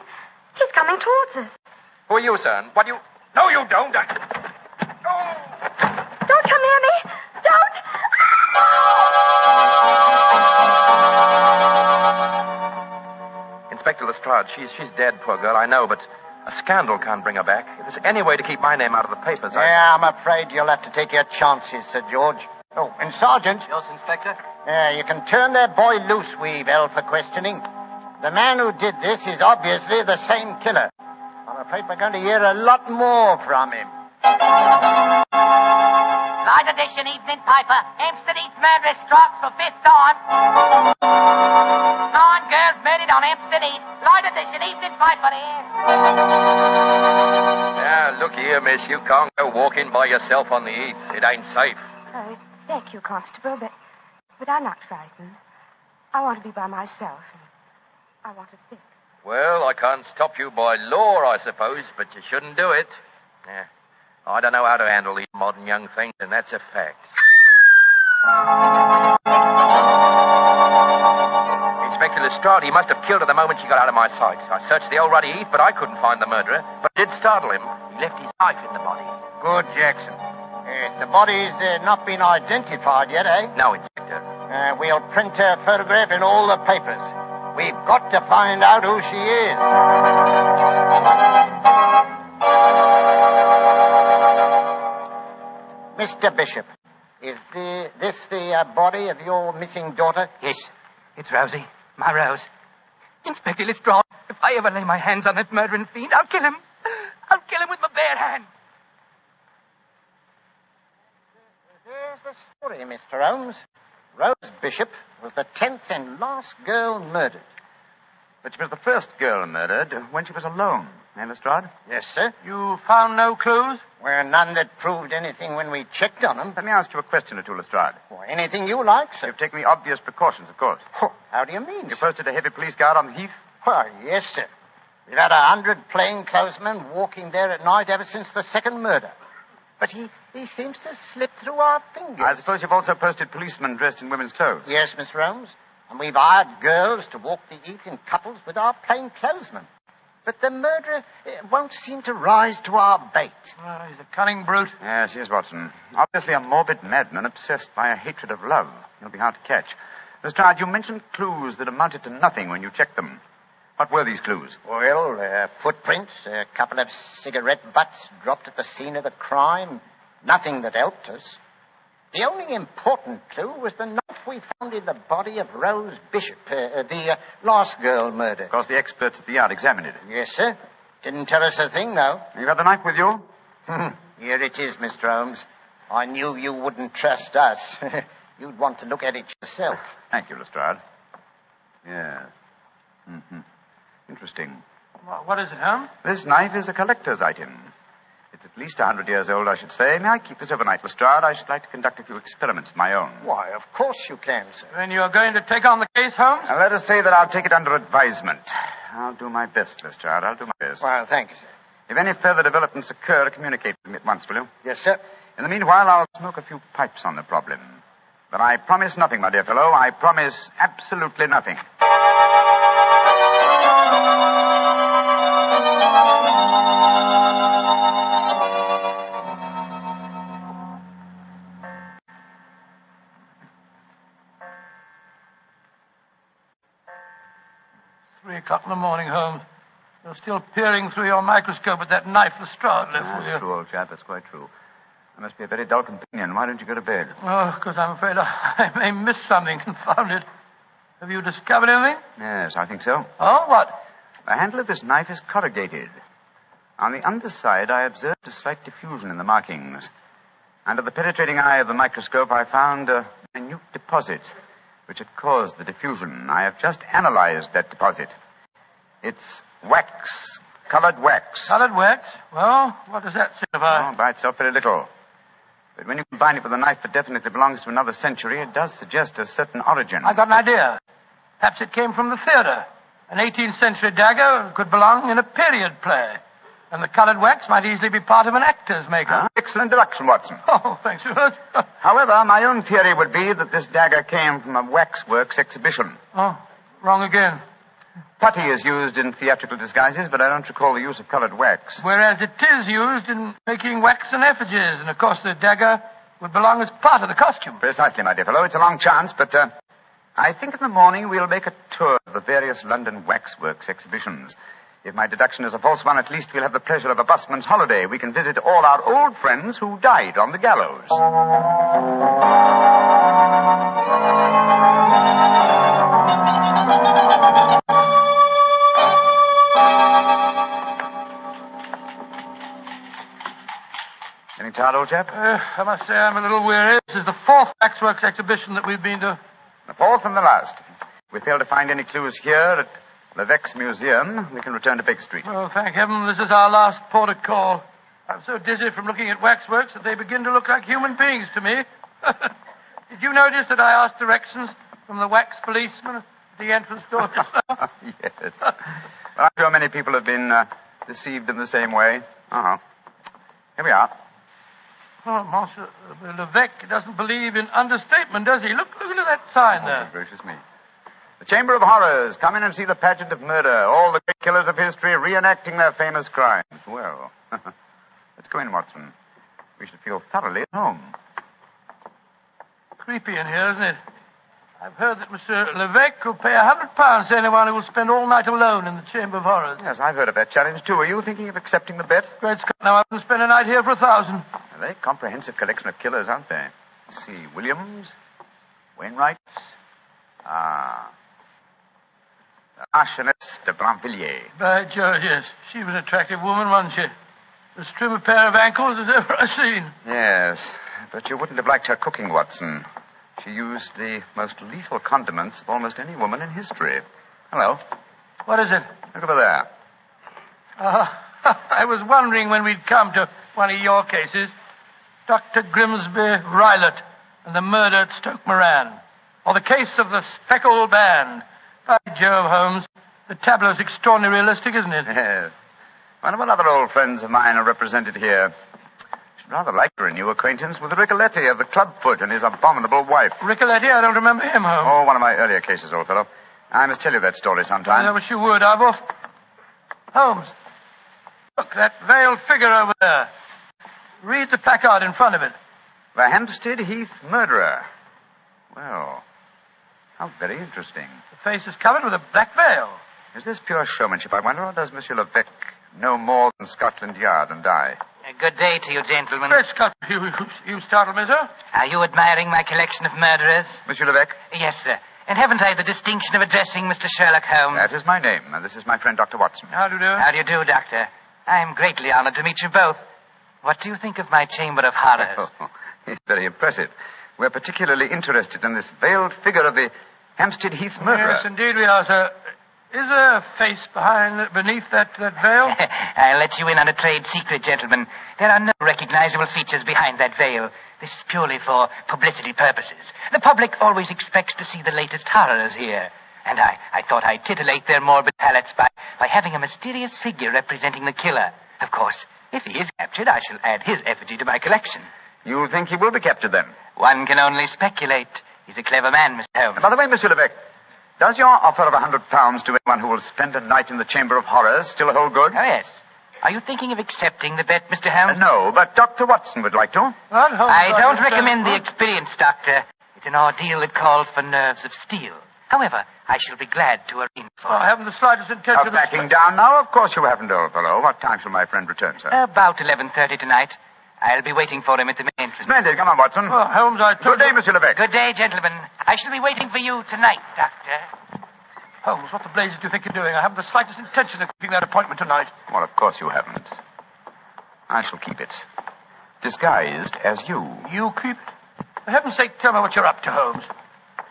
He's coming towards us. Who are you, son? What do you... No, you don't. Don't come near me. Don't. Inspector Lestrade, she's dead, poor girl, I know, but a scandal can't bring her back. If there's any way to keep my name out of the papers, Yeah, I'm afraid you'll have to take your chances, Sir George. Oh, and Sergeant... Yes, Inspector? You can turn that boy loose, Weevil, for questioning. The man who did this is obviously the same killer. I'm afraid we're going to hear a lot more from him. Light edition evening paper. Hampstead Heath murderess strikes for 5th time. 9 girls murdered on Hampstead Heath. Light edition evening paper here. Now, look here, miss. You can't go walking by yourself on the heath. It ain't safe. Oh, thank you, Constable, but I'm not frightened. I want to be by myself, and I want to think. Well, I can't stop you by law, I suppose, but you shouldn't do it. Yeah. I don't know how to handle these modern young things, and that's a fact. Inspector Lestrade, he must have killed her the moment she got out of my sight. I searched the old ruddy heath, but I couldn't find the murderer. But it did startle him. He left his knife in the body. Good, Jackson. The body's not been identified yet, eh? No, Inspector. We'll print her photograph in all the papers. We've got to find out who she is. Mr. Bishop, Is this the body of your missing daughter? Yes, it's Rosie, my Rose. Inspector Lestrade, if I ever lay my hands on that murdering fiend, I'll kill him. I'll kill him with my bare hand. There's the story, Mr. Holmes. Rose Bishop was the 10th and last girl murdered. But she was the first girl murdered when she was alone. Eh, Lestrade? Yes, sir. You found no clues? Well, none that proved anything when we checked on them. Let me ask you a question or two, Lestrade. Well, anything you like, sir. You've taken the obvious precautions, of course. Oh, how do you mean, You sir? posted a heavy police guard on the heath? Why, yes, sir. We've had 100 plainclothesmen walking there at night ever since the second murder. But he seems to slip through our fingers. I suppose you've also posted policemen dressed in women's clothes. Yes, Mr. Holmes. And we've hired girls to walk the heath in couples with our plainclothesmen. But the murderer won't seem to rise to our bait. Oh, he's a cunning brute. Yes, he is, Watson. Obviously a morbid madman obsessed by a hatred of love. He'll be hard to catch. Lestrade, you mentioned clues that amounted to nothing when you checked them. What were these clues? Well, footprints, a couple of cigarette butts dropped at the scene of the crime. Nothing that helped us. The only important clue was the knife we found in the body of Rose Bishop, the last girl murdered. Of course, the experts at the yard examined it. Yes, sir. Didn't tell us a thing, though. You had the knife with you? Here it is, Mr. Holmes. I knew you wouldn't trust us. You'd want to look at it yourself. Thank you, Lestrade. Yes. Mm-hmm. Interesting. What is it, Holmes? This knife is a collector's item. It's at least 100 years old, I should say. May I keep this overnight, Lestrade? I should like to conduct a few experiments of my own. Why, of course you can, sir. Then you're going to take on the case, Holmes? Now, let us say that I'll take it under advisement. I'll do my best, Lestrade. I'll do my best. Well, thank you, sir. If any further developments occur, communicate with me at once, will you? Yes, sir. In the meanwhile, I'll smoke a few pipes on the problem. But I promise nothing, my dear fellow. I promise absolutely nothing. 3 o'clock in the morning, Holmes. You're still peering through your microscope at that knife Lestrade left for you. That's true, old chap. That's quite true. I must be a very dull companion. Why don't you go to bed? Oh, because I'm afraid I may miss something. Confound it. Have you discovered anything? Yes, I think so. Oh, what? The handle of this knife is corrugated. On the underside, I observed a slight diffusion in the markings. Under the penetrating eye of the microscope, I found a minute deposit which had caused the diffusion. I have just analyzed that deposit. It's wax, colored wax. Colored wax? Well, what does that signify? Oh, by itself, very little. But when you combine it with a knife that definitely belongs to another century, it does suggest a certain origin. I got an idea. Perhaps it came from the theater. An 18th century dagger could belong in a period play. And the colored wax might easily be part of an actor's makeup. Excellent deduction, Watson. Oh, thanks, Stuart. However, my own theory would be that this dagger came from a waxworks exhibition. Oh, wrong again. Putty is used in theatrical disguises, but I don't recall the use of colored wax. Whereas it is used in making waxen effigies. And, of course, the dagger would belong as part of the costume. Precisely, my dear fellow. It's a long chance, but I think in the morning we'll make a tour of the various London waxworks exhibitions. If my deduction is a false one, at least we'll have the pleasure of a busman's holiday. We can visit all our old friends who died on the gallows. Getting tired, old chap? I must say I'm a little weary. This is the 4th waxworks exhibition that we've been to. The 4th and the last. If we fail to find any clues here at Levesque's Museum, we can return to Baker Street. Oh, thank heaven this is our last port of call. I'm so dizzy from looking at waxworks that they begin to look like human beings to me. Did you notice that I asked directions from the wax policeman at the entrance door just now? Yes. Well, I'm sure many people have been deceived in the same way. Uh-huh. Here we are. Oh, Monsieur Levesque doesn't believe in understatement, does he? Look at that sign there. Oh, gracious me. The Chamber of Horrors. Come in and see the pageant of murder. All the great killers of history reenacting their famous crimes. Well, let's go in, Watson. We should feel thoroughly at home. Creepy in here, isn't it? I've heard that Monsieur Levesque will pay £100 to anyone who will spend all night alone in the Chamber of Horrors. Yes, I've heard of that challenge, too. Are you thinking of accepting the bet? Great Scott, now I wouldn't spend a night here for 1,000. A very comprehensive collection of killers, aren't they? Let's see. Williams. Wainwright. Marchioness de Brinvilliers. By George, yes. She was an attractive woman, wasn't she? As trim a pair of ankles as ever I've seen. Yes, but you wouldn't have liked her cooking, Watson. She used the most lethal condiments of almost any woman in history. Hello. What is it? Look over there. I was wondering when we'd come to one of your cases. Dr. Grimsby Rylott and the murder at Stoke Moran. Or the case of the speckled band. By Jove, Holmes. The tableau's extraordinarily realistic, isn't it? Yes. One of another old friends of mine are represented here. Should rather like to renew acquaintance with Ricoletti of the Clubfoot and his abominable wife. Ricoletti? I don't remember him, Holmes. Oh, one of my earlier cases, old fellow. I must tell you that story sometime. I wish you would. I've off. Holmes. Look, that veiled figure over there. Read the placard in front of it. The Hampstead Heath murderer. Well, how very interesting. The face is covered with a black veil. Is this pure showmanship, I wonder, or does Monsieur Levesque know more than Scotland Yard and I? Good day to you, gentlemen. Great Scott, you startled me, sir. Are you admiring my collection of murderers? Monsieur Levesque? Yes, sir. And haven't I the distinction of addressing Mr. Sherlock Holmes? That is my name, and this is my friend, Dr. Watson. How do you do? How do you do, Doctor? I am greatly honored to meet you both. What do you think of my Chamber of Horrors? Oh, it's very impressive. We're particularly interested in this veiled figure of the Hampstead Heath murderer. Yes, indeed we are, sir. Is there a face beneath that veil? I'll let you in on a trade secret, gentlemen. There are no recognizable features behind that veil. This is purely for publicity purposes. The public always expects to see the latest horrors here. And I thought I'd titillate their morbid palates by having a mysterious figure representing the killer. Of course, if he is captured, I shall add his effigy to my collection. You think he will be captured, then? One can only speculate. He's a clever man, Mr. Holmes. By the way, Monsieur Levesque, does your offer of £100 to anyone who will spend a night in the Chamber of Horrors still hold good? Oh, yes. Are you thinking of accepting the bet, Mr. Holmes? No, but Dr. Watson would like to. I don't recommend the experience, Doctor. It's an ordeal that calls for nerves of steel. However, I shall be glad to arrange for it. I haven't the slightest intention of backing down now? Of course you haven't, old fellow. What time shall my friend return, sir? About 11:30 tonight. I'll be waiting for him at the main entrance. Splendid. Come on, Watson. Oh, Holmes, Good day, Monsieur Levesque. Good day, gentlemen. I shall be waiting for you tonight, Doctor. Holmes, what the blazes do you think you're doing? I haven't the slightest intention of keeping that appointment tonight. Well, of course you haven't. I shall keep it. Disguised as you. You keep it? For heaven's sake, tell me what you're up to, Holmes.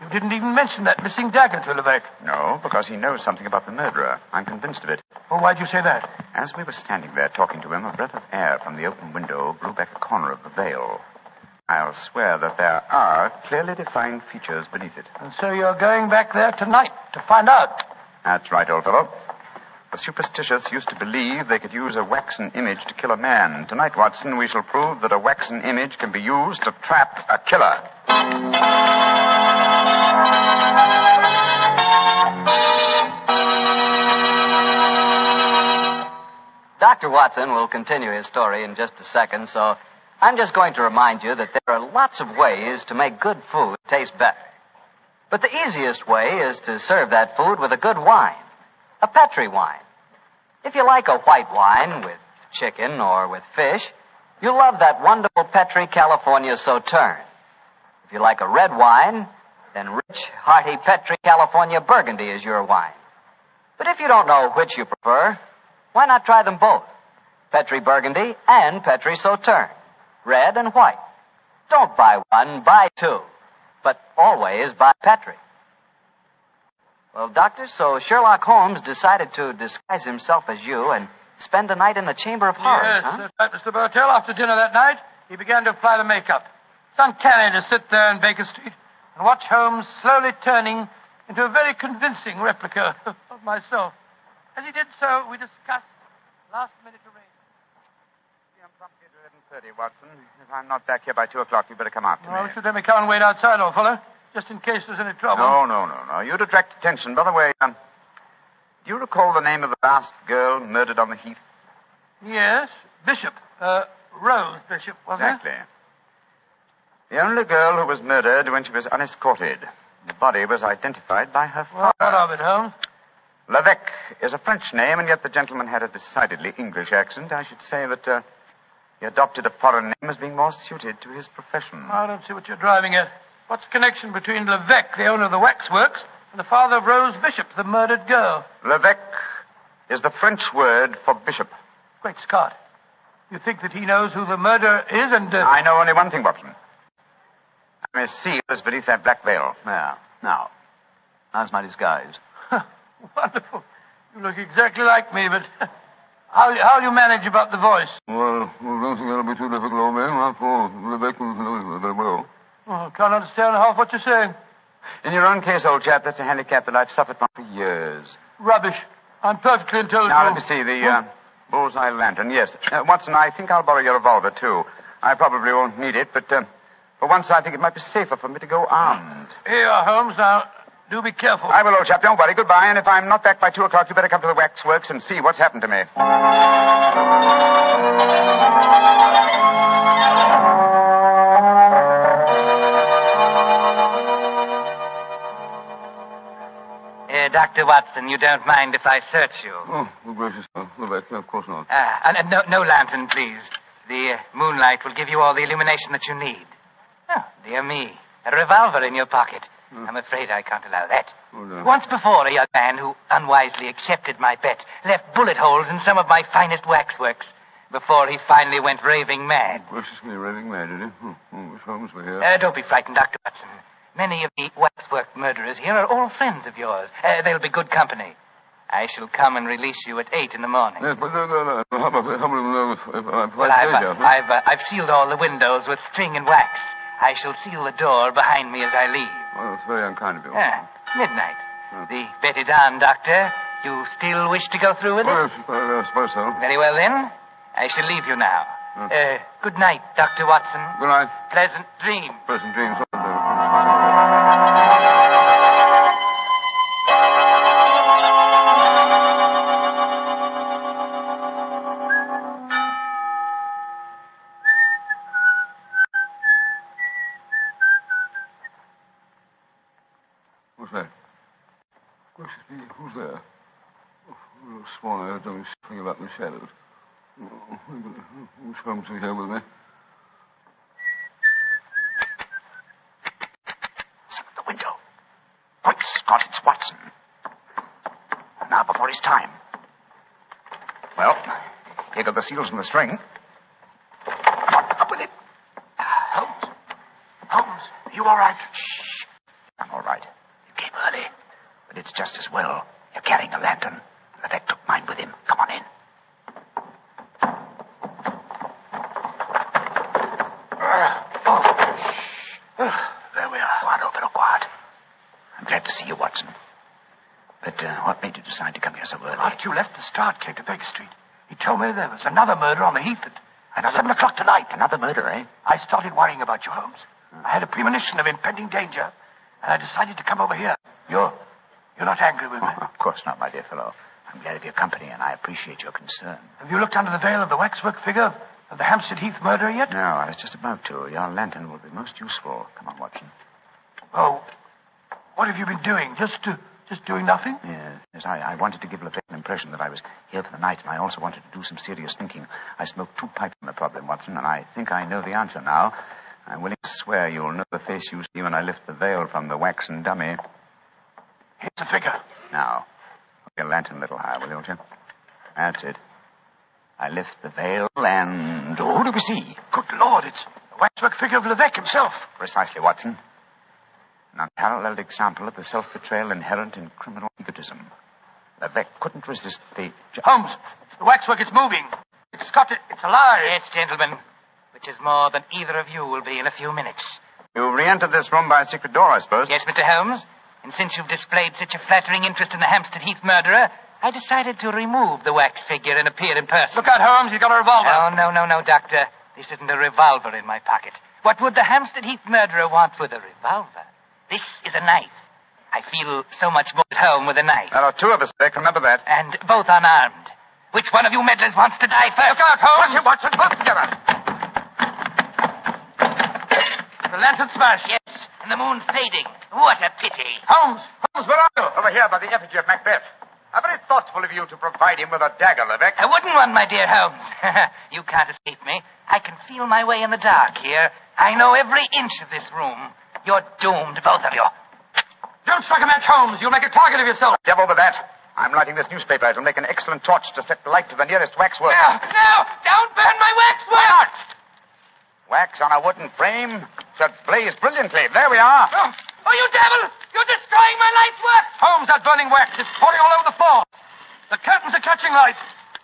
You didn't even mention that missing dagger to Levesque. No, because he knows something about the murderer. I'm convinced of it. Well, why'd you say that? As we were standing there talking to him, a breath of air from the open window blew back a corner of the veil. I'll swear that there are clearly defined features beneath it. And so you're going back there tonight to find out? That's right, old fellow. The superstitious used to believe they could use a waxen image to kill a man. Tonight, Watson, we shall prove that a waxen image can be used to trap a killer. Dr. Watson will continue his story in just a second, so I'm just going to remind you that there are lots of ways to make good food taste better. But the easiest way is to serve that food with a good wine, a Petri wine. If you like a white wine with chicken or with fish, you'll love that wonderful Petri California Sauterne. If you like a red wine, then rich, hearty Petri California Burgundy is your wine. But if you don't know which you prefer, why not try them both? Petri Burgundy and Petri Sauterne. Red and white. Don't buy one, buy two. But always buy Petri. Well, Doctor, so Sherlock Holmes decided to disguise himself as you and spend a night in the Chamber of Horrors, yes, that's right, Mr. Bartell. After dinner that night, he began to apply the makeup. It's uncanny to sit there in Baker Street and watch Holmes slowly turning into a very convincing replica of myself. As he did so, we discussed last-minute arrangements. I'm promptly at 11:30, Watson. If I'm not back here by 2 o'clock, you better come after me. Oh, should let me come and wait outside, old fellow, just in case there's any trouble. No. You'd attract attention. By the way, do you recall the name of the last girl murdered on the Heath? Yes, Bishop. Rose Bishop, wasn't it? Exactly. The only girl who was murdered when she was unescorted. The body was identified by her father. What of it, Holmes? Levesque is a French name, and yet the gentleman had a decidedly English accent. I should say that He adopted a foreign name as being more suited to his profession. I don't see what you're driving at. What's the connection between Levesque, the owner of the waxworks, and the father of Rose Bishop, the murdered girl? Levesque is the French word for bishop. Great Scott. You think that he knows who the murderer is and... I know only one thing, Watson. My seal is beneath that black veil. There. Now. How's my disguise? Wonderful. You look exactly like me, but how do you manage about the voice? Well, I don't think that'll be too difficult, old man. After Rebecca knows very well. Oh, I can't understand half what you're saying. In your own case, old chap, that's a handicap that I've suffered from for years. Rubbish. I'm perfectly intelligent. Now, let me see. The bullseye lantern. Yes. Watson, I think I'll borrow your revolver, too. I probably won't need it, but for once I think it might be safer for me to go armed. Here you are, Holmes. Now, do be careful. I will, old chap. Don't worry. Goodbye. And if I'm not back by 2 o'clock, you better come to the waxworks and see what's happened to me. Dr. Watson, you don't mind if I search you? Oh, gracious. Rebecca, of course not. No lantern, please. The moonlight will give you all the illumination that you need. Oh, dear me. A revolver in your pocket. I'm afraid I can't allow that. Oh, no. Once before, a young man who unwisely accepted my bet left bullet holes in some of my finest waxworks before he finally went raving mad. Gracious me, raving mad, did he? Miss Holmes, we're here. Don't be frightened, Dr. Watson. Many of the waxwork murderers here are all friends of yours. They'll be good company. I shall come and release you at 8 in the morning. Yes, but no. How about if I've sealed all the windows with string and wax. I shall seal the door behind me as I leave. Well, that's very unkind of you. Midnight. The bet is on, Doctor. You still wish to go through with it? Well, I suppose so. Very well, then. I shall leave you now. Good night, Dr. Watson. Good night. Pleasant dreams. Pleasant dreams. What's that? Gracious me, who's there? Oh, sworn I heard something spring about in the shadows. Who's Holmes here with me? Listen at the window. Great Scott, it's Watson. Now before his time. Well, here go the seals and the string. Come on, up with it. Holmes, are you all right? Shh. I'm all right. You came early, but it's just as well. You're carrying a lantern. Levesque took mine with him. Come on in. There we are. Go on, open or quiet. I'm glad to see you, Watson. But what made you decide to come here so early? After you left the start, came to Baker Street. He told me there was another murder on the Heath at 7 o'clock tonight. Another murder, eh? I started worrying about you, Holmes. I had a premonition of impending danger, and I decided to come over here. You're not angry with me? Oh, of course not, my dear fellow. I'm glad of your company, and I appreciate your concern. Have you looked under the veil of the waxwork figure of the Hampstead Heath murderer yet? No, I was just about to. Your lantern will be most useful. Come on, Watson. Oh, what have you been doing? Just doing nothing? Yes, I wanted to give Levesque an impression that I was here for the night, and I also wanted to do some serious thinking. I smoked 2 pipes on the problem, Watson, and I think I know the answer now. I'm willing to swear you'll know the face you see when I lift the veil from the waxen dummy. Here's the figure. Now, hold your lantern a little higher, will you, old chap? That's it. I lift the veil, and who do we see? Good Lord, it's the waxwork figure of Levesque himself. Precisely, Watson. An unparalleled example of the self-betrayal inherent in criminal egotism. Levesque couldn't resist the... Holmes, the waxwork is moving. It's alive. Yes, gentlemen. Which is more than either of you will be in a few minutes. You re-entered this room by a secret door, I suppose? Yes, Mr. Holmes. And since you've displayed such a flattering interest in the Hampstead Heath murderer, I decided to remove the wax figure and appear in person. Look out, Holmes. He's got a revolver. Oh, no, Doctor. This isn't a revolver in my pocket. What would the Hampstead Heath murderer want with a revolver? This is a knife. I feel so much more at home with a knife. There are 2 of us, Beck. Remember that. And both unarmed. Which one of you meddlers wants to die first? Look out, Holmes. Watson, close together. The lantern smashed. Yes, and the moon's fading. What a pity. Holmes, where are you? Over here by the effigy of Macbeth. How very thoughtful of you to provide him with a dagger, Levesque. I wouldn't one, my dear Holmes. You can't escape me. I can feel my way in the dark here. I know every inch of this room. You're doomed, both of you. Don't strike a match, Holmes. You'll make a target of yourself. Devil with that. I'm lighting this newspaper. It'll make an excellent torch to set light to the nearest waxwork. No! Don't burn my waxwork! Wax on a wooden frame should blaze brilliantly. There we are. Oh, you devil! You're destroying my light's work! Holmes, that burning wax is pouring all over the floor. The curtains are catching light.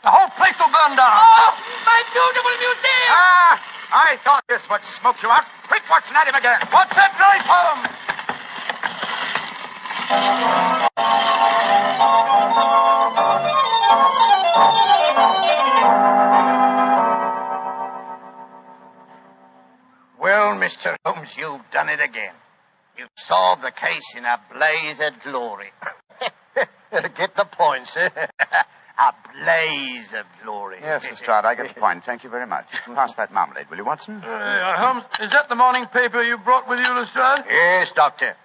The whole place will burn down. Oh, my beautiful museum! I thought this would smoke you out. Quick, Watson, at him again. What's that knife, Holmes? Well, Mr. Holmes, you've done it again. You've solved the case in a blaze of glory. Get the point, sir. A blaze of glory. Yes, Lestrade, I get the point. Thank you very much. Pass that marmalade, will you, Watson? Holmes, is that the morning paper you brought with you, Lestrade? Yes, Doctor.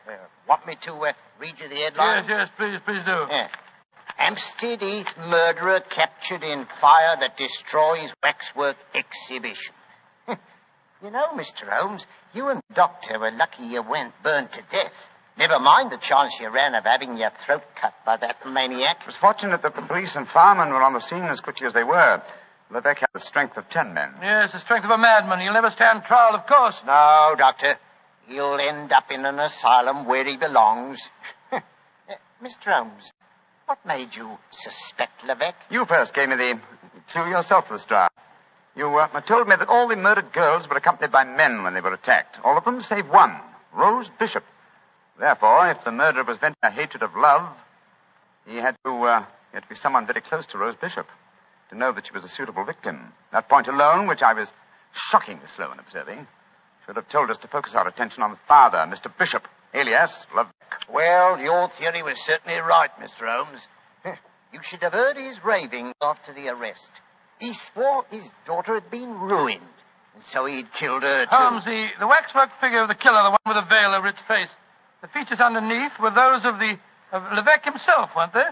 Want me to read you the headlines? Yes, please do. Yeah. Hampstead Heath murderer captured in fire that destroys waxwork exhibition. You know, Mr. Holmes, you and the doctor were lucky you weren't burned to death. Never mind the chance you ran of having your throat cut by that maniac. It was fortunate that the police and firemen were on the scene as quickly as they were. Levesque had the strength of 10 men. Yes, the strength of a madman. He'll never stand trial, of course. No, Doctor. He'll end up in an asylum where he belongs. Mr. Holmes, what made you suspect Levesque? You first gave me the clue yourself, Lestrade. You told me that all the murdered girls were accompanied by men when they were attacked. All of them save one, Rose Bishop. Therefore, if the murderer was venting a hatred of love, he had to be someone very close to Rose Bishop to know that she was a suitable victim. That point alone, which I was shockingly slow in observing, should have told us to focus our attention on the father, Mr. Bishop, alias Levesque. Well, your theory was certainly right, Mr. Holmes. You should have heard his ravings after the arrest. He swore his daughter had been ruined, and so he'd killed her, too. Holmes, the waxwork figure of the killer, the one with the veil over its face, the features underneath were those of Levesque himself, weren't they?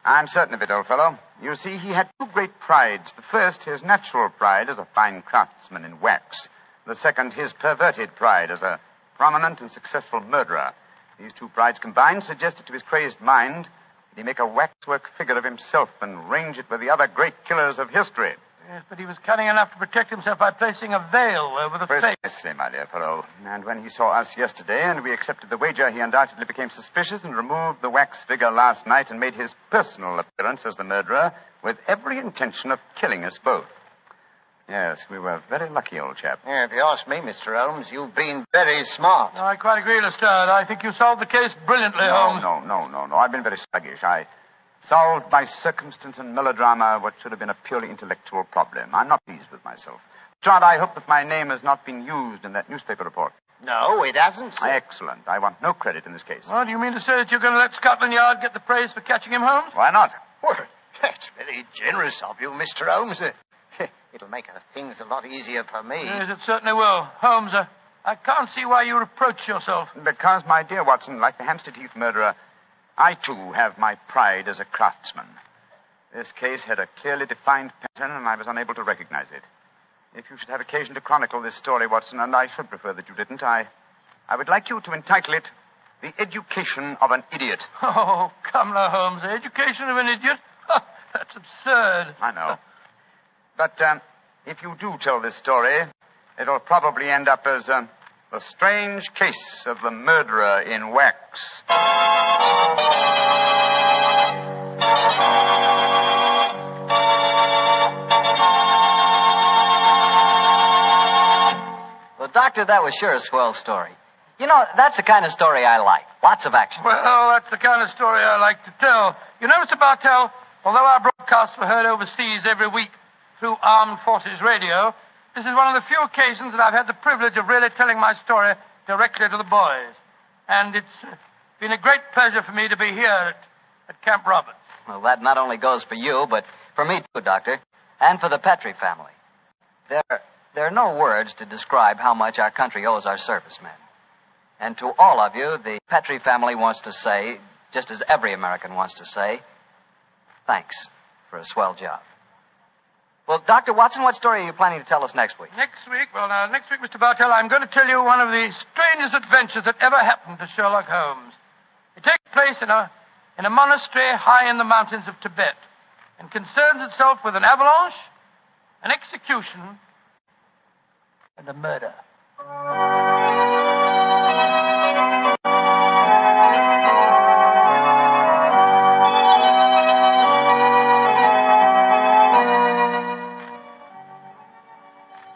I'm certain of it, old fellow. You see, he had two great prides. The first, his natural pride as a fine craftsman in wax. The second, his perverted pride as a prominent and successful murderer. These two prides combined suggested to his crazed mind that he make a waxwork figure of himself and range it with the other great killers of history. Yes, but he was cunning enough to protect himself by placing a veil over the face. Precisely, my dear fellow. And when he saw us yesterday and we accepted the wager, he undoubtedly became suspicious and removed the wax figure last night and made his personal appearance as the murderer with every intention of killing us both. Yes, we were very lucky, old chap. Yeah, if you ask me, Mr. Holmes, you've been very smart. No, I quite agree, Lestrade. I think you solved the case brilliantly, Holmes. No. I've been very sluggish. I solved by circumstance and melodrama what should have been a purely intellectual problem. I'm not pleased with myself. Lestrade, I hope that my name has not been used in that newspaper report. No, it hasn't, sir. Excellent. I want no credit in this case. Well, do you mean to say that you're going to let Scotland Yard get the praise for catching him, Holmes? Why not? Well, that's very generous of you, Mr. Holmes. It'll make things a lot easier for me. Yes, it certainly will. Holmes, I can't see why you reproach yourself. Because, my dear Watson, like the Hampstead Heath murderer, I, too, have my pride as a craftsman. This case had a clearly defined pattern, and I was unable to recognize it. If you should have occasion to chronicle this story, Watson, and I should prefer that you didn't, I would like you to entitle it The Education of an Idiot. Oh, come now, Holmes. The education of an idiot? That's absurd. I know. But if you do tell this story, it'll probably end up as The Strange Case of the Murderer in Wax. Well, Doctor, that was sure a swell story. You know, that's the kind of story I like. Lots of action. Well, that's the kind of story I like to tell. You know, Mr. Bartell, although our broadcasts were heard overseas every week through Armed Forces Radio, this is one of the few occasions that I've had the privilege of really telling my story directly to the boys. And it's been a great pleasure for me to be here at Camp Roberts. Well, that not only goes for you, but for me, too, Doctor, and for the Petrie family. There are no words to describe how much our country owes our servicemen. And to all of you, the Petrie family wants to say, just as every American wants to say, Thanks for a swell job. Well, Dr. Watson, what story are you planning to tell us next week? Next week, Mr. Bartell, I'm going to tell you one of the strangest adventures that ever happened to Sherlock Holmes. It takes place in a monastery high in the mountains of Tibet and concerns itself with an avalanche, an execution, and a murder.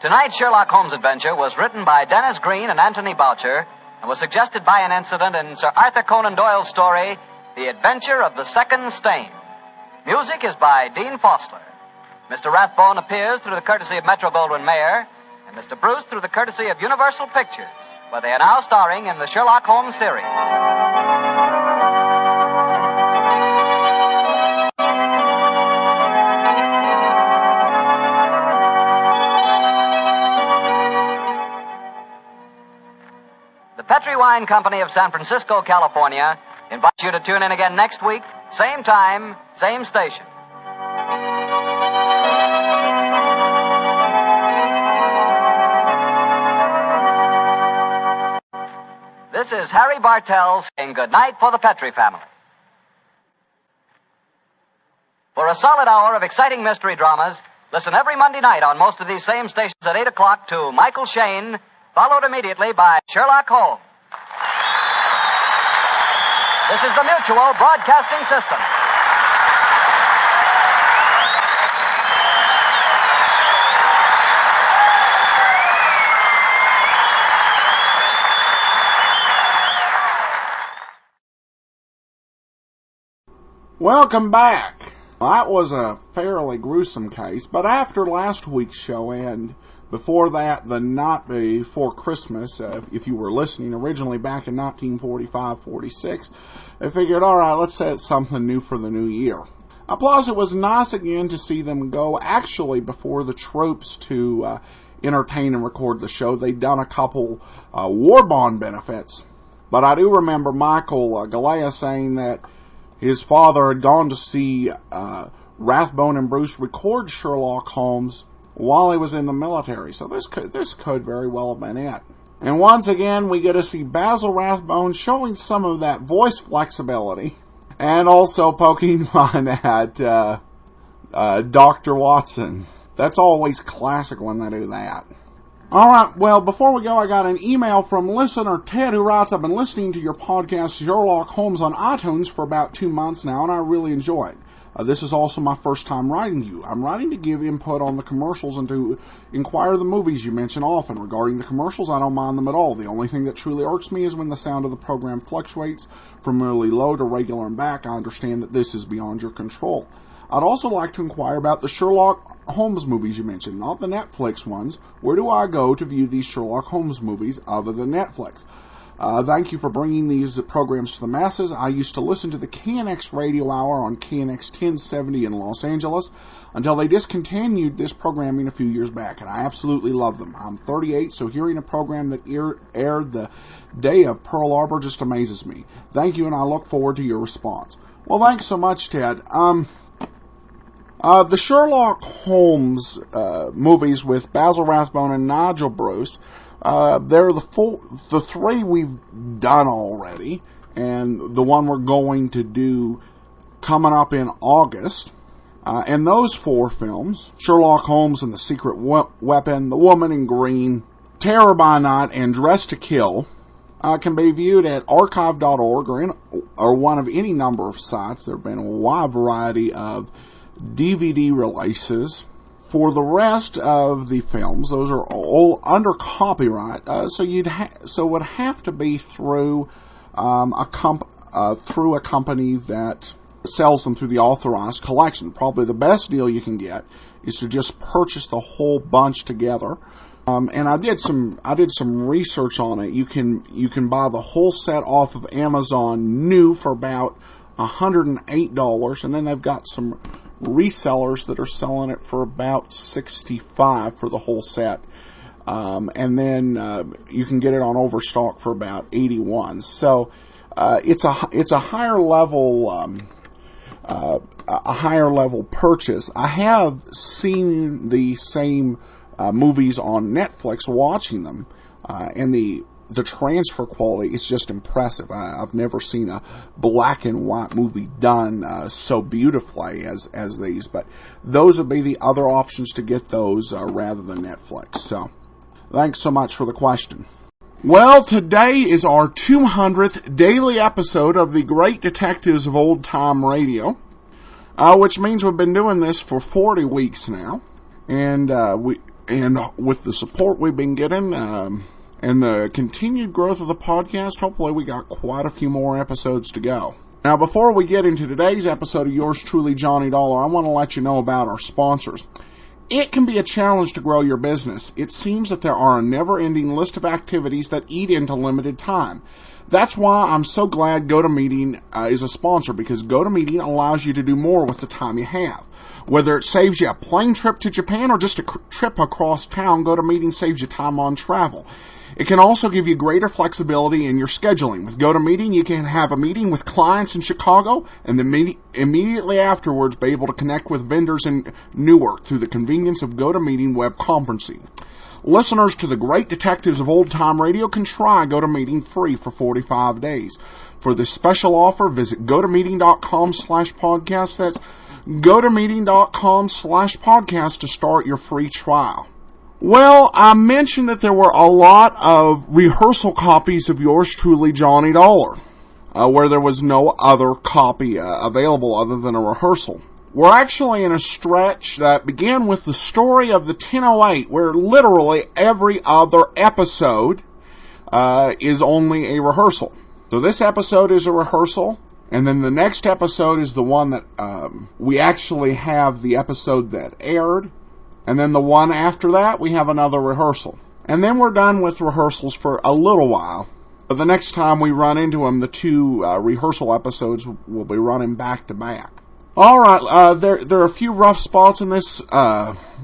Tonight's Sherlock Holmes adventure was written by Dennis Green and Anthony Boucher and was suggested by an incident in Sir Arthur Conan Doyle's story, The Adventure of the Second Stain. Music is by Dean Fossler. Mr. Rathbone appears through the courtesy of Metro-Goldwyn-Mayer, and Mr. Bruce through the courtesy of Universal Pictures, where they are now starring in the Sherlock Holmes series. The Petri Wine Company of San Francisco, California, invites you to tune in again next week, same time, same station. This is Harry Bartell saying good night for the Petri family. For a solid hour of exciting mystery dramas, listen every Monday night on most of these same stations at 8 o'clock to Michael Shayne, followed immediately by Sherlock Holmes. This is the Mutual Broadcasting System. Welcome back. That was a fairly gruesome case, but after last week's show and before that, the night before Christmas, if you were listening originally back in 1945-46, I figured, all right, let's set something new for the new year. Plus, it was nice again to see them go actually before the troops to entertain and record the show. They'd done a couple war bond benefits, but I do remember Michael Galea saying that his father had gone to see Rathbone and Bruce record Sherlock Holmes while he was in the military. So this could very well have been it. And once again, we get to see Basil Rathbone showing some of that voice flexibility and also poking fun at Dr. Watson. That's always classic when they do that. Alright, well, before we go, I got an email from listener Ted who writes, I've been listening to your podcast Sherlock Holmes on iTunes for about 2 months now, and I really enjoy it. This is also my first time writing to you. I'm writing to give input on the commercials and to inquire the movies you mention often. Regarding the commercials, I don't mind them at all. The only thing that truly irks me is when the sound of the program fluctuates from really low to regular and back. I understand that this is beyond your control. I'd also like to inquire about the Sherlock Holmes movies you mentioned, not the Netflix ones. Where do I go to view these Sherlock Holmes movies other than Netflix? Thank you for bringing these programs to the masses. I used to listen to the KNX Radio Hour on KNX 1070 in Los Angeles until they discontinued this programming a few years back, and I absolutely love them. I'm 38, so hearing a program that aired the day of Pearl Harbor just amazes me. Thank you, and I look forward to your response. Well, thanks so much, Ted. The Sherlock Holmes movies with Basil Rathbone and Nigel Bruce, they're the three we've done already, and the one we're going to do coming up in August. And those four films, Sherlock Holmes and the Secret Weapon, The Woman in Green, Terror by Night, and Dress to Kill, can be viewed at archive.org or one of any number of sites. There have been a wide variety of DVD releases. For the rest of the films, those are all under copyright, so it would have to be through a company that sells them through the authorized collection. Probably the best deal you can get is to just purchase the whole bunch together. And I did some research on it. You can buy the whole set off of Amazon new for about $108, and then they've got some resellers that are selling it for about $65 for the whole set, and then you can get it on Overstock for about $81. So it's a higher level a higher level purchase. I have seen the same movies on Netflix, watching them, and the transfer quality is just impressive. I've never seen a black and white movie done so beautifully as these, but those would be the other options to get those rather than Netflix. So, thanks so much for the question. Well, today is our 200th daily episode of the Great Detectives of Old Time Radio, which means we've been doing this for 40 weeks now, and with the support we've been getting and the continued growth of the podcast, hopefully we got quite a few more episodes to go. Now, before we get into today's episode of yours truly, Johnny Dollar, I want to let you know about our sponsors. It can be a challenge to grow your business. It seems that there are a never-ending list of activities that eat into limited time. That's why I'm so glad GoToMeeting is a sponsor, because GoToMeeting allows you to do more with the time you have. Whether it saves you a plane trip to Japan or just a trip across town, GoToMeeting saves you time on travel. It can also give you greater flexibility in your scheduling. With GoToMeeting, you can have a meeting with clients in Chicago and then immediately afterwards be able to connect with vendors in Newark through the convenience of GoToMeeting web conferencing. Listeners to the Great Detectives of Old Time Radio can try GoToMeeting free for 45 days. For this special offer, visit GoToMeeting.com/podcast. That's GoToMeeting.com/podcast to start your free trial. Well, I mentioned that there were a lot of rehearsal copies of yours truly, Johnny Dollar, where there was no other copy available other than a rehearsal. We're actually in a stretch that began with the story of the 1008, where literally every other episode is only a rehearsal. So this episode is a rehearsal, and then the next episode is the one that we actually have the episode that aired. And then the one after that, we have another rehearsal. And then we're done with rehearsals for a little while. But the next time we run into them, the two rehearsal episodes will be running back to back. All right, there are a few rough spots in this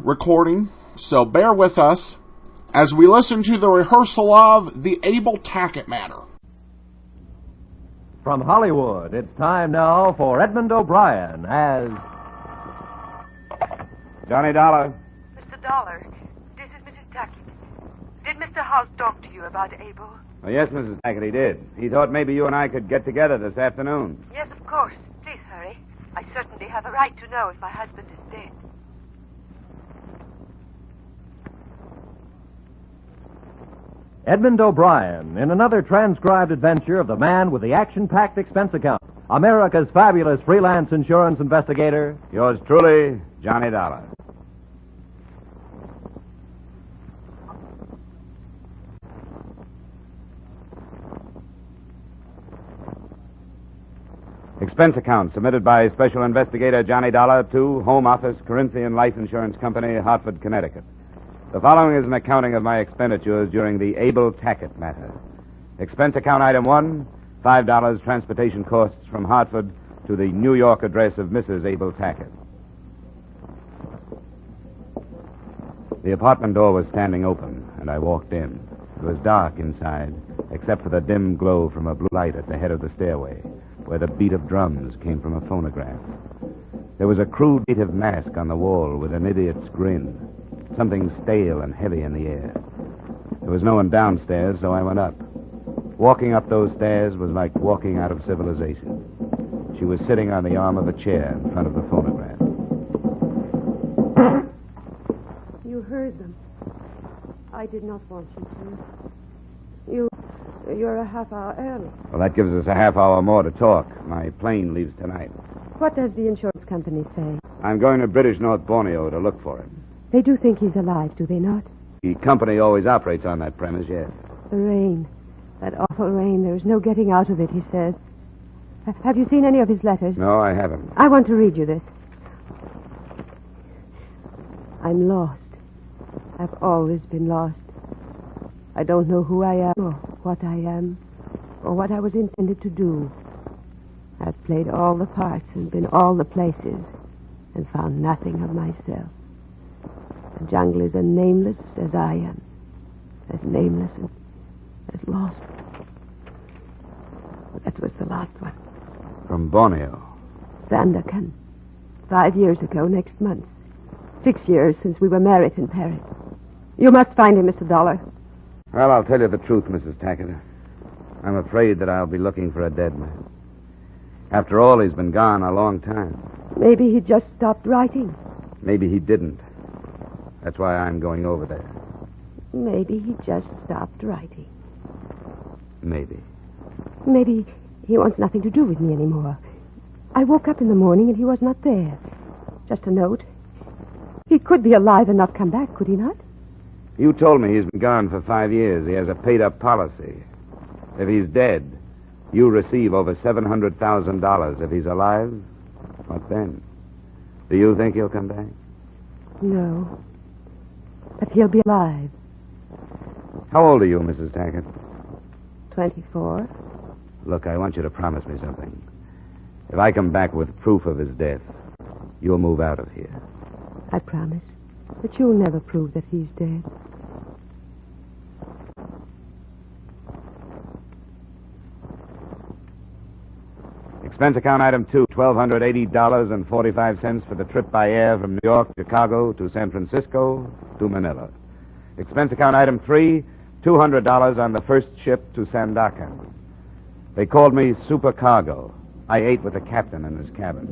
recording, so bear with us as we listen to the rehearsal of the Abel Tackett matter. From Hollywood, it's time now for Edmund O'Brien as Johnny Dollar. Mr. Dollar, this is Mrs. Tackett. Did Mr. House talk to you about Abel? Oh, yes, Mrs. Tackett, he did. He thought maybe you and I could get together this afternoon. Yes, of course. Please hurry. I certainly have a right to know if my husband is dead. Edmund O'Brien in another transcribed adventure of the man with the action-packed expense account. America's fabulous freelance insurance investigator. Yours truly, Johnny Dollar. Expense account submitted by Special Investigator Johnny Dollar to Home Office, Corinthian Life Insurance Company, Hartford, Connecticut. The following is an accounting of my expenditures during the Abel Tackett matter. Expense account item 1, $5 transportation costs from Hartford to the New York address of Mrs. Abel Tackett. The apartment door was standing open, and I walked in. It was dark inside, except for the dim glow from a blue light at the head of the stairway, where the beat of drums came from a phonograph. There was a crude native mask on the wall with an idiot's grin, something stale and heavy in the air. There was no one downstairs, so I went up. Walking up those stairs was like walking out of civilization. She was sitting on the arm of a chair in front of the phonograph. You heard them. I did not want you to. You're a half hour early. Well, that gives us a half hour more to talk. My plane leaves tonight. What does the insurance company say? I'm going to British North Borneo to look for him. They do think he's alive, do they not? The company always operates on that premise, yes. The rain. That awful rain. There's no getting out of it, he says. Have you seen any of his letters? No, I haven't. I want to read you this. I'm lost. I've always been lost. I don't know who I am or what I am or what I was intended to do. I've played all the parts and been all the places and found nothing of myself. The jungle is as nameless as I am, as nameless and as lost. That was the last one. From Borneo. Sandakan. 5 years ago next month. 6 years since we were married in Paris. You must find him, Mr. Dollar. Well, I'll tell you the truth, Mrs. Tackett. I'm afraid that I'll be looking for a dead man. After all, he's been gone a long time. Maybe he just stopped writing. Maybe he didn't. That's why I'm going over there. Maybe he just stopped writing. Maybe. Maybe he wants nothing to do with me anymore. I woke up in the morning and he was not there. Just a note. He could be alive and not come back, could he not? You told me he's been gone for 5 years. He has a paid-up policy. If he's dead, you receive over $700,000. If he's alive, what then? Do you think he'll come back? No. But he'll be alive. How old are you, Mrs. Tackett? 24. Look, I want you to promise me something. If I come back with proof of his death, you'll move out of here. I promise. But you'll never prove that he's dead. Expense account item 2, $1,280.45 for the trip by air from New York, Chicago to San Francisco to Manila. Expense account item 3, $200 on the first ship to Sandakan. They called me supercargo. I ate with the captain in his cabin.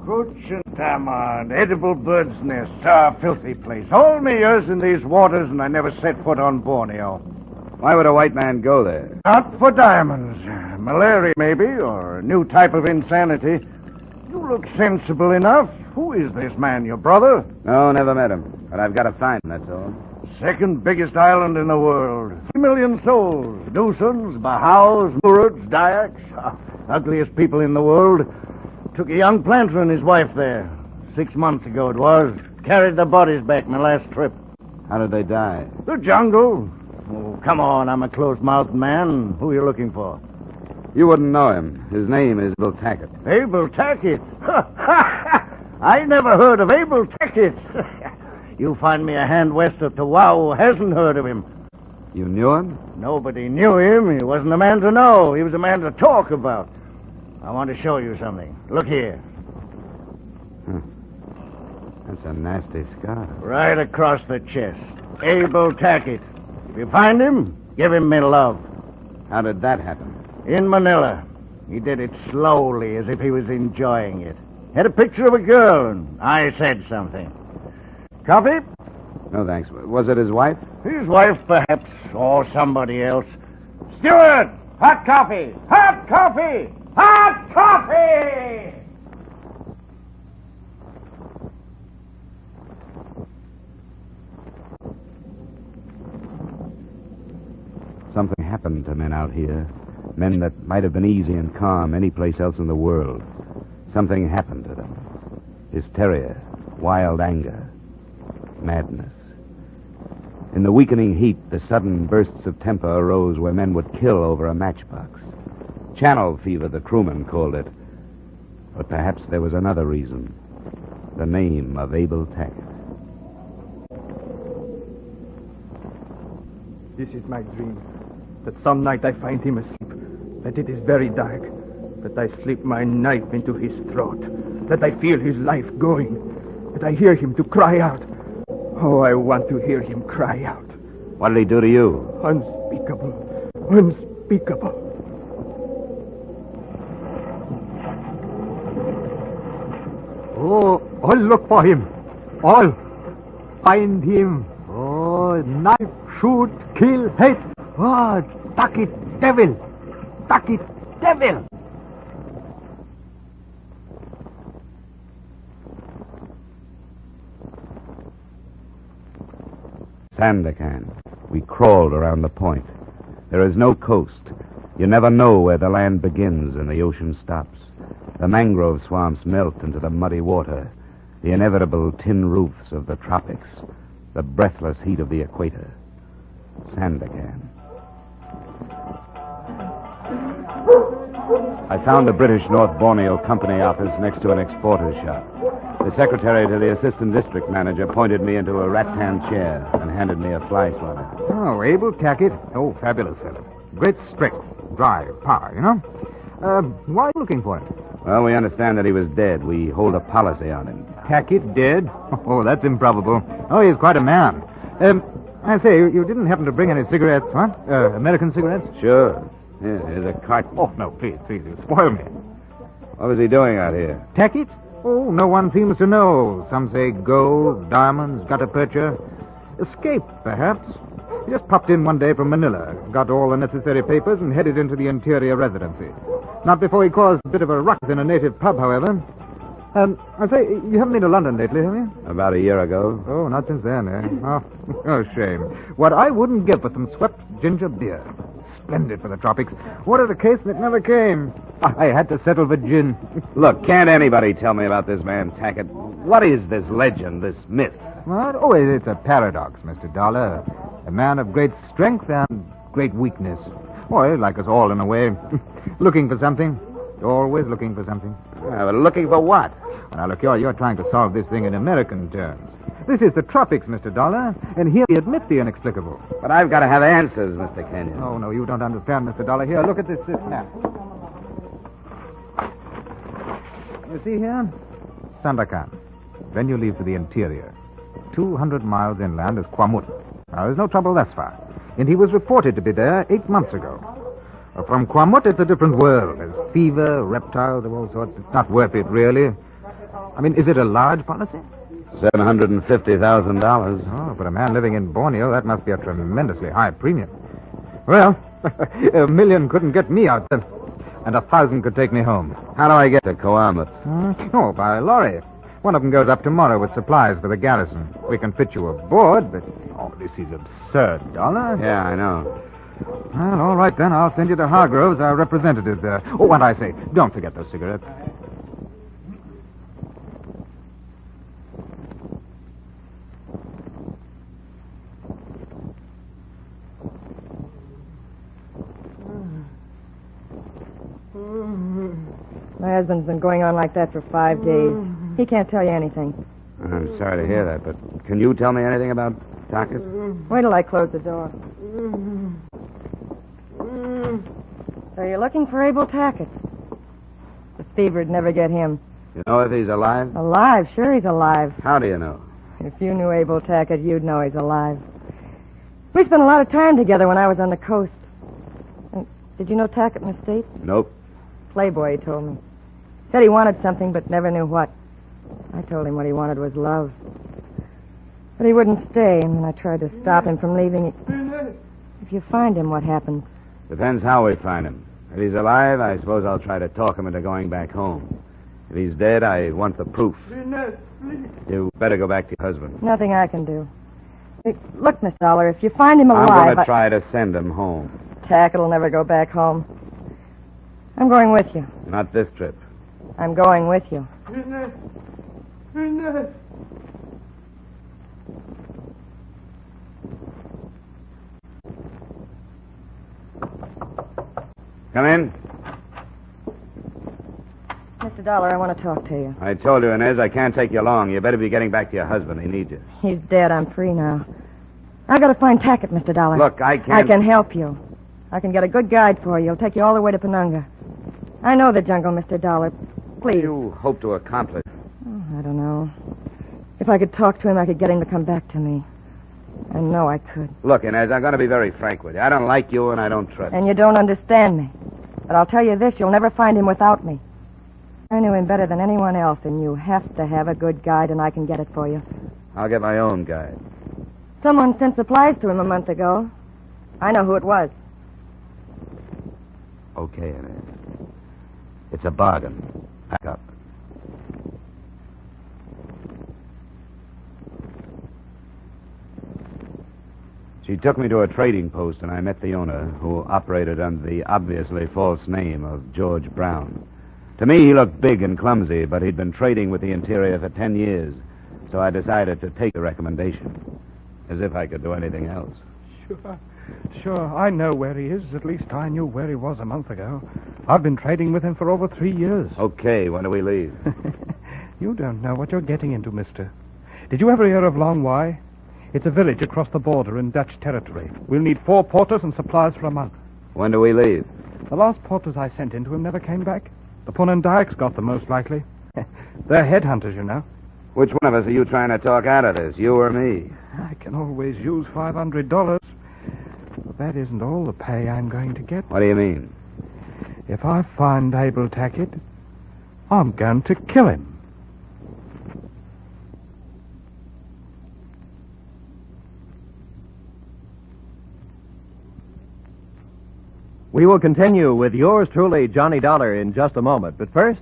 Kuchentamad, edible bird's nest, filthy place. All me years in these waters and I never set foot on Borneo. Why would a white man go there? Not for diamonds. Malaria, maybe, or a new type of insanity. You look sensible enough. Who is this man, your brother? No, never met him. But I've got to find him, that's all. Second biggest island in the world. 3 million souls. Dusans, Bahaus, Murids, Dayaks. Ugliest people in the world. Took a young planter and his wife there. 6 months ago it was. Carried the bodies back my last trip. How did they die? The jungle. Oh, come on, I'm a closed-mouthed man. Who are you looking for? You wouldn't know him. His name is Abel Tackett. Abel Tackett? I never heard of Abel Tackett. You find me a hand west of Tawau who hasn't heard of him. You knew him? Nobody knew him. He wasn't a man to know. He was a man to talk about. I want to show you something. Look here. That's a nasty scar. Right across the chest. Abel Tackett. If you find him, give him my love. How did that happen? In Manila. He did it slowly, as if he was enjoying it. Had a picture of a girl, and I said something. Coffee? No, thanks. Was it his wife? His wife, perhaps, or somebody else. Steward! Hot coffee! Hot coffee! Hot coffee! Something happened to men out here. Men that might have been easy and calm any place else in the world. Something happened to them. Hysteria, wild anger, madness. In the weakening heat, the sudden bursts of temper arose where men would kill over a matchbox. Channel fever, the crewmen called it. But perhaps there was another reason. The name of Abel Tackett. This is my dream. That some night I find him asleep. That it is very dark. That I slip my knife into his throat. That I feel his life going. That I hear him to cry out. Oh, I want to hear him cry out. What did he do to you? Unspeakable. Unspeakable. Oh, all look for him. All. Find him. Oh, knife, shoot, kill, hate. Oh, Tackett, devil. Tackett, devil. Sandakan. We crawled around the point. There is no coast. You never know where the land begins and the ocean stops. The mangrove swamps melt into the muddy water, the inevitable tin roofs of the tropics, the breathless heat of the equator. Sandakan. I found the British North Borneo Company office next to an exporter's shop. The secretary to the assistant district manager pointed me into a rattan chair and handed me a fly swatter. Oh, Abel Tackett. Oh, fabulous fellow. Great strength, drive, power, you know. Why are you looking for him? Well, we understand that he was dead. We hold a policy on him. Tackett dead? Oh, that's improbable. Oh, he's quite a man. I say, you didn't happen to bring any cigarettes, what? American cigarettes? Sure. Yeah, here's a carton. Oh, no, please, you spoil me. What was he doing out here? Tackett? Oh, no one seems to know. Some say gold, diamonds, gutta percha. Escape, perhaps. He just popped in one day from Manila, got all the necessary papers, and headed into the interior residency. Not before he caused a bit of a ruckus in a native pub, however. I say, you haven't been to London lately, have you? About a year ago. Oh, not since then, eh? Oh, shame. What I wouldn't give for some swept ginger beer. Splendid for the tropics. What a case that never came. I had to settle for gin. Look, can't anybody tell me about this man, Tackett? What is this legend, this myth? What? Oh, it's a paradox, Mr. Dollar. A man of great strength and great weakness. Oh, like us all in a way. Looking for something. Always looking for something. But looking for what? Now, look, you're trying to solve this thing in American terms. This is the tropics, Mr. Dollar, and here we admit the inexplicable. But I've got to have answers, Mr. Kenyon. Oh, no, you don't understand, Mr. Dollar. Here, look at this map. You see here? Sandakan. Then you leave for the interior. 200 miles inland is Kwamut. Now, there's no trouble thus far. And he was reported to be there 8 months ago. From Kwamut, it's a different world. There's fever, reptiles of all sorts. It's not worth it, really. I mean, is it a large policy? $750,000. Oh, for a man living in Borneo, that must be a tremendously high premium. Well, $1 million couldn't get me out there, and 1,000 could take me home. How do I get to Coamat? Oh, by lorry. One of them goes up tomorrow with supplies for the garrison. We can fit you aboard, but... Oh, this is absurd, Dollar. Yeah, I know. Well, all right, then. I'll send you to Hargroves, our representative there. Oh, what I say, don't forget those cigarettes. My husband's been going on like that for 5 days. He can't tell you anything. I'm sorry to hear that, but can you tell me anything about Tackett? Wait till I close the door. So you're looking for Abel Tackett. The fever'd never get him. You know if he's alive? Alive? Sure he's alive. How do you know? If you knew Abel Tackett, you'd know he's alive. We spent a lot of time together when I was on the coast. And did you know Tackett in the States? Nope. Playboy, he told me. Said he wanted something, but never knew what. I told him what he wanted was love. But he wouldn't stay, and then I tried to stop him from leaving. If you find him, what happens? Depends how we find him. If he's alive, I suppose I'll try to talk him into going back home. If he's dead, I want the proof. You better go back to your husband. Nothing I can do. Look, Miss Dollar, if you find him alive... I'm going to try to send him home. Tackett'll never go back home. I'm going with you. Not this trip. I'm going with you. Come in. Mr. Dollar, I want to talk to you. I told you, Inez, I can't take you long. You better be getting back to your husband. He needs you. He's dead. I'm free now. I've got to find Tackett, Mr. Dollar. Look, I can't... I can help you. I can get a good guide for you. He'll take you all the way to Penunga. I know the jungle, Mr. Dollar. Please. What do you hope to accomplish? Oh, I don't know. If I could talk to him, I could get him to come back to me. I know I could. Look, Inez, I'm going to be very frank with you. I don't like you and I don't trust you. And you don't understand me. But I'll tell you this, you'll never find him without me. I knew him better than anyone else, and you have to have a good guide, and I can get it for you. I'll get my own guide. Someone sent supplies to him a month ago. I know who it was. Okay, Inez. It's a bargain. Pack up. She took me to a trading post, and I met the owner, who operated under the obviously false name of George Brown. To me, he looked big and clumsy, but he'd been trading with the interior for 10 years, so I decided to take the recommendation, as if I could do anything else. Sure, I know where he is. At least I knew where he was a month ago. I've been trading with him for over 3 years. Okay, when do we leave? You don't know what you're getting into, mister. Did you ever hear of Long Y? It's a village across the border in Dutch territory. We'll need 4 porters and supplies for a month. When do we leave? The last porters I sent in to him never came back. The Pun and Dykes got them, most likely. They're headhunters, you know. Which one of us are you trying to talk out of this, you or me? I can always use $500. But that isn't all the pay I'm going to get. What do you mean? If I find Abel Tackett, I'm going to kill him. We will continue with yours truly, Johnny Dollar, in just a moment. But first,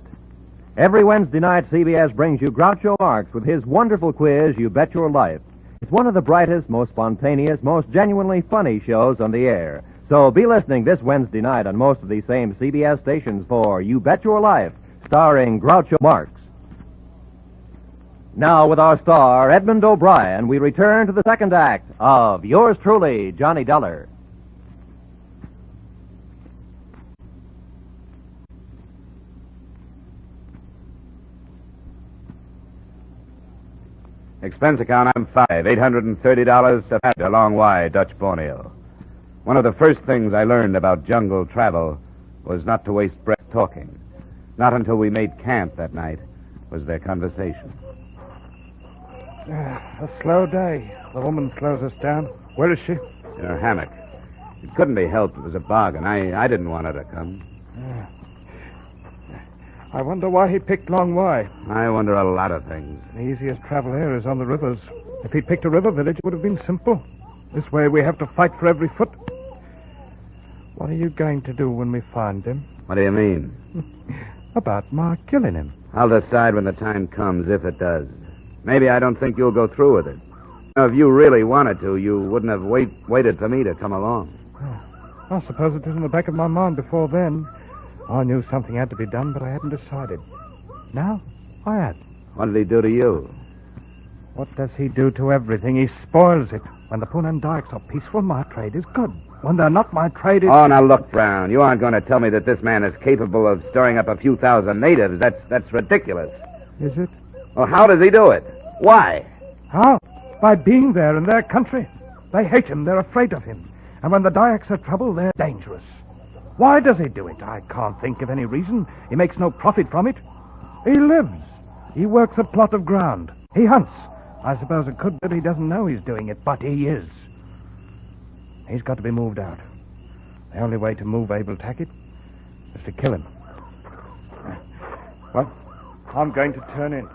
every Wednesday night, CBS brings you Groucho Marx with his wonderful quiz, You Bet Your Life. It's one of the brightest, most spontaneous, most genuinely funny shows on the air. So be listening this Wednesday night on most of these same CBS stations for You Bet Your Life, starring Groucho Marx. Now, with our star, Edmund O'Brien, we return to the second act of yours truly, Johnny Dollar. Expense account, I'm $830 to Long Y, Dutch Borneo. One of the first things I learned about jungle travel was not to waste breath talking. Not until we made camp that night was there conversation. A slow day. The woman slows us down. Where is she? In her hammock. It couldn't be helped. It was a bargain. I didn't want her to come. I wonder why he picked Long Y. I wonder a lot of things. The easiest travel here is on the rivers. If he'd picked a river village, it would have been simple. This way we have to fight for every foot. What are you going to do when we find him? What do you mean? About my killing him. I'll decide when the time comes, if it does. Maybe I don't think you'll go through with it. Now, if you really wanted to, you wouldn't have waited for me to come along. Oh, I suppose it was in the back of my mind before then. I knew something had to be done, but I hadn't decided. Now, I had. What did he do to you? What does he do to everything? He spoils it. When the Pun and Dykes are peaceful, my trade is good. When they're not, my trade is... Oh, now look, Brown. You aren't going to tell me that this man is capable of stirring up a few thousand natives. That's ridiculous. Is it? Well, how does he do it? Why? How? By being there in their country. They hate him. They're afraid of him. And when the Dykes are trouble, they're dangerous. Why does he do it? I can't think of any reason. He makes no profit from it. He lives. He works a plot of ground. He hunts. I suppose it could be that he doesn't know he's doing it, but he is. He's got to be moved out. The only way to move Abel Tackett is to kill him. Well, I'm going to turn in.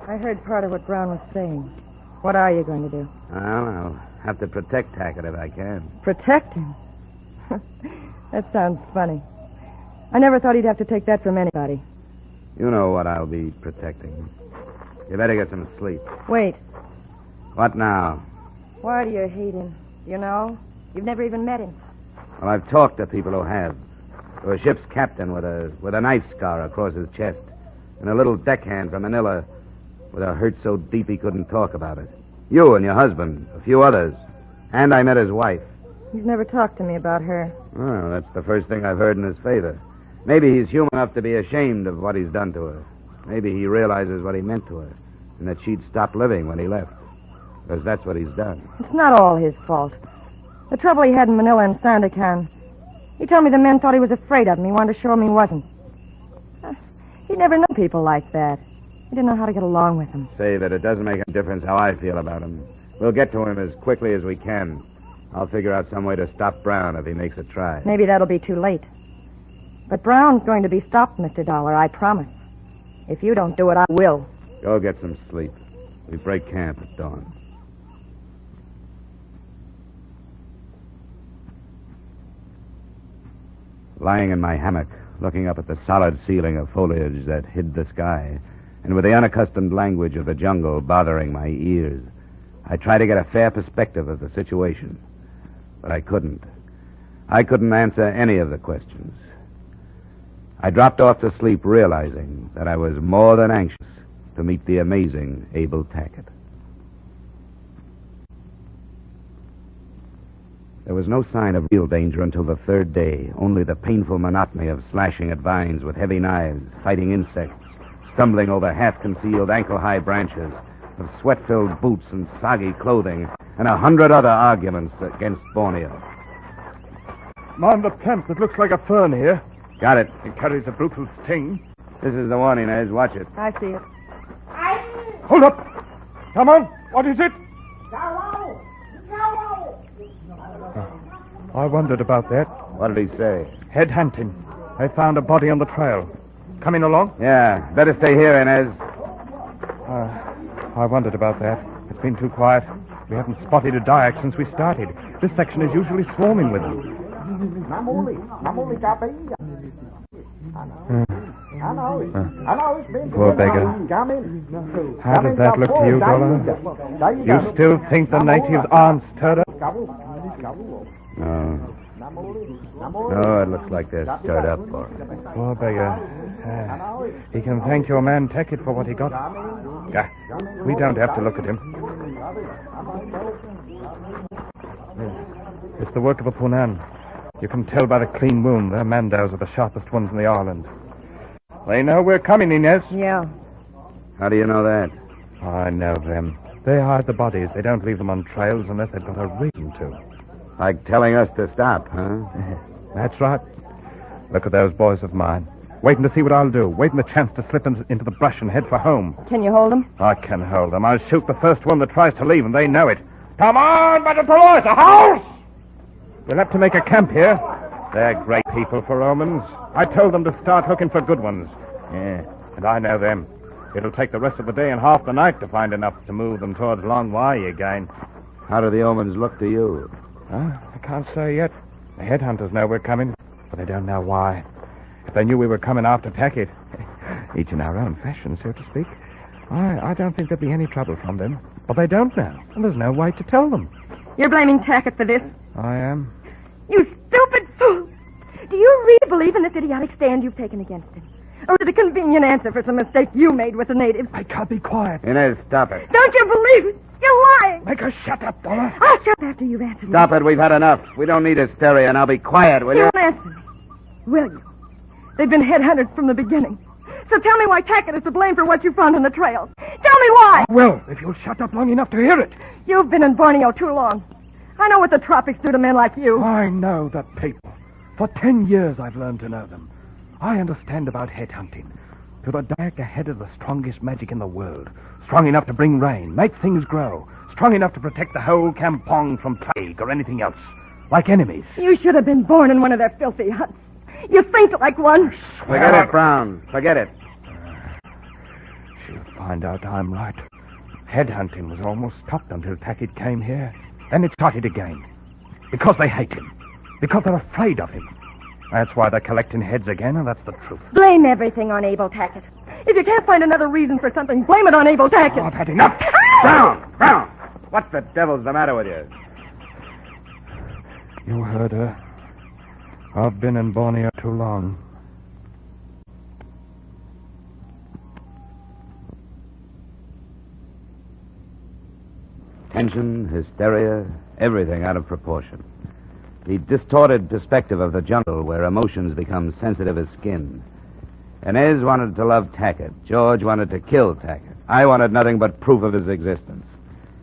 I heard part of what Brown was saying. What are you going to do? Well, I'll have to protect Tackett if I can. Protect him? That sounds funny. I never thought he'd have to take that from anybody. You know what I'll be protecting. You better get some sleep. Wait. What now? Why do you hate him? You know? You've never even met him. Well, I've talked to people who have. To a ship's captain with a knife scar across his chest. And a little deckhand from Manila with a hurt so deep he couldn't talk about it. You and your husband, a few others. And I met his wife. He's never talked to me about her. Well, that's the first thing I've heard in his favor. Maybe he's human enough to be ashamed of what he's done to her. Maybe he realizes what he meant to her, and that she'd stop living when he left. Because that's what he's done. It's not all his fault. The trouble he had in Manila and Sandakan. He told me the men thought he was afraid of him. He wanted to show him he wasn't. He'd never known people like that. He didn't know how to get along with them. Say that it doesn't make a difference how I feel about him. We'll get to him as quickly as we can. I'll figure out some way to stop Brown if he makes a try. Maybe that'll be too late. But Brown's going to be stopped, Mr. Dollar, I promise. If you don't do it, I will. Go get some sleep. We break camp at dawn. Lying in my hammock, looking up at the solid ceiling of foliage that hid the sky, and with the unaccustomed language of the jungle bothering my ears, I tried to get a fair perspective of the situation. But I couldn't. I couldn't answer any of the questions. I dropped off to sleep realizing that I was more than anxious to meet the amazing Abel Tackett. There was no sign of real danger until the third day, only the painful monotony of slashing at vines with heavy knives, fighting insects, stumbling over half-concealed ankle-high branches, of sweat-filled boots and soggy clothing, and 100 other arguments against Borneo. Mind the plant that looks like a fern here. Got it. It carries a brutal sting. This is the one, Inez. Watch it. I see it. Hold up! Come on! What is it? I wondered about that. What did he say? Head hunting. They found a body on the trail. Coming along? Yeah. Better stay here, Inez. I wondered about that. It's been too quiet. We haven't spotted a Dayak since we started. This section is usually swarming with them. Poor beggar. How does that look to you, Dollar? You still think the natives aren't stirred up? No. No, it looks like they're stirred up for it. Poor beggar. He can thank your man Tackett for what he got. We don't have to look at him. It's the work of a Punan. You can tell by the clean wound. Their Mandaus are the sharpest ones in the island. They know we're coming, Inez. Yeah. How do you know that? I know them. They hide the bodies. They don't leave them on trails unless they've got a reason to. Like telling us to stop, huh? That's right. Look at those boys of mine. Waiting to see what I'll do. Waiting the chance to slip into the brush and head for home. Can you hold them? I can hold them. I'll shoot the first one that tries to leave, and they know it. Come on, Battle Boys, the house! We'll have to make a camp here. They're great people for Romans. I told them to start looking for good ones. Yeah, and I know them. It'll take the rest of the day and half the night to find enough to move them towards Long Wai again. How do the omens look to you? I can't say yet. The headhunters know we're coming, but they don't know why. If they knew we were coming after Tackett, each in our own fashion, so to speak, I don't think there'd be any trouble from them. But they don't know, and there's no way to tell them. You're blaming Tackett for this? I am. You stupid fool! Do you really believe in this idiotic stand you've taken against him? Or is it a convenient answer for some mistake you made with the natives? I can't be quiet. Inez, stop it. Don't you believe it? You're lying! Make her shut up, Dollar. I'll shut after you've answered me. Stop it. We've had enough. We don't need hysteria, and I'll be quiet, will you? You won't answer me. Will you? They've been headhunters from the beginning. So tell me why Tackett is to blame for what you found on the trail. Tell me why! Well, if you'll shut up long enough to hear it. You've been in Borneo too long. I know what the tropics do to men like you. I know the people. For 10 years I've learned to know them. I understand about headhunting. To the Dayak ahead of the strongest magic in the world. Strong enough to bring rain, make things grow. Strong enough to protect the whole kampong from plague or anything else. Like enemies. You should have been born in one of their filthy huts. You think like one. Forget it, Brown. Forget it. She'll find out I'm right. Headhunting was almost stopped until Tackett came here. Then it started again. Because they hate him. Because they're afraid of him. That's why they're collecting heads again, and that's the truth. Blame everything on Abel Tackett. If you can't find another reason for something, blame it on Abel Tackett. Oh, I've had enough. Brown! What the devil's the matter with you? You heard her. I've been in Borneo too long. Tension, hysteria, everything out of proportion. The distorted perspective of the jungle where emotions become sensitive as skin. Inez wanted to love Tackett. George wanted to kill Tackett. I wanted nothing but proof of his existence.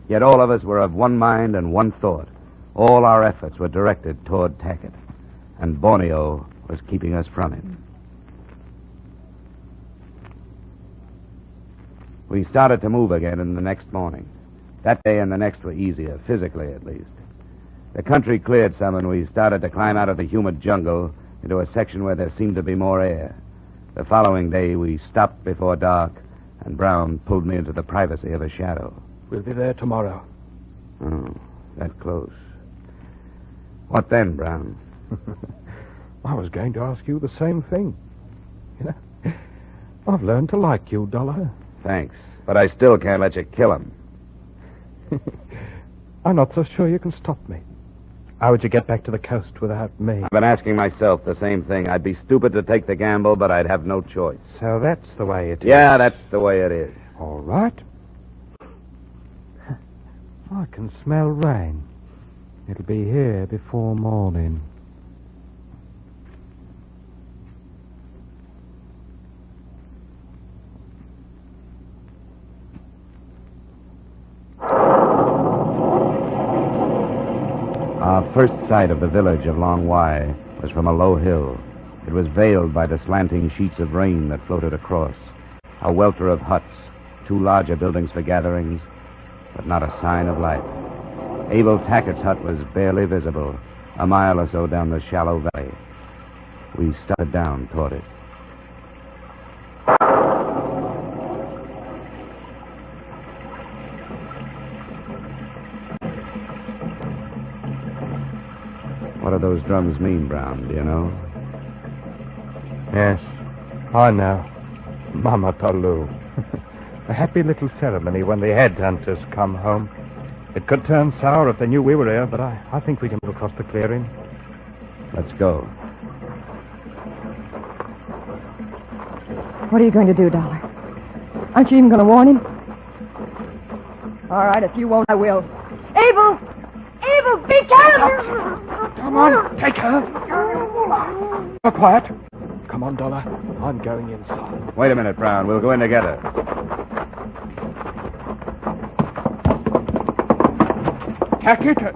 Yet all of us were of one mind and one thought. All our efforts were directed toward Tackett. And Borneo was keeping us from him. We started to move again in the next morning. That day and the next were easier, physically at least. The country cleared some, and we started to climb out of the humid jungle into a section where there seemed to be more air. The following day, we stopped before dark, and Brown pulled me into the privacy of a shadow. We'll be there tomorrow. Oh, that close. What then, Brown? I was going to ask you the same thing. You know, I've learned to like you, Dollar. Thanks, but I still can't let you kill him. I'm not so sure you can stop me. How would you get back to the coast without me? I've been asking myself the same thing. I'd be stupid to take the gamble, but I'd have no choice. So that's the way it is. Yeah, that's the way it is. All right. I can smell rain. It'll be here before morning. Our first sight of the village of Long Y was from a low hill. It was veiled by the slanting sheets of rain that floated across. A welter of huts, two larger buildings for gatherings, but not a sign of life. Abel Tackett's hut was barely visible, a mile or so down the shallow valley. We started down toward it. What do those drums mean, Brown? Do you know? Yes, I know. Mama Tolu. A happy little ceremony when the headhunters come home. It could turn sour if they knew we were here, but I think we can move across the clearing. Let's go. What are you going to do, Dollar? Aren't you even going to warn him? All right, if you won't, I will. Abel! Abel, be careful! Come on, take her. Be quiet. Come on, Dollar. I'm going inside. Wait a minute, Brown. We'll go in together. Tackett.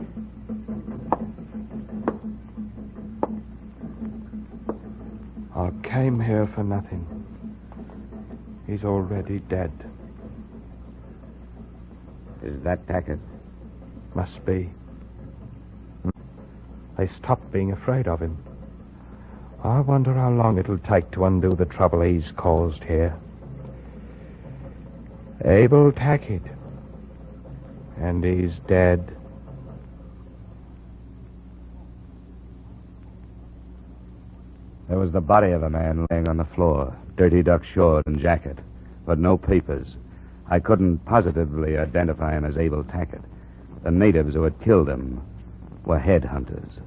I came here for nothing. He's already dead. Is that Tackett? Must be. They stopped being afraid of him. I wonder how long it'll take to undo the trouble he's caused here. Abel Tackett. And he's dead. There was the body of a man laying on the floor, dirty duck short and jacket, but no papers. I couldn't positively identify him as Abel Tackett. The natives who had killed him were headhunters.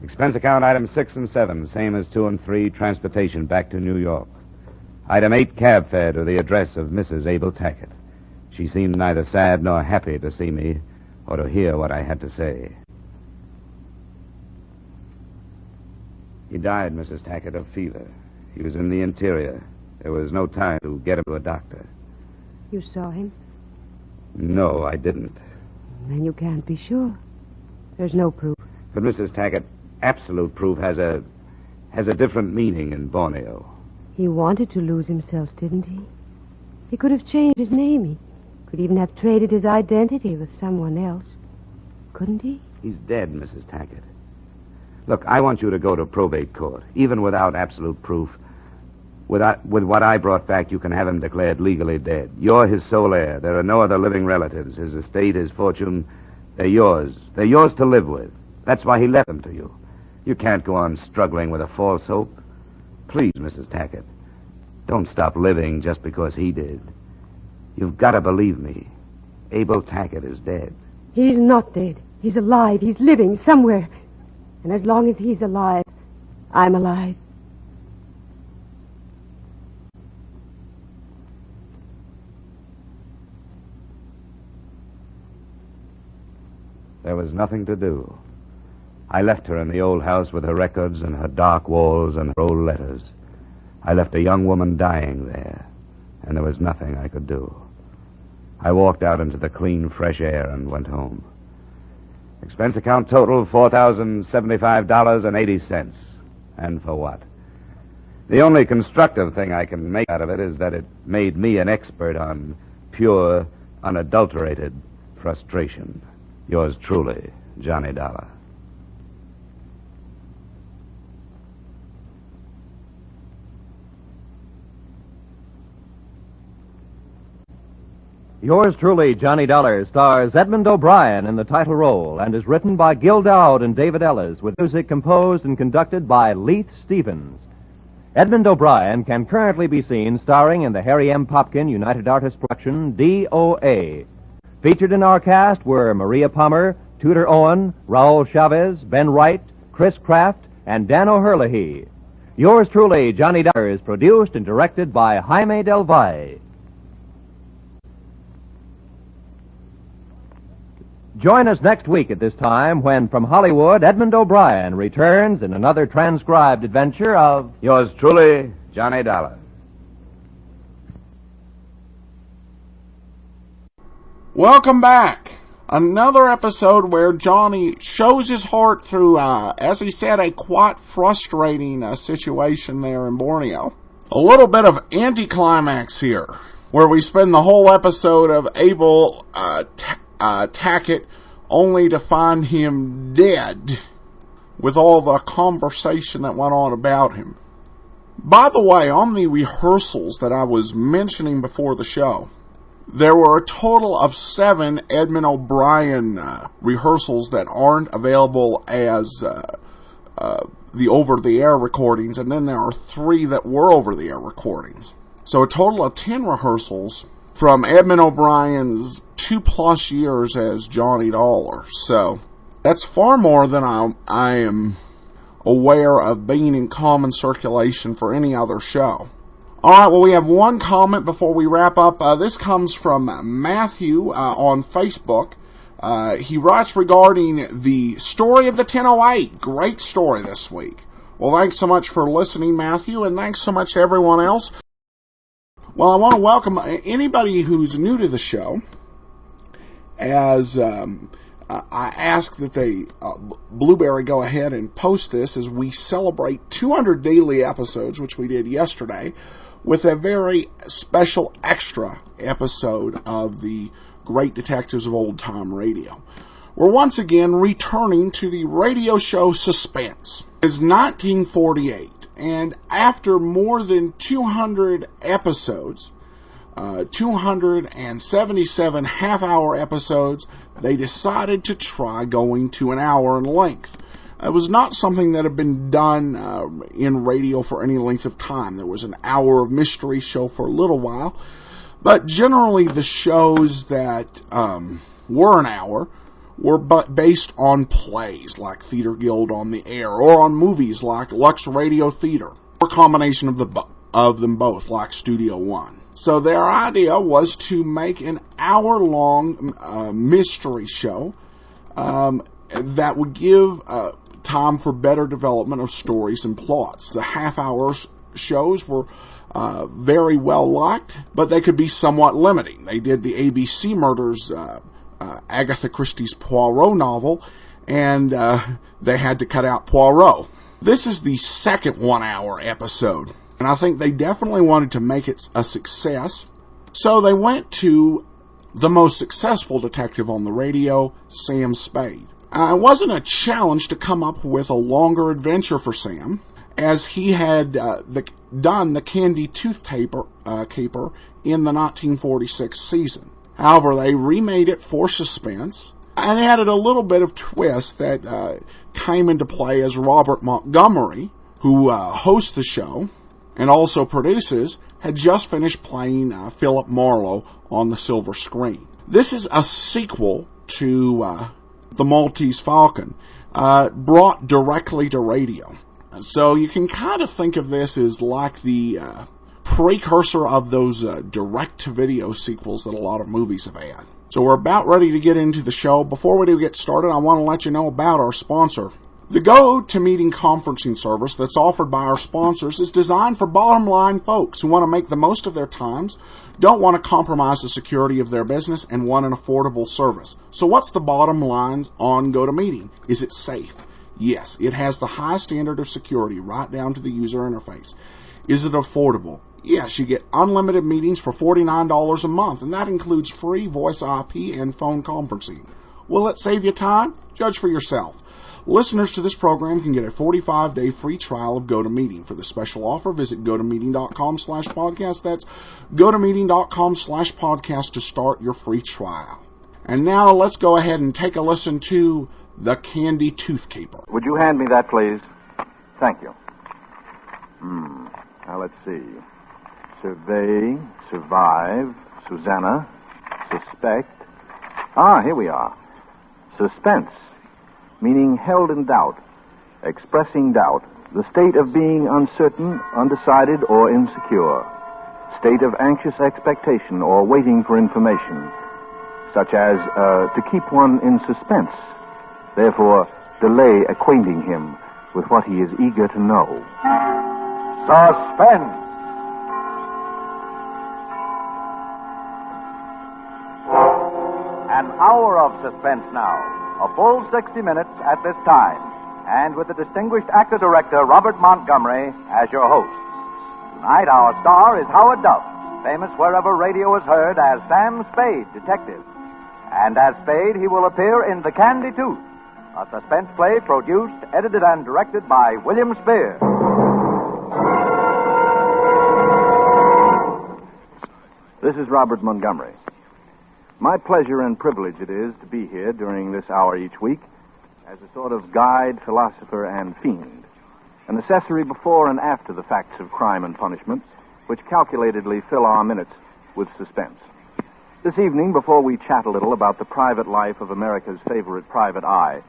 Expense account items 6 and 7, same as 2 and 3, transportation back to New York. Item 8, cab fare to the address of Mrs. Abel Tackett. She seemed neither sad nor happy to see me or to hear what I had to say. He died, Mrs. Tackett, of fever. He was in the interior. There was no time to get him to a doctor. You saw him? No, I didn't. Then you can't be sure. There's no proof. But, Mrs. Tackett, absolute proof has a different meaning in Borneo. He wanted to lose himself, didn't he? He could have changed his name. He could even have traded his identity with someone else. Couldn't he? He's dead, Mrs. Tackett. Look, I want you to go to probate court, even without absolute proof. With what I brought back, you can have him declared legally dead. You're his sole heir. There are no other living relatives. His estate, his fortune, they're yours. They're yours to live with. That's why he left them to you. You can't go on struggling with a false hope. Please, Mrs. Tackett, don't stop living just because he did. You've got to believe me. Abel Tackett is dead. He's not dead. He's alive. He's living somewhere. And as long as he's alive, I'm alive. There was nothing to do. I left her in the old house with her records and her dark walls and her old letters. I left a young woman dying there, and there was nothing I could do. I walked out into the clean, fresh air and went home. Expense account total, $4,075.80. And for what? The only constructive thing I can make out of it is that it made me an expert on pure, unadulterated frustration. Yours truly, Johnny Dollar. Yours truly, Johnny Dollar, stars Edmund O'Brien in the title role and is written by Gil Dowd and David Ellis, with music composed and conducted by Leith Stevens. Edmund O'Brien can currently be seen starring in the Harry M. Popkin United Artists production, DOA. Featured in our cast were Maria Palmer, Tudor Owen, Raul Chavez, Ben Wright, Chris Kraft, and Dan O'Herlihy. Yours truly, Johnny Dollar, is produced and directed by Jaime Del Valle. Join us next week at this time when, from Hollywood, Edmund O'Brien returns in another transcribed adventure of... Yours truly, Johnny Dollar. Welcome back. Another episode where Johnny shows his heart through, as he said, a quite frustrating situation there in Borneo. A little bit of anticlimax here, where we spend the whole episode of Abel Tackett only to find him dead with all the conversation that went on about him. By the way, on the rehearsals that I was mentioning before the show, there were a total of 7 Edmund O'Brien rehearsals that aren't available as the over-the-air recordings, and then there are 3 that were over-the-air recordings. So a total of 10 rehearsals from Edmund O'Brien's 2+ years as Johnny Dollar. So that's far more than I am aware of being in common circulation for any other show. All right, well, we have one comment before we wrap up. This comes from Matthew on Facebook. He writes regarding the story of the 1008. Great story this week. Well, thanks so much for listening, Matthew, and thanks so much to everyone else. Well, I want to welcome anybody who's new to the show, as I ask that they, Blueberry, go ahead and post this as we celebrate 200 daily episodes, which we did yesterday, with a very special extra episode of the Great Detectives of Old Time Radio. We're once again returning to the radio show Suspense. It's 1948, and after more than 200 episodes, 277 half-hour episodes, they decided to try going to an hour in length. It was not something that had been done in radio for any length of time. There was an hour of mystery show for a little while, but generally the shows that were an hour were based on plays like Theater Guild on the Air, or on movies like Lux Radio Theater, or a combination of them both, like Studio One. So their idea was to make an hour-long mystery show that would give time for better development of stories and plots. The half-hour shows were very well liked, but they could be somewhat limiting. They did the ABC Murders, Agatha Christie's Poirot novel, and they had to cut out Poirot. This is the second 1-hour episode, and I think they definitely wanted to make it a success, so they went to the most successful detective on the radio, Sam Spade. It wasn't a challenge to come up with a longer adventure for Sam, as he had done the Khandi tooth caper in the 1946 season. However, they remade it for Suspense and added a little bit of twist that came into play as Robert Montgomery, who hosts the show and also produces, had just finished playing Philip Marlowe on the silver screen. This is a sequel to The Maltese Falcon, brought directly to radio. So you can kind of think of this as like the precursor of those direct-to-video sequels that a lot of movies have had. So we're about ready to get into the show. Before we do get started, I want to let you know about our sponsor. The GoToMeeting conferencing service that's offered by our sponsors is designed for bottom-line folks who want to make the most of their times, don't want to compromise the security of their business, and want an affordable service. So what's the bottom line on GoToMeeting? Is it safe? Yes, it has the high standard of security right down to the user interface. Is it affordable? Yes, you get unlimited meetings for $49 a month, and that includes free voice IP and phone conferencing. Will it save you time? Judge for yourself. Listeners to this program can get a 45-day free trial of GoToMeeting. For the special offer, visit GoToMeeting.com/podcast. That's GoToMeeting.com/podcast to start your free trial. And now let's go ahead and take a listen to the Khandi Tooth Caper. Would you hand me that, please? Thank you. Now, let's see. Survey, survive, Susanna, suspect. Here we are. Suspense, meaning held in doubt, expressing doubt, the state of being uncertain, undecided, or insecure, state of anxious expectation or waiting for information, such as to keep one in suspense, therefore delay acquainting him with what he is eager to know. Suspense! An hour of suspense now. A full 60 minutes at this time. And with the distinguished actor-director Robert Montgomery as your host. Tonight, our star is Howard Duff, famous wherever radio is heard as Sam Spade, detective. And as Spade, he will appear in The Candy Tooth, a suspense play produced, edited, and directed by William Spear. This is Robert Montgomery. My pleasure and privilege it is to be here during this hour each week as a sort of guide, philosopher, and fiend, an accessory before and after the facts of crime and punishment, which calculatedly fill our minutes with suspense. This evening, before we chat a little about the private life of America's favorite private eye,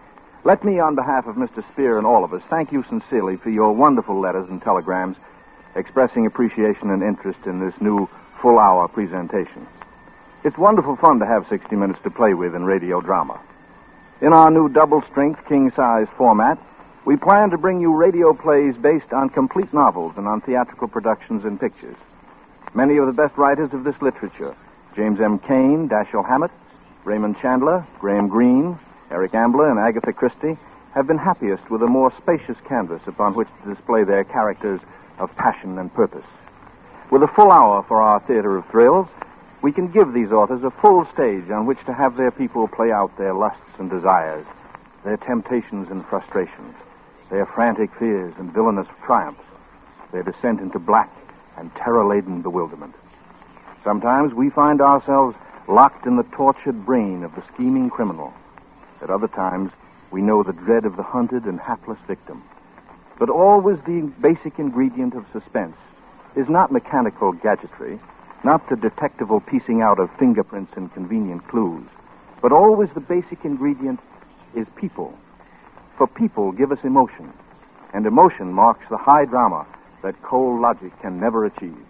let me, on behalf of Mr. Spear and all of us, thank you sincerely for your wonderful letters and telegrams expressing appreciation and interest in this new full-hour presentation. It's wonderful fun to have 60 minutes to play with in radio drama. In our new double-strength, king-size format, we plan to bring you radio plays based on complete novels and on theatrical productions and pictures. Many of the best writers of this literature, James M. Cain, Dashiell Hammett, Raymond Chandler, Graham Greene, Eric Ambler, and Agatha Christie, have been happiest with a more spacious canvas upon which to display their characters of passion and purpose. With a full hour for our theater of thrills, we can give these authors a full stage on which to have their people play out their lusts and desires, their temptations and frustrations, their frantic fears and villainous triumphs, their descent into black and terror-laden bewilderment. Sometimes we find ourselves locked in the tortured brain of the scheming criminal. At other times, we know the dread of the hunted and hapless victim. But always the basic ingredient of suspense is not mechanical gadgetry, not the detectival piecing out of fingerprints and convenient clues, but always the basic ingredient is people. For people give us emotion, and emotion marks the high drama that cold logic can never achieve.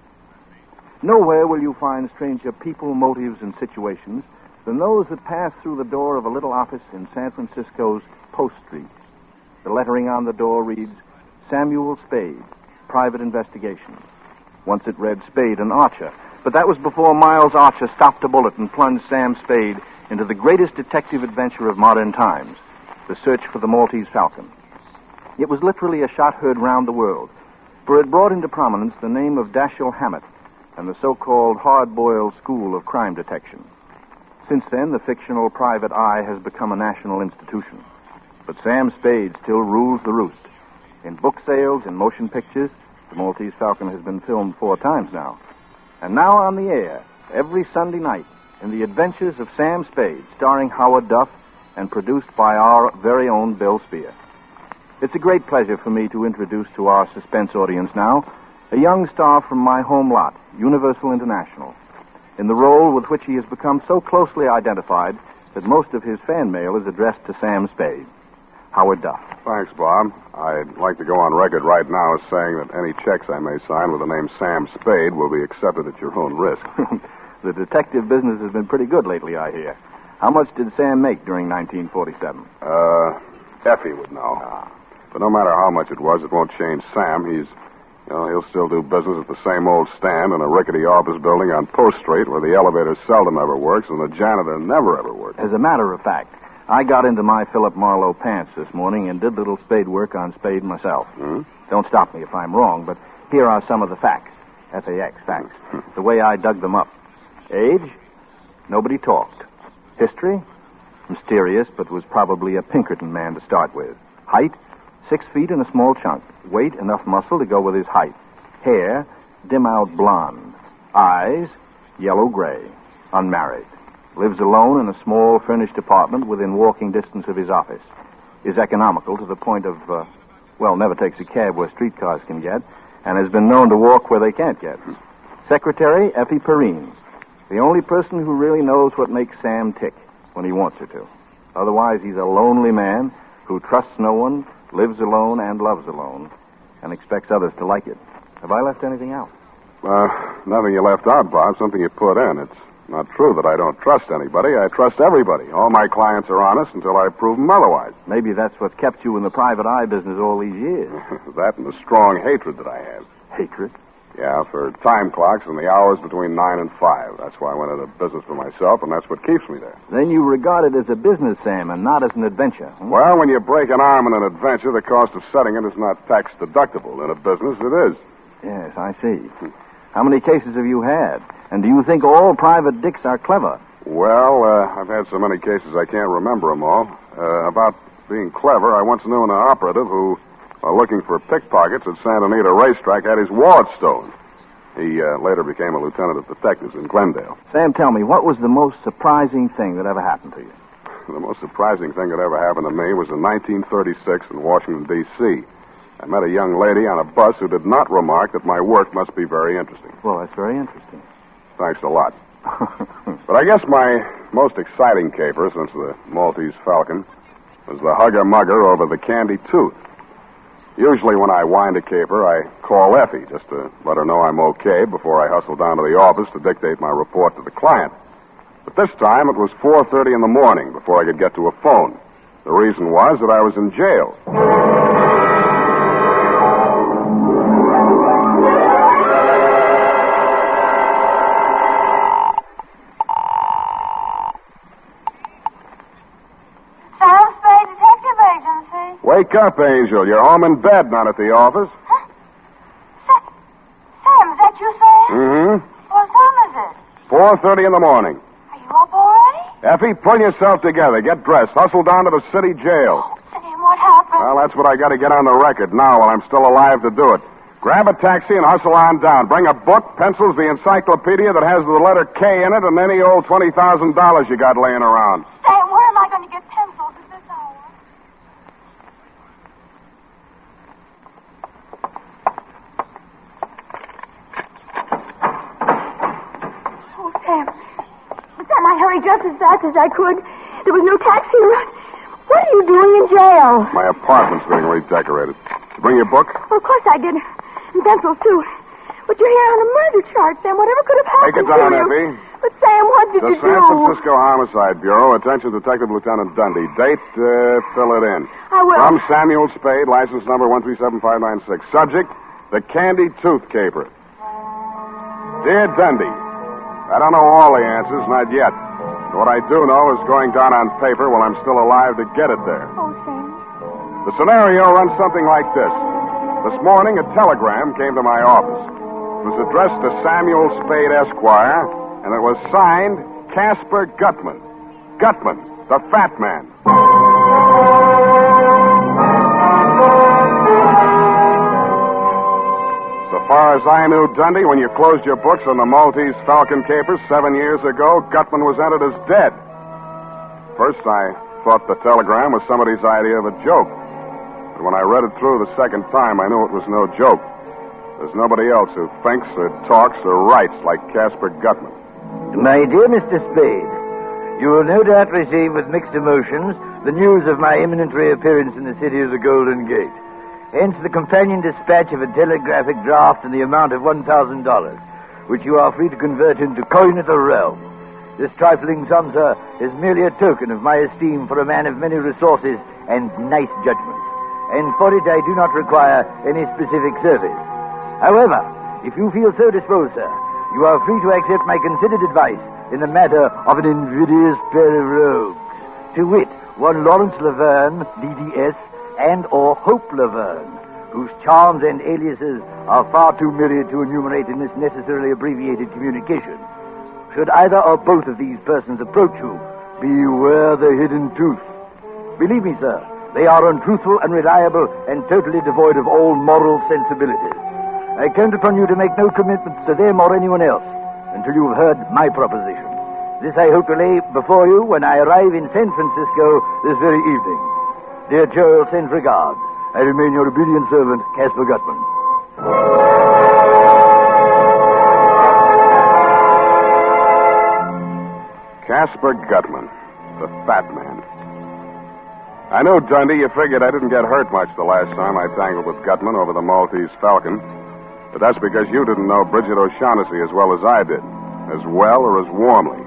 Nowhere will you find stranger people, motives, and situations than those that pass through the door of a little office in San Francisco's Post Street. The lettering on the door reads, Samuel Spade, Private Investigation. Once it read Spade and Archer, but that was before Miles Archer stopped a bullet and plunged Sam Spade into the greatest detective adventure of modern times, the search for the Maltese Falcon. It was literally a shot heard round the world, for it brought into prominence the name of Dashiell Hammett and the so-called hard-boiled school of crime detection. Since then, the fictional private eye has become a national institution. But Sam Spade still rules the roost. In book sales, in motion pictures, the Maltese Falcon has been filmed 4 times now. And now on the air, every Sunday night, in The Adventures of Sam Spade, starring Howard Duff and produced by our very own Bill Spear. It's a great pleasure for me to introduce to our suspense audience now a young star from my home lot, Universal International, in the role with which he has become so closely identified that most of his fan mail is addressed to Sam Spade. Howard Duff. Thanks, Bob. I'd like to go on record right now as saying that any checks I may sign with the name Sam Spade will be accepted at your own risk. The detective business has been pretty good lately, I hear. How much did Sam make during 1947? Effie would know. But no matter how much it was, it won't change Sam. He'll still do business at the same old stand in a rickety office building on Post Street where the elevator seldom ever works and the janitor never ever works. As a matter of fact, I got into my Philip Marlowe pants this morning and did little Spade work on Spade myself. Don't stop me if I'm wrong, but here are some of the facts. F-A-X, facts. The way I dug them up. Age? Nobody talked. History? Mysterious, but was probably a Pinkerton man to start with. Height? 6 feet and a small chunk. Weight? Enough muscle to go with his height. Hair? Dim-out blonde. Eyes? Yellow-gray. Unmarried. Lives alone in a small furnished apartment within walking distance of his office. Is economical to the point of, never takes a cab where streetcars can get, and has been known to walk where they can't get. Secretary, Effie Perrine. The only person who really knows what makes Sam tick when he wants her to. Otherwise, he's a lonely man who trusts no one, lives alone and loves alone, and expects others to like it. Have I left anything out? Nothing you left out, Bob. Something you put in. It's not true that I don't trust anybody. I trust everybody. All my clients are honest until I prove them otherwise. Maybe that's what kept you in the private eye business all these years. That and the strong hatred that I have. Hatred? Yeah, for time clocks and the hours between 9 and 5. That's why I went into business for myself, and that's what keeps me there. Then you regard it as a business, Sam, and not as an adventure. Well, when you break an arm in an adventure, the cost of setting it is not tax deductible. In a business, it is. Yes, I see. How many cases have you had? And do you think all private dicks are clever? Well, I've had so many cases I can't remember them all. About being clever, I once knew an operative who, while looking for pickpockets at Santa Anita Racetrack, had his wallet stolen. He later became a lieutenant of detectives in Glendale. Sam, tell me, what was the most surprising thing that ever happened to you? The most surprising thing that ever happened to me was in 1936 in Washington, D.C. I met a young lady on a bus who did not remark that my work must be very interesting. Well, that's very interesting. Thanks a lot. But I guess my most exciting caper since the Maltese Falcon was the hugger-mugger over the Khandi tooth. Usually when I wind a caper, I call Effie just to let her know I'm okay before I hustle down to the office to dictate my report to the client. But this time it was 4:30 in the morning before I could get to a phone. The reason was that I was in jail. Wake up, Angel. You're home in bed, not at the office. Huh? Sam, is that you, Sam? Mm-hmm. What time is it? 4:30 in the morning. Are you up already? Effie, pull yourself together. Get dressed. Hustle down to the city jail. Sam, what happened? Well, that's what I got to get on the record now while I'm still alive to do it. Grab a taxi and hustle on down. Bring a book, pencils, the encyclopedia that has the letter K in it, and any old $20,000 you got laying around. Sam, where am I going to get pencils at this hour? Sam, I hurried just as fast as I could. There was no taxi around. What are you doing in jail? My apartment's being redecorated. You bring your book? Well, of course I did. And pencils, too. But you're here on a murder charge, Sam. Whatever could have happened Take it down, to you. Effie. But, Sam, what did The you do? San Francisco Homicide Bureau. Attention, Detective Lieutenant Dundee. Date, fill it in. I will. From Samuel Spade, license number 1375596. Subject, the Khandi tooth caper. Dear Dundee, I don't know all the answers, not yet. What I do know is going down on paper while I'm still alive to get it there. Oh, Sam. The scenario runs something like this. This morning, a telegram came to my office. It was addressed to Samuel Spade, Esquire, and it was signed Casper Gutman. Gutman, the fat man. So far as I knew, Dundee, when you closed your books on the Maltese Falcon capers 7 years ago, Gutman was entered as dead. First, I thought the telegram was somebody's idea of a joke. But when I read it through the second time, I knew it was no joke. There's nobody else who thinks or talks or writes like Casper Gutman. My dear Mr. Spade, you will no doubt receive with mixed emotions the news of my imminent reappearance in the city of the Golden Gate. Hence the companion dispatch of a telegraphic draft in the amount of $1,000, which you are free to convert into coin of the realm. This trifling sum, sir, is merely a token of my esteem for a man of many resources and nice judgment. And for it I do not require any specific service. However, if you feel so disposed, sir, you are free to accept my considered advice in the matter of an invidious pair of rogues. To wit, one Lawrence Laverne, DDS, and or Hope Laverne, whose charms and aliases are far too myriad to enumerate in this necessarily abbreviated communication. Should either or both of these persons approach you, beware the hidden truth. Believe me, sir, they are untruthful, unreliable, and totally devoid of all moral sensibilities. I count upon you to make no commitments to them or anyone else until you have heard my proposition. This I hope to lay before you when I arrive in San Francisco this very evening. Dear Joel, send regards. I remain your obedient servant, Casper Gutman. Casper Gutman, the fat man. I knew, Dundee, you figured I didn't get hurt much the last time I tangled with Gutman over the Maltese Falcon. But that's because you didn't know Bridget O'Shaughnessy as well as I did. As well or as warmly.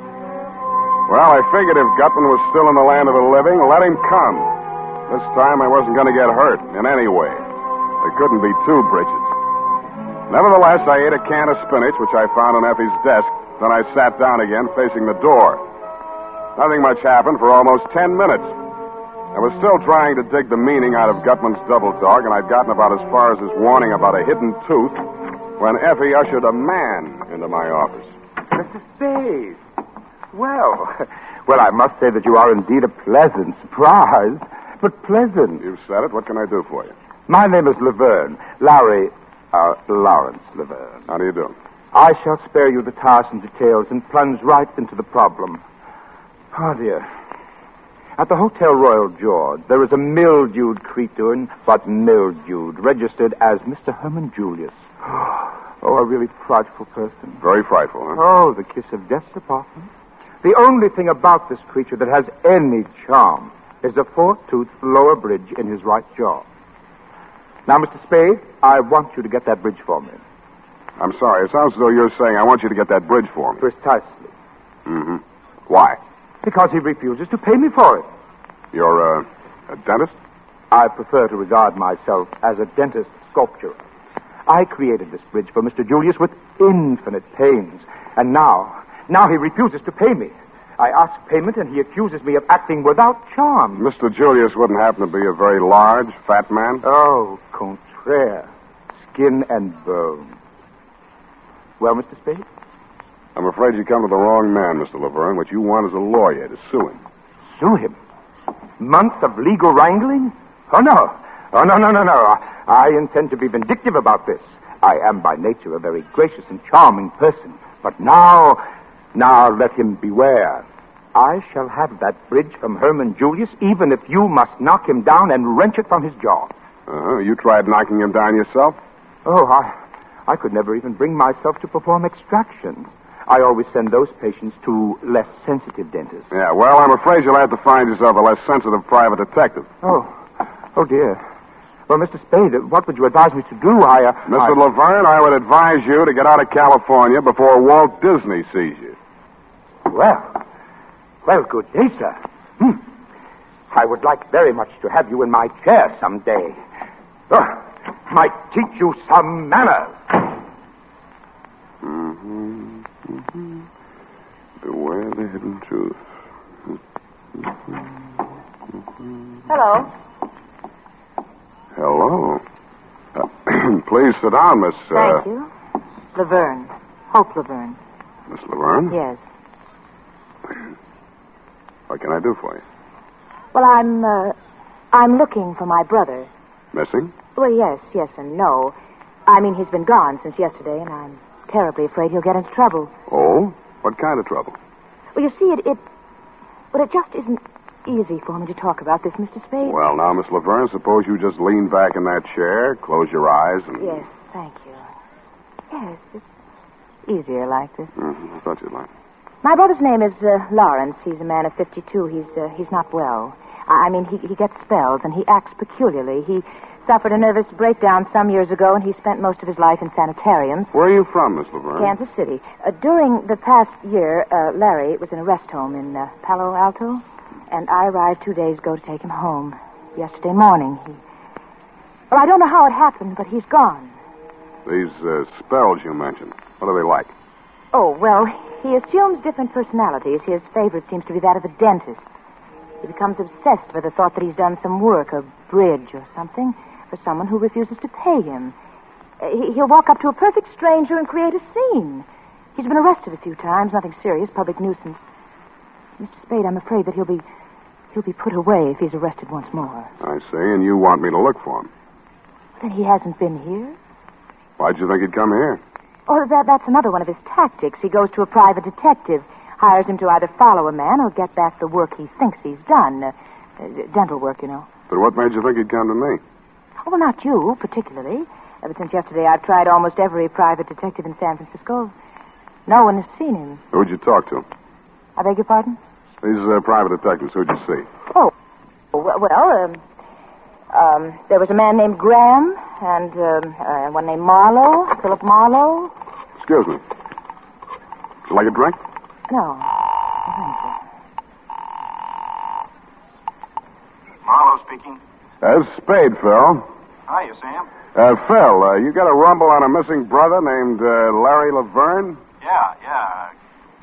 Well, I figured if Gutman was still in the land of the living, let him come. This time I wasn't going to get hurt in any way. There couldn't be two Bridgets. Nevertheless, I ate a can of spinach, which I found on Effie's desk. Then I sat down again, facing the door. Nothing much happened for almost 10 minutes. I was still trying to dig the meaning out of Gutman's double talk, and I'd gotten about as far as his warning about a hidden tooth when Effie ushered a man into my office. Mr. Spade. Well, I must say that you are indeed a pleasant surprise. But pleasant. You've said it. What can I do for you? My name is Laverne. Lawrence Laverne. How do you do? I shall spare you the tiresome details and plunge right into the problem. Oh, dear. At the Hotel Royal George, there is a mildewed creature, but mildewed, registered as Mr. Herman Julius. Oh, a really frightful person. Very frightful, huh? Oh, the kiss of death's department. The only thing about this creature that has any charm is a 4-toothed lower bridge in his right jaw. Now, Mr. Spade, I want you to get that bridge for me. I'm sorry. It sounds as though you're saying I want you to get that bridge for me. Precisely. Mm-hmm. Why? Because he refuses to pay me for it. You're, a dentist? I prefer to regard myself as a dentist sculptor. I created this bridge for Mr. Julius with infinite pains. And now he refuses to pay me. I ask payment, and he accuses me of acting without charm. Mr. Julius wouldn't happen to be a very large, fat man? Oh, contraire. Skin and bone. Well, Mr. Spade? I'm afraid you come to the wrong man, Mr. Laverne. What you want is a lawyer to sue him. Sue him? Months of legal wrangling? Oh, no. Oh, no. I intend to be vindictive about this. I am by nature a very gracious and charming person. But now let him beware. I shall have that bridge from Herman Julius, even if you must knock him down and wrench it from his jaw. Uh-huh. You tried knocking him down yourself? Oh, I could never even bring myself to perform extractions. I always send those patients to less sensitive dentists. Yeah, well, I'm afraid you'll have to find yourself a less sensitive private detective. Oh, dear. Well, Mr. Spade, what would you advise me to do? Mr. Laverne, I would advise you to get out of California before Walt Disney sees you. Well, good day, sir. I would like very much to have you in my chair someday. Might teach you some manners. Beware the hidden truth. Hello. Hello. Please sit down, Miss... Thank you. Laverne. Hope Laverne. Miss Laverne? Yes. What can I do for you? Well, I'm looking for my brother. Missing? Well, yes and no. I mean, he's been gone since yesterday, and I'm terribly afraid he'll get into trouble. Oh? What kind of trouble? Well, you see, it just isn't easy for me to talk about this, Mr. Spade. Well, now, Miss Laverne, suppose you just lean back in that chair, close your eyes, and... Yes, thank you. Yes, it's easier like this. I thought you'd like it. My brother's name is Lawrence. He's a man of 52. He's not well. I mean, he gets spells, and he acts peculiarly. He suffered a nervous breakdown some years ago, and he spent most of his life in sanitariums. Where are you from, Miss Laverne? Kansas City. During the past year, Larry was in a rest home in Palo Alto, and I arrived 2 days ago to take him home. Yesterday morning, Well, I don't know how it happened, but he's gone. These spells you mentioned, what are they like? Oh, well, he assumes different personalities. His favorite seems to be that of a dentist. He becomes obsessed with the thought that he's done some work, a bridge or something, for someone who refuses to pay him. He'll walk up to a perfect stranger and create a scene. He's been arrested a few times, nothing serious, public nuisance. Mr. Spade, I'm afraid that he'll be put away if he's arrested once more. I see, and you want me to look for him. Then he hasn't been here? Why'd you think he'd come here? Oh, that's another one of his tactics. He goes to a private detective, hires him to either follow a man or get back the work he thinks he's done. Dental work, you know. But what made you think he'd come to me? Oh, well, not you, particularly. Ever since yesterday, I've tried almost every private detective in San Francisco. No one has seen him. Who'd you talk to? I beg your pardon? These private detectives, who'd you see? Oh, well, there was a man named Graham and one named Marlowe, Philip Marlowe. Excuse me. Would you like a drink? No. Thank you. Marlowe speaking. Spade, Phil. Hiya, Sam. Phil, you got a rumble on a missing brother named Larry Laverne? Yeah.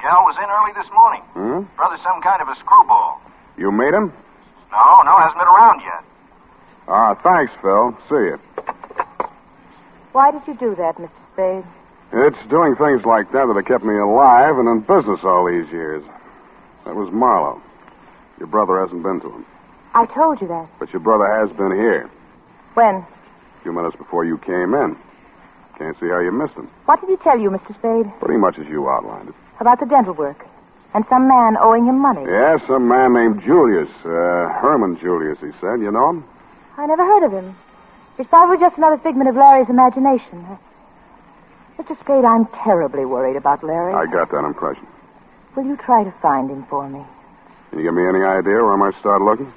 Gal was in early this morning. Hmm? Brother's some kind of a screwball. You meet him? No, hasn't been around yet. Thanks, Phil. See you. Why did you do that, Mr. Spade? It's doing things like that have kept me alive and in business all these years. That was Marlowe. Your brother hasn't been to him. I told you that. But your brother has been here. When? A few minutes before you came in. Can't see how you missed him. What did he tell you, Mr. Spade? Pretty much as you outlined it. About the dental work. And some man owing him money. Yeah, some man named Julius. Herman Julius, he said. You know him? I never heard of him. It's probably just another figment of Larry's imagination. Mr. Spade, I'm terribly worried about Larry. I got that impression. Will you try to find him for me? Can you give me any idea where I might start looking?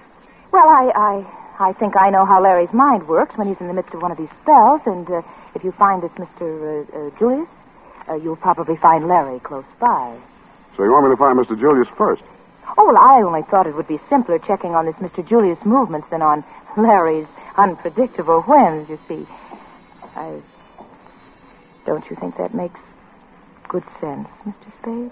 Well, I think I know how Larry's mind works when he's in the midst of one of these spells, and if you find this Mr. Julius, you'll probably find Larry close by. So you want me to find Mr. Julius first? Oh, well, I only thought it would be simpler checking on this Mr. Julius' movements than on Larry's unpredictable whims, you see. Don't you think that makes good sense, Mr. Spade?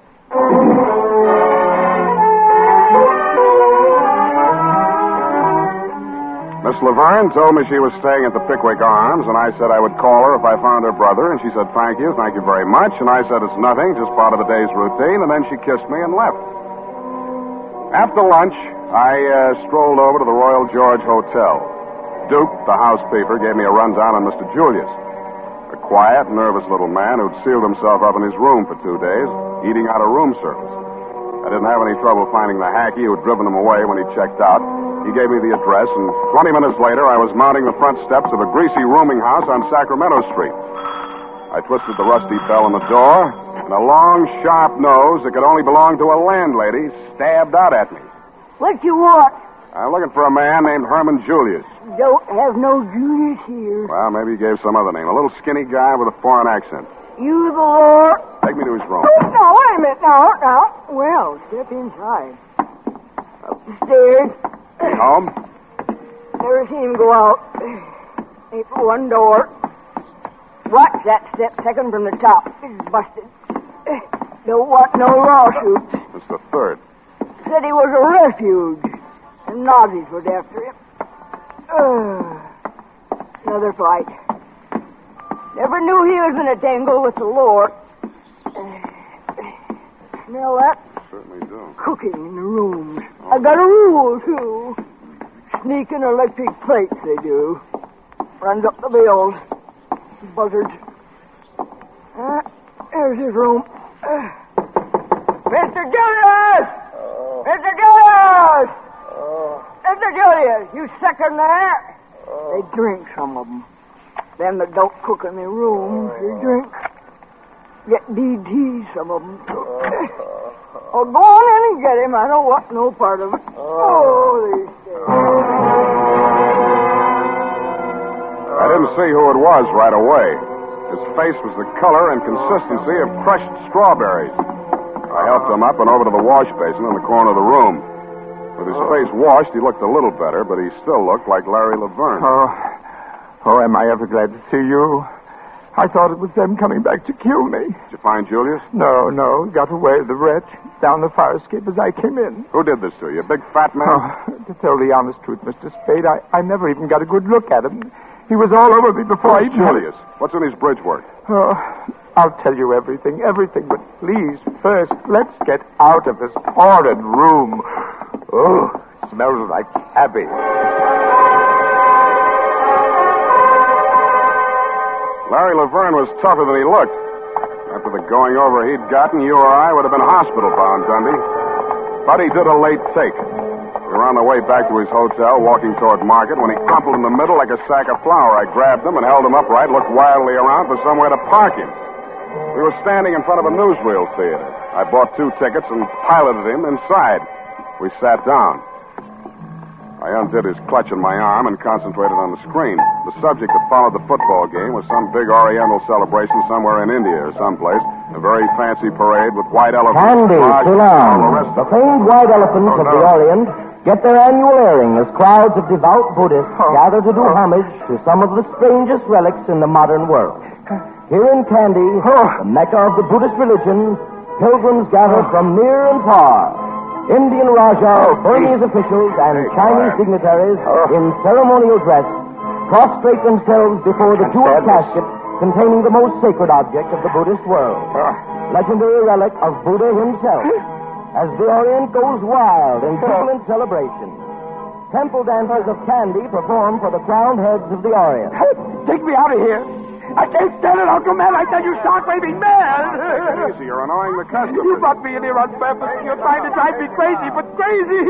Miss Laverne told me she was staying at the Pickwick Arms, and I said I would call her if I found her brother, and she said, thank you very much, and I said it's nothing, just part of the day's routine, and then she kissed me and left. After lunch, I strolled over to the Royal George Hotel. Duke, the housekeeper, gave me a rundown on Mr. Julius. A quiet, nervous little man who'd sealed himself up in his room for 2 days, eating out of room service. I didn't have any trouble finding the hacky who'd driven him away when he checked out. He gave me the address, and 20 minutes later, I was mounting the front steps of a greasy rooming house on Sacramento Street. I twisted the rusty bell on the door, and a long, sharp nose that could only belong to a landlady stabbed out at me. What you want? I'm looking for a man named Herman Julius. Don't have no Julius here. Well, maybe he gave some other name. A little skinny guy with a foreign accent. You the Lord. Take me to his room. Oh, no, wait a minute. Now. Well, step inside. Up the stairs. Home? Never seen him go out. Ain't but one door. Watch that step second from the top. It's busted. Don't want no lawsuits. It's the third. Said he was a refuge. The Nazis was after him. Another fight. Never knew he was in a tangle with the Lord. Smell that? Certainly do. Cooking in the rooms. I got a rule, too. Sneaking electric plates, they do. Runs up the bills. Buzzards. There's his room. Mr. Julius! Mr. Julius! Mr. Julius, you second there? They drink, some of them. Them that don't cook in their rooms, they drink. Get DT, some of them. Oh, go on in and get him. I don't want no part of it. These days. I didn't see who it was right away. His face was the color and consistency of crushed strawberries. I helped him up and over to the wash basin in the corner of the room. With his face washed, he looked a little better, but he still looked like Larry Laverne. Oh, am I ever glad to see you? I thought it was them coming back to kill me. Did you find Julius? No. Got away, the wretch, down the fire escape as I came in. Who did this to you? A big fat man? To tell the honest truth, Mr. Spade, I never even got a good look at him. He was all over me before I even... Julius? What's in his bridge work? Oh, I'll tell you everything, but please, first, let's get out of this horrid room. Oh, it smells like cabbage. Larry Laverne was tougher than he looked. After the going over he'd gotten, you or I would have been hospital-bound, Dundee. But he did a late take. We were on the way back to his hotel, walking toward Market, when he crumpled in the middle like a sack of flour. I grabbed him and held him upright, looked wildly around for somewhere to park him. We were standing in front of a newsreel theater. I bought 2 tickets and piloted him inside. We sat down. I undid his clutch on my arm and concentrated on the screen. The subject that followed the football game was some big Oriental celebration somewhere in India or someplace. A very fancy parade with white elephants. Khandi, Ceylon, the famed white elephants of the Orient get their annual airing as crowds of devout Buddhists gather to do homage to some of the strangest relics in the modern world. Here in Khandi, the Mecca of the Buddhist religion, pilgrims gather from near and far. Indian Raja, Burmese officials, and Chinese dignitaries in ceremonial dress prostrate themselves before the jeweled casket containing the most sacred object of the Buddhist world, legendary relic of Buddha himself. As the Orient goes wild in jubilant celebration, temple dancers of Khandi perform for the crowned heads of the Orient. Take me out of here. I can't stand it, Uncle Man. I tell you, stark-raving man. Take it easy. You're annoying the customers. You brought me in here on purpose. You're trying to drive me crazy, but crazy.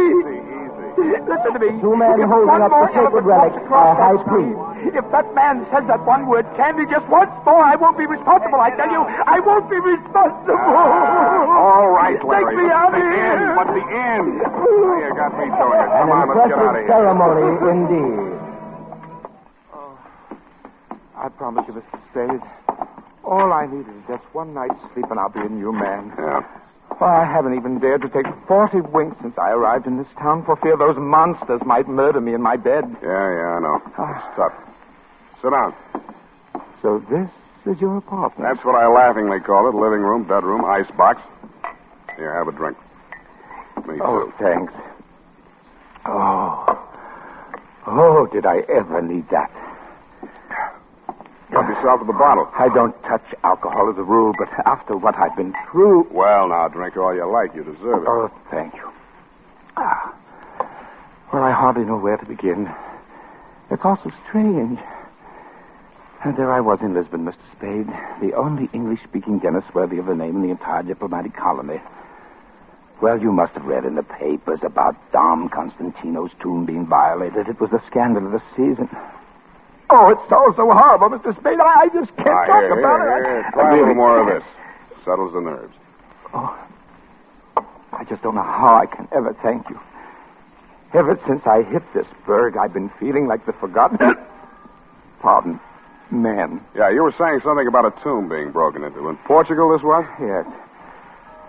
Listen to me. Two men holding up the sacred relic are high priest. If that man says that one word, Khandi, just once more, I won't be responsible. I tell you, I won't be responsible. All right, Larry. Take me out of here. But the end. You got me doing it. Come on, let's get out of here. Ceremony indeed. I promise you, Mr. Spade, all I need is just one night's sleep and I'll be a new man. Yeah. Well, I haven't even dared to take 40 winks since I arrived in this town for fear those monsters might murder me in my bed. Yeah, I know. It's tough. Sit down. So this is your apartment? That's what I laughingly call it. Living room, bedroom, icebox. Here, have a drink. Me too. Oh, thanks. Oh, did I ever need that? Help yourself to the bottle. I don't touch alcohol as a rule, but after what I've been through... Well, now, drink all you like. You deserve it. Oh, thank you. Well, I hardly know where to begin. It's all so strange. And there I was in Lisbon, Mr. Spade, the only English-speaking dentist worthy of the name in the entire diplomatic colony. Well, you must have read in the papers about Dom Constantino's tomb being violated. It was the scandal of the season. Oh, it's all so horrible, Mr. Spade. I just can't talk about it. Here, try a little more of this. Settles the nerves. Oh, I just don't know how I can ever thank you. Ever since I hit this berg, I've been feeling like the forgotten... Pardon, man. Yeah, you were saying something about a tomb being broken into. In Portugal, this was? Yes.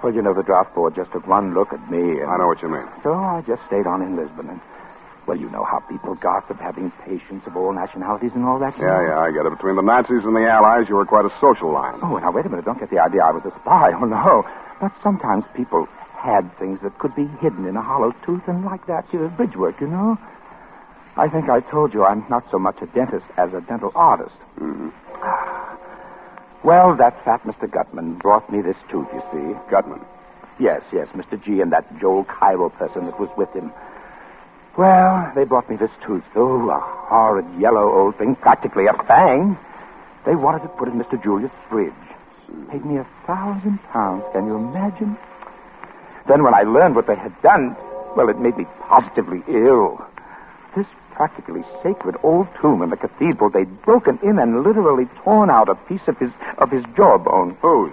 Well, you know, the draft board just took one look at me and... I know what you mean. So I just stayed on in Lisbon and... Well, you know how people gossip, having patients of all nationalities and all that. Yeah, I get it. Between the Nazis and the Allies, you were quite a social line. Oh, now, wait a minute. Don't get the idea I was a spy. Oh, no. But sometimes people had things that could be hidden in a hollow tooth, and like that, bridge work, you know. I think I told you I'm not so much a dentist as a dental artist. Mm-hmm. Well, that fat Mr. Gutman brought me this tooth, you see. Gutman? Yes, Mr. G and that Joel Cairo person that was with him. Well, they brought me this tooth. Oh, a horrid yellow old thing, practically a fang. They wanted to put in Mr. Julius' fridge. Paid me £1,000, can you imagine? Then when I learned what they had done, well, it made me positively ill. This practically sacred old tomb in the cathedral, they'd broken in and literally torn out a piece of his jawbone. Whose?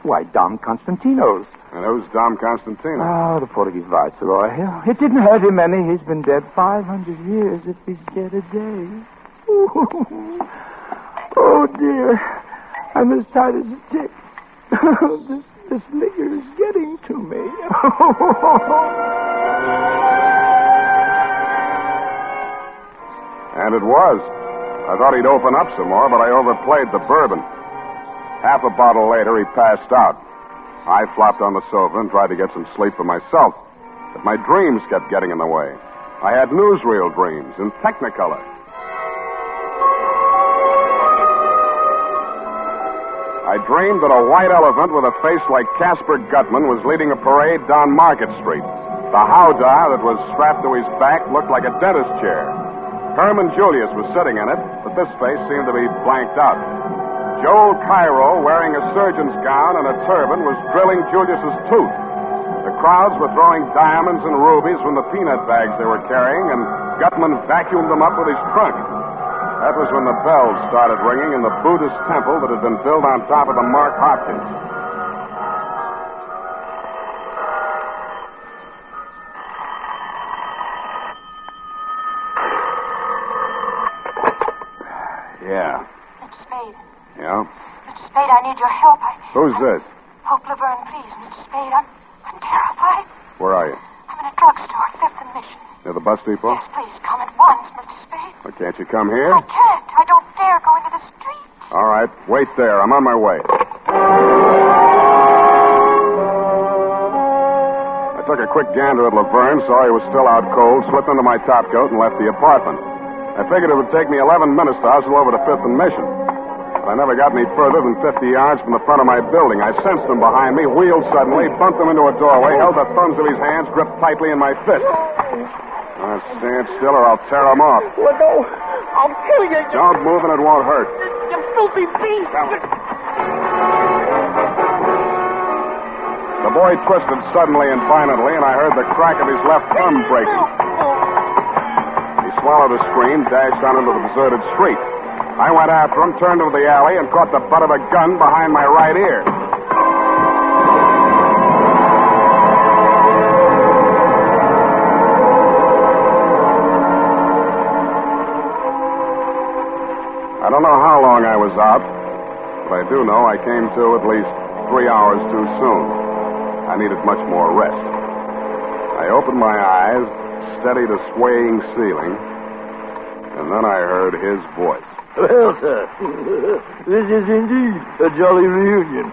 Why, Dom Constantino's. And who's Dom Constantino? Oh, the Portuguese viceroy. It didn't hurt him any. He's been dead 500 years if he's dead a day. Oh, dear. I'm as tight as a tick. This liquor is getting to me. And it was. I thought he'd open up some more, but I overplayed the bourbon. Half a bottle later, he passed out. I flopped on the sofa and tried to get some sleep for myself. But my dreams kept getting in the way. I had newsreel dreams in Technicolor. I dreamed that a white elephant with a face like Casper Gutman was leading a parade down Market Street. The howdah that was strapped to his back looked like a dentist chair. Herman Julius was sitting in it, but this face seemed to be blanked out. Joel Cairo, wearing a surgeon's gown and a turban, was drilling Julius's tooth. The crowds were throwing diamonds and rubies from the peanut bags they were carrying, and Gutman vacuumed them up with his trunk. That was when the bells started ringing in the Buddhist temple that had been built on top of the Mark Hopkins. Yeah. Mr. Spade. Yeah? Mr. Spade, I need your help. Who's this? Hope Laverne, please, Mr. Spade. I'm terrified. Where are you? I'm in a drugstore, 5th and Mission. Near the bus depot? Yes, please come at once, Mr. Spade. Well, can't you come here? I can't. I don't dare go into the street. All right. Wait there. I'm on my way. I took a quick gander at Laverne, saw he was still out cold, slipped into my topcoat, and left the apartment. I figured it would take me 11 minutes to hustle over to 5th and Mission. But I never got any further than 50 yards from the front of my building. I sensed him behind me, wheeled suddenly, bumped him into a doorway, held the thumbs of his hands gripped tightly in my fist. Stand still or I'll tear him off. Let go. I'll kill you. Don't move and it won't hurt. You filthy beast. The boy twisted suddenly and violently, and I heard the crack of his left thumb breaking. He swallowed a scream, dashed on into the deserted street. I went after him, turned into the alley, and caught the butt of a gun behind my right ear. I don't know how long I was out, but I do know I came to at least 3 hours too soon. I needed much more rest. I opened my eyes, steadied a swaying ceiling, and then I heard his voice. Well, sir, this is indeed a jolly reunion.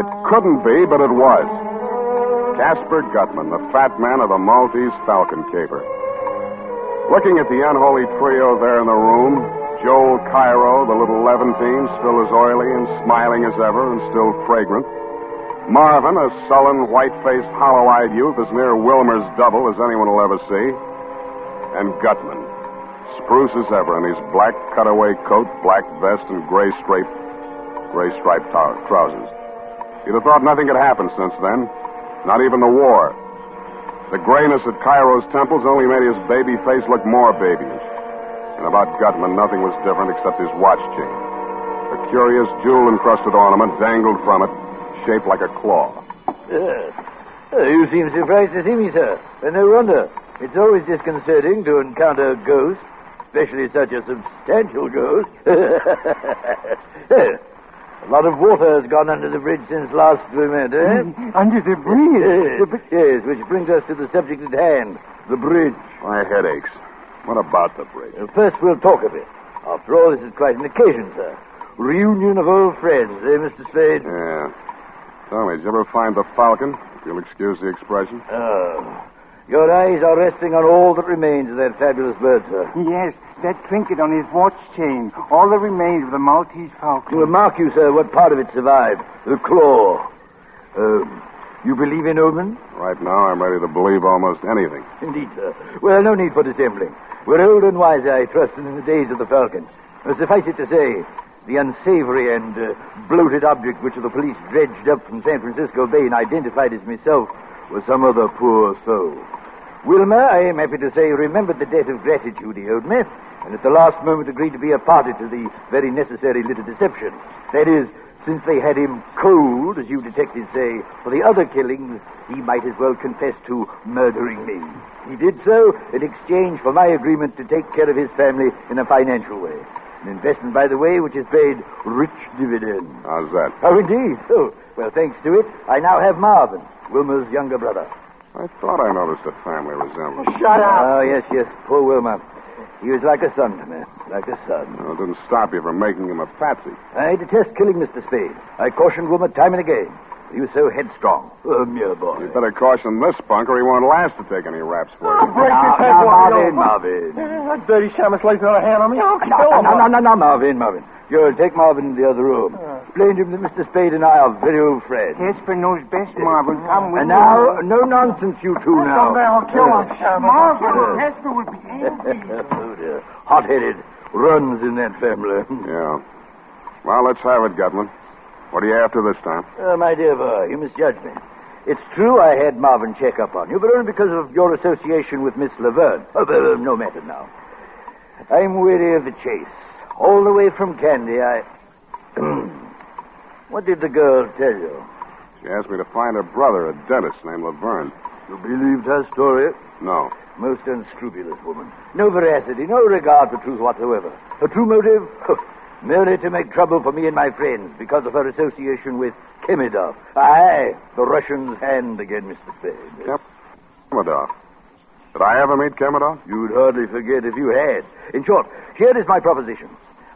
It couldn't be, but it was. Casper Gutman, the fat man of the Maltese Falcon caper. Looking at the unholy trio there in the room, Joel Cairo, the little Levantine, still as oily and smiling as ever and still fragrant. Marvin, a sullen, white-faced, hollow-eyed youth as near Wilmer's double as anyone will ever see. And Gutman, spruce as ever in his black cutaway coat, black vest, and gray-striped trousers. You'd have thought nothing had happened since then. Not even the war. The grayness at Cairo's temples only made his baby face look more babyish. And about Gutman, nothing was different except his watch chain. A curious jewel-encrusted ornament dangled from it, shaped like a claw. You seem surprised to see me, sir. And no wonder. It's always disconcerting to encounter a ghost, especially such a substantial ghost. A lot of water has gone under the bridge since last we met, eh? Under the bridge? Yes, which brings us to the subject at hand, the bridge. My head aches. What about the bridge? First, we'll talk of it. After all, this is quite an occasion, sir. Reunion of old friends, eh, Mr. Spade? Yeah. Tell me, did you ever find the Falcon, if you'll excuse the expression? Your eyes are resting on all that remains of that fabulous bird, sir. Yes, that trinket on his watch chain. All that remains of the Maltese Falcon. Well, mark you, sir, what part of it survived. The claw. You believe in omens? Right now, I'm ready to believe almost anything. Indeed, sir. Well, no need for dissembling. We're old and wise, I trust, in the days of the Falcon. Suffice it to say, the unsavory and bloated object which the police dredged up from San Francisco Bay and identified as myself was some other poor soul. Wilmer, I am happy to say, remembered the debt of gratitude he owed me, and at the last moment agreed to be a party to the very necessary little deception. That is, since they had him cold, as you detectives say, for the other killings, he might as well confess to murdering me. He did so in exchange for my agreement to take care of his family in a financial way. An investment, by the way, which has paid rich dividends. How's that? Oh, indeed. Oh, well, thanks to it, I now have Marvin, Wilmer's younger brother. I thought I noticed a family resemblance. Shut up! Oh, yes, poor Wilmer. He was like a son to me, like a son. No, it didn't stop you from making him a patsy. I detest killing Mr. Spade. I cautioned Wilmer time and again. He was so headstrong. A mere boy. You better caution this spunk or he won't last to take any raps for you. Break his head, Marvin. That dirty shamus lays another hand on me. I'll kill him. No, Marvin. You'll take Marvin in the other room. Explain to him that Mr. Spade and I are very old friends. Casper knows best, Marvin. Come with me. And now, no nonsense, you two now. Someday I'll kill him. Marvin, Casper will be angry. Oh, dear. Hot-headed. Runs in that family. Yeah. Well, let's have it, Gutman. What are you after this time? My dear boy, you misjudge me. It's true I had Marvin check up on you, but only because of your association with Miss Laverne. No matter now. I'm weary of the chase. All the way from Khandi, What did the girl tell you? She asked me to find her brother, a dentist named Laverne. You believed her story? No. Most unscrupulous woman. No veracity, no regard for truth whatsoever. Her true motive? Merely to make trouble for me and my friends because of her association with Kemidov. Aye, the Russian's hand again, Mr. Spade. Yep. Kemidov. Did I ever meet Kemidov? You'd hardly forget if you had. In short, here is my proposition.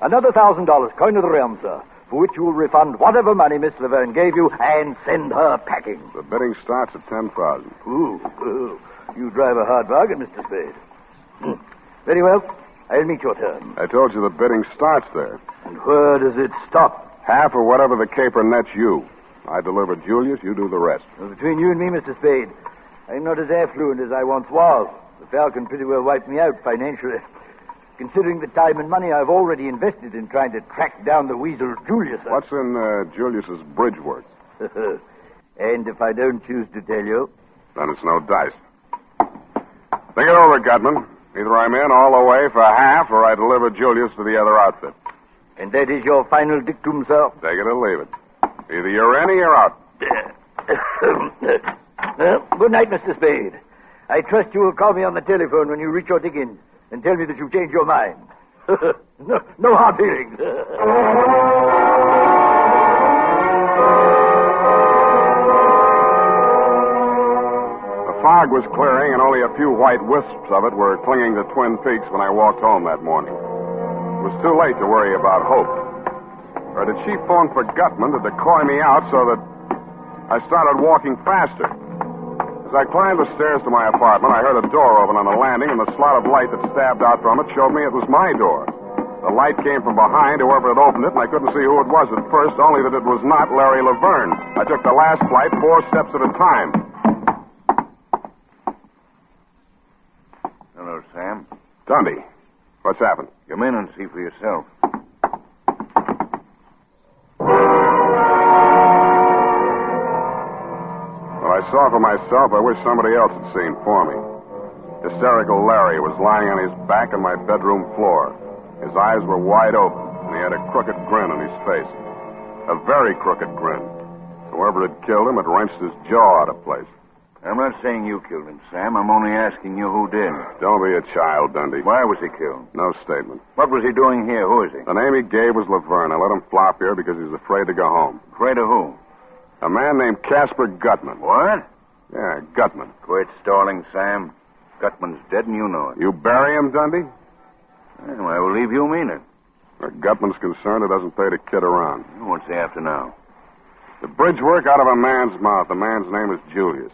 Another $1,000, coin of the realm, sir, for which you will refund whatever money Miss Laverne gave you and send her packing. The bidding starts at $10,000. Ooh. You drive a hard bargain, Mr. Spade. Very well. I'll meet your terms. I told you the bidding starts there. And where does it stop? Half or whatever the caper nets you. I deliver Julius, you do the rest. Well, between you and me, Mr. Spade, I'm not as affluent as I once was. The Falcon pretty well wiped me out financially. Considering the time and money I've already invested in trying to track down the weasel Julius. What's in Julius's bridge work? And if I don't choose to tell you? Then it's no dice. Think it over, Gutman. Either I'm in all the way for half, or I deliver Julius to the other outfit. And that is your final dictum, sir? Take it or leave it. Either you're in or you're out. Well, good night, Mr. Spade. I trust you will call me on the telephone when you reach your diggings and tell me that you've changed your mind. No hard feelings. The fog was clearing, and only a few white wisps of it were clinging to Twin Peaks when I walked home that morning. It was too late to worry about Hope. Or did she phone for Gutman to decoy me out so that I started walking faster? As I climbed the stairs to my apartment, I heard a door open on the landing, and the slot of light that stabbed out from it showed me it was my door. The light came from behind, whoever had opened it, and I couldn't see who it was at first, only that it was not Larry Laverne. I took the last flight 4 steps at a time. Hello, Sam. Dundee, what's happened? Come in and see for yourself. Well, I saw for myself. I wish somebody else had seen for me. Hysterical Larry was lying on his back on my bedroom floor. His eyes were wide open, and he had a crooked grin on his face. A very crooked grin. Whoever had killed him had wrenched his jaw out of place. I'm not saying you killed him, Sam. I'm only asking you who did. Don't be a child, Dundee. Why was he killed? No statement. What was he doing here? Who is he? The name he gave was Laverne. I let him flop here because he was afraid to go home. Afraid of who? A man named Casper Gutman. What? Yeah, Gutman. Quit stalling, Sam. Gutman's dead and you know it. You bury him, Dundee? Well, I believe you mean it. Where Gutman's concerned, it doesn't pay to kid around. What's he after now? The bridge work out of a man's mouth. The man's name is Julius.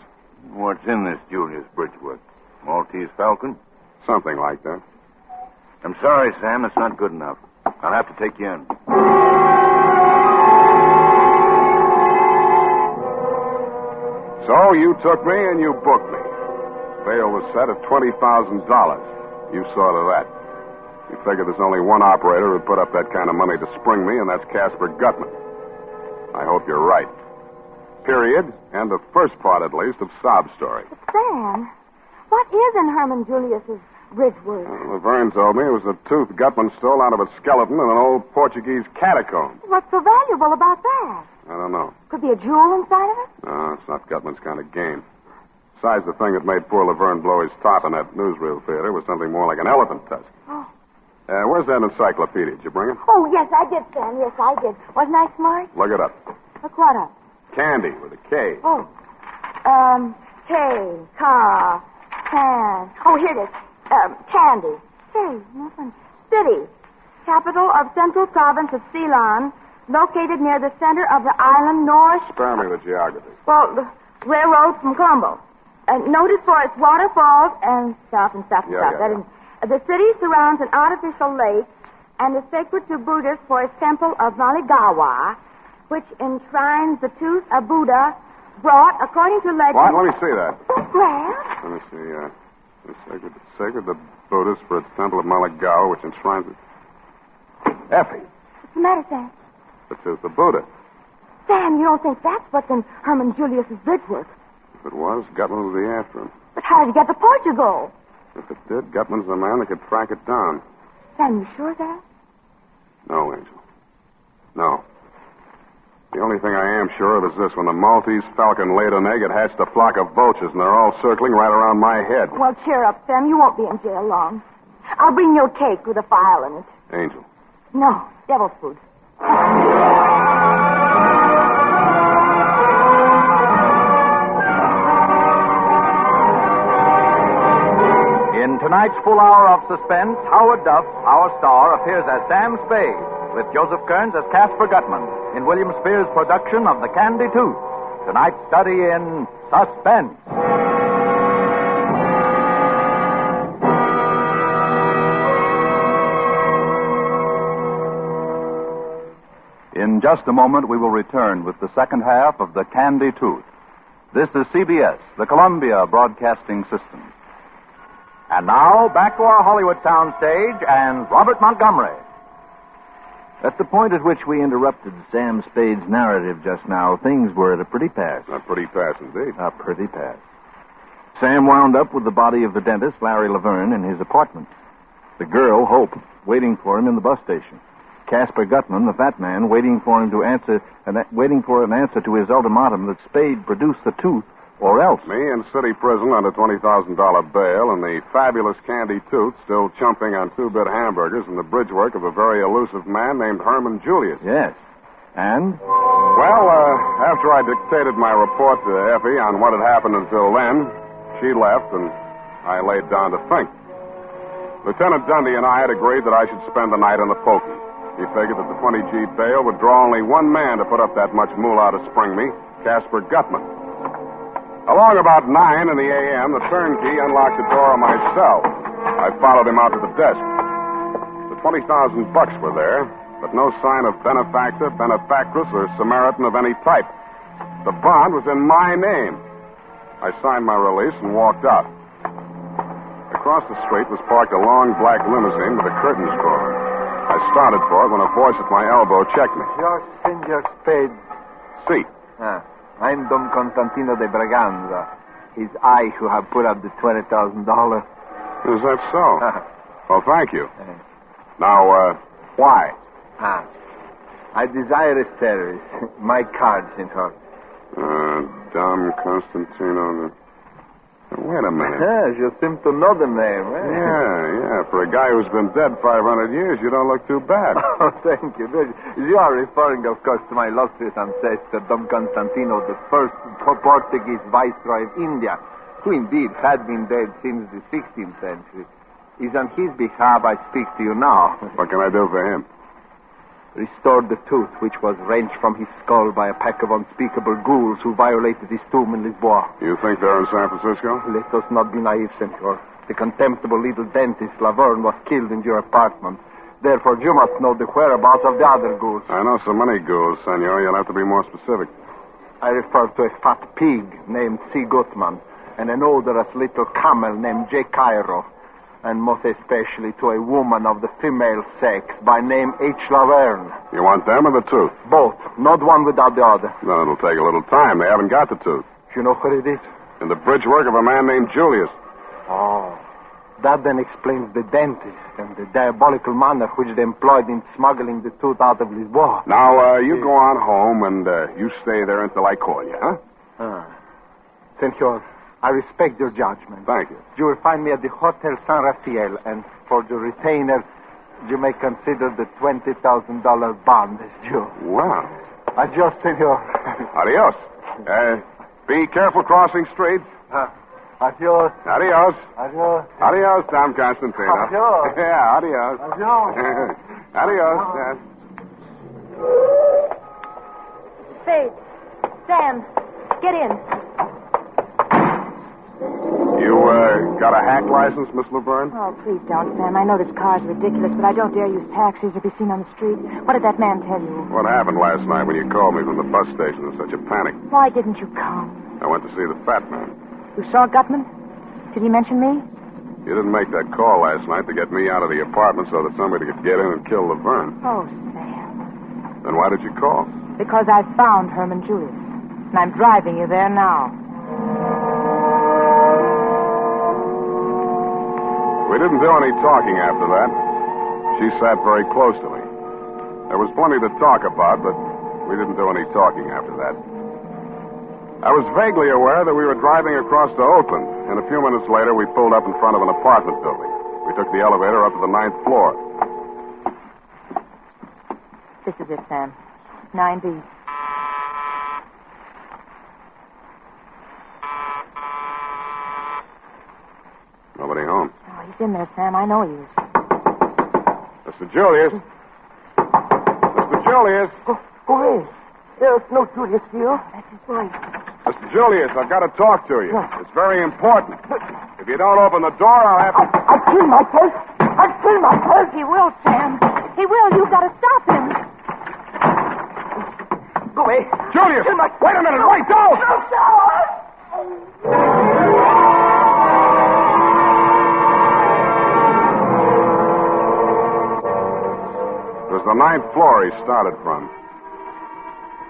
What's in this Julius Bridgeworth? Maltese Falcon? Something like that. I'm sorry, Sam. It's not good enough. I'll have to take you in. So you took me and you booked me. Bail was set at $20,000. You saw to that. You figure there's only one operator who'd put up that kind of money to spring me, and that's Casper Gutman. I hope you're right. Period. And the first part, at least, of Sob Story. But Sam, what is in Herman Julius's bridge work? Laverne told me it was a tooth Gutman stole out of a skeleton in an old Portuguese catacomb. What's so valuable about that? I don't know. Could be a jewel inside of it? No, it's not Gutman's kind of game. Besides, the thing that made poor Laverne blow his top in that newsreel theater was something more like an elephant tusk. Oh. Where's that encyclopedia? Did you bring it? Oh, yes, I did, Sam. Yes, I did. Wasn't I smart? Look it up. Look what up? Candy with a K. Oh. K, car, can. Oh, here it is. Candy. Say, nothing. City. Capital of Central Province of Ceylon, located near the center of the island north. Spare me the geography. Well, the railroad from Colombo. Noted for its waterfalls and stuff. Yeah. The city surrounds an artificial lake and is sacred to Buddhists for its temple of Maligawa, which enshrines the tooth of Buddha brought, according to legend... What? Let me see that. Well? Let me see. It's sacred to Buddhists for its temple of Maligawa, which enshrines it. Effie. What's the matter, Sam? The tooth of Buddha. Sam, you don't think that's what's in Herman Julius's bridge work? If it was, Gutman would be after him. But how did he get to Portugal? If it did, Gutman's the man that could track it down. Sam, you sure of that? No, Angel. No. The only thing I am sure of is this. When the Maltese Falcon laid an egg, it hatched a flock of vultures, and they're all circling right around my head. Well, cheer up, Sam. You won't be in jail long. I'll bring you a cake with a file in it. Angel, No, devil's food. In tonight's full hour of suspense, Howard Duff, our star, appears as Sam Spade, with Joseph Kearns as Caspar Gutman, in William Spears' production of The Khandi Tooth. Tonight's study in Suspense. In just a moment, we will return with the second half of The Khandi Tooth. This is CBS, the Columbia Broadcasting System. And now, back to our Hollywood soundstage and Robert Montgomery. At the point at which we interrupted Sam Spade's narrative just now, things were at a pretty pass. A pretty pass indeed. A pretty pass. Sam wound up with the body of the dentist, Larry Laverne, in his apartment. The girl, Hope, waiting for him in the bus station. Caspar Gutman, the fat man, waiting for an answer to his ultimatum that Spade produce the tooth or else. Me in city prison under $20,000 bail, and the fabulous Khandi Tooth still chumping on two-bit hamburgers and the bridge work of a very elusive man named Herman Julius. Yes. And? Well, after I dictated my report to Effie on what had happened until then, she left, and I laid down to think. Lieutenant Dundee and I had agreed that I should spend the night in the pokey. He figured that the 20G bail would draw only one man to put up that much moolah to spring me, Caspar Gutman. Along about 9 in the a.m., the turnkey unlocked the door of my cell. I followed him out to the desk. The $20,000 were there, but no sign of benefactor, benefactress, or Samaritan of any type. The bond was in my name. I signed my release and walked out. Across the street was parked a long black limousine with the curtains drawn. I started for it when a voice at my elbow checked me. Your Senor Spade. Si. I'm Don Constantino de Braganza. It's I who have put up the $20,000. Is that so? Well, thank you. Now, why? I desire a service. My card, Senor. Don Constantino. Wait a minute. Yes, you seem to know the name, eh? Yeah. For a guy who's been dead 500 years, you don't look too bad. Oh, thank you. You are referring, of course, to my illustrious ancestor, Don Constantino, the first Portuguese viceroy of India, who indeed had been dead since the 16th century. It's on his behalf I speak to you now. What can I do for him? Restored the tooth which was wrenched from his skull by a pack of unspeakable ghouls who violated his tomb in Lisboa. You think they're in San Francisco? Let us not be naive, Senor. The contemptible little dentist, Laverne, was killed in your apartment. Therefore, you must know the whereabouts of the other ghouls. I know so many ghouls, Senor. You'll have to be more specific. I refer to a fat pig named C. Gutman and an odorous little camel named J. Cairo. And most especially to a woman of the female sex by name H. Laverne. You want them or the tooth? Both. Not one without the other. No, it'll take a little time. They haven't got the tooth. You know where it is? In the bridge work of a man named Julius. Oh. That then explains the dentist and the diabolical manner which they employed in smuggling the tooth out of Lisboa. Now, you go on home and you stay there until I call you, huh? Senor, I respect your judgment. Thank you. You will find me at the Hotel San Rafael, and for the retainer, you may consider the $20,000 bond as due. Wow. Adios, senor. Adios. Be careful crossing streets. Adios. Adios. Adios. Adios, Don Constantino. Adios. Yeah, adios. Adios. Adios, yes. Spade. Sam, get in. You, got a hack license, Miss Laverne? Oh, please don't, Sam. I know this car's ridiculous, but I don't dare use taxis or be seen on the street. What did that man tell you? What happened last night when you called me from the bus station in such a panic? Why didn't you come? I went to see the fat man. You saw Gutman? Did he mention me? You didn't make that call last night to get me out of the apartment so that somebody could get in and kill Laverne. Oh, Sam. Then why did you call? Because I found Herman Julius, and I'm driving you there now. We didn't do any talking after that. She sat very close to me. There was plenty to talk about, but we didn't do any talking after that. I was vaguely aware that we were driving across to Oakland, and a few minutes later we pulled up in front of an apartment building. We took the elevator up to the 9th floor. This is it, Sam. 9B. Nobody home. Oh, he's in there, Sam. I know he is. Mr. Julius. Mr. Julius. Who is? There's no Julius here. That's his wife. Mr. Julius, I've got to talk to you. It's very important. If you don't open the door, I'll have to... I'll kill myself. I'll kill myself. He will, Sam. He will. You've got to stop him. Go away. Julius! Wait a minute. Wait, don't! It was the 9th floor he started from.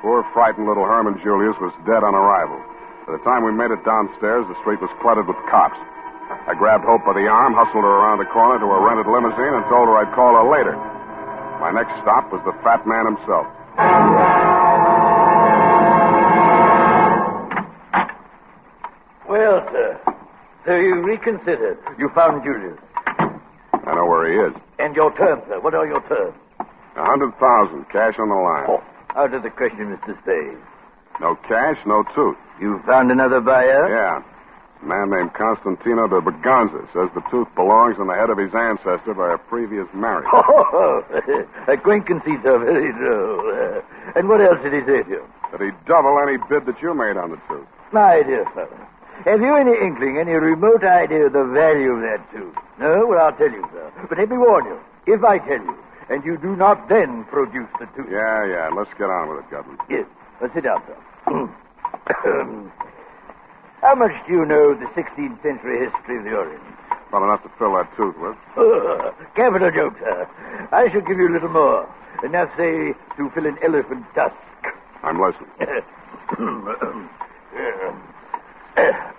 Poor, frightened little Herman Julius was dead on arrival. By the time we made it downstairs, the street was cluttered with cops. I grabbed Hope by the arm, hustled her around the corner to a rented limousine, and told her I'd call her later. My next stop was the fat man himself. Well, sir. So you reconsidered. You found Julius. I know where he is. And your terms, sir. What are your terms? 100,000, cash on the line. Oh, out of the question, Mr. Spade. No cash, no tooth. You found another buyer? Yeah. A man named Constantino de Braganza says the tooth belongs on the head of his ancestor by a previous marriage. Oh, acquaintances are very droll. And what else did he say to you? That he'd double any bid that you made on the tooth. My dear fellow, have you any inkling, any remote idea of the value of that tooth? No? Well, I'll tell you, sir. But let me warn you, if I tell you, and you do not then produce the tooth... Yeah, let's get on with it, Gutman. Yes. Well, sit down, sir. How much do you know of the 16th century history of the Orient? Well, enough to fill that tooth with. Capital joke, sir. I shall give you a little more. Enough, say, to fill an elephant tusk. I'm listening.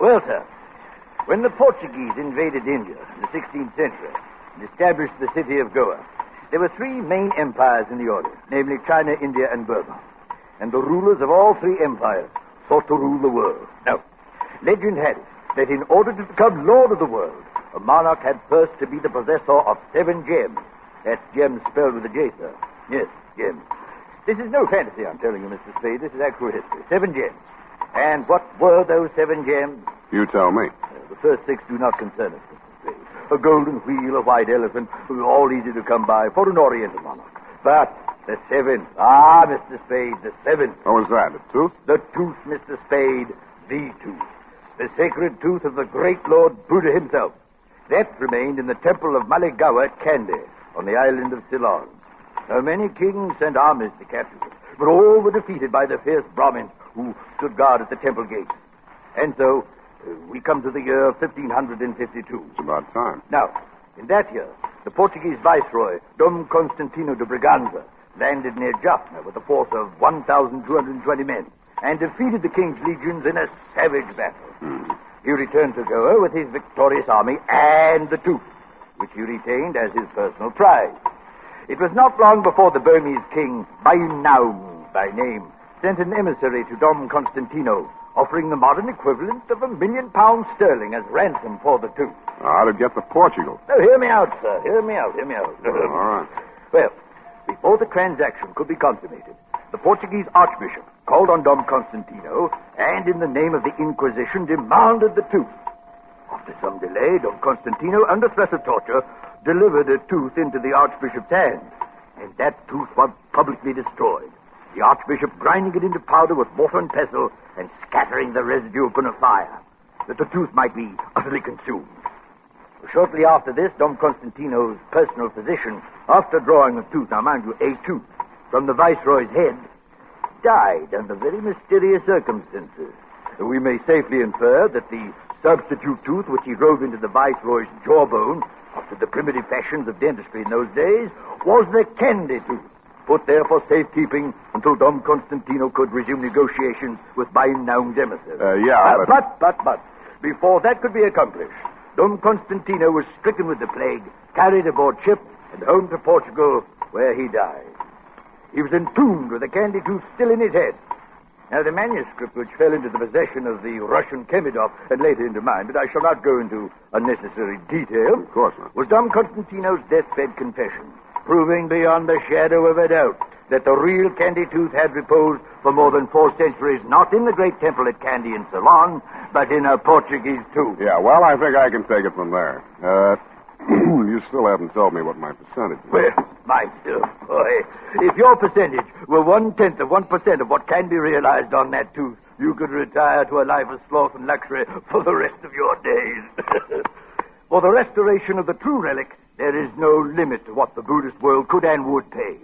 Well, sir, when the Portuguese invaded India in the 16th century and established the city of Goa, there were three main empires in the Orient, namely China, India, and Burma. And the rulers of all three empires sought to rule the world. Now, legend had it that in order to become lord of the world, a monarch had first to be the possessor of 7 gems. That's gems spelled with a J, sir. Yes, gems. This is no fantasy, I'm telling you, Mr. Spade. This is actual history. 7 gems. And what were those 7 gems? You tell me. The first 6 do not concern us, Mr. Spade. A golden wheel, a white elephant, all easy to come by for an Oriental monarch. But the 7th, Mr. Spade, the 7th. What was that, the tooth? The tooth, Mr. Spade, the tooth. The sacred tooth of the great Lord Buddha himself. That remained in the temple of Maligawa at Khandi, on the island of Ceylon. Now, many kings sent armies to capture it, but all were defeated by the fierce Brahmins who stood guard at the temple gates. And so, we come to the year 1552. It's about time. Now, in that year, the Portuguese viceroy, Dom Constantino de Braganza, landed near Jaffna with a force of 1,220 men and defeated the king's legions in a savage battle. He returned to Goa with his victorious army and the tooth, which he retained as his personal prize. It was not long before the Burmese king, Bainaum by name, sent an emissary to Dom Constantino, offering the modern equivalent of £1 million sterling as ransom for the tooth. How'd it get to Portugal? Now, hear me out, sir. Hear me out. All right. Well, before the transaction could be consummated, the Portuguese archbishop called on Dom Constantino and, in the name of the Inquisition, demanded the tooth. After some delay, Dom Constantino, under threat of torture, delivered a tooth into the archbishop's hand, and that tooth was publicly destroyed. The archbishop grinding it into powder with mortar and pestle and scattering the residue upon a fire, that the tooth might be utterly consumed. Shortly after this, Dom Constantino's personal physician, after drawing a tooth, now mind you, a tooth, from the viceroy's head, died under very mysterious circumstances. We may safely infer that the substitute tooth which he drove into the viceroy's jawbone, after the primitive fashions of dentistry in those days, was the Khandi tooth, put there for safekeeping until Dom Constantino could resume negotiations with Bainaum's emissary. But before that could be accomplished, Dom Constantino was stricken with the plague, carried aboard ship, and home to Portugal, where he died. He was entombed with the Khandi tooth still in his head. Now, the manuscript which fell into the possession of the Russian Khemidov and later into mine, but I shall not go into unnecessary detail. Of course not. Was Dom Constantino's deathbed confession, proving beyond a shadow of a doubt that the real Khandi tooth had reposed for more than 4 centuries, not in the great temple at Khandi in Ceylon, but in a Portuguese tomb. Yeah, well, I think I can take it from there. You still haven't told me what my percentage is. Well, myself, boy, if your percentage were 1/10 of 1% of what Khandi realized on that tooth, you could retire to a life of sloth and luxury for the rest of your days. For the restoration of the true relic, there is no limit to what the Buddhist world could and would pay.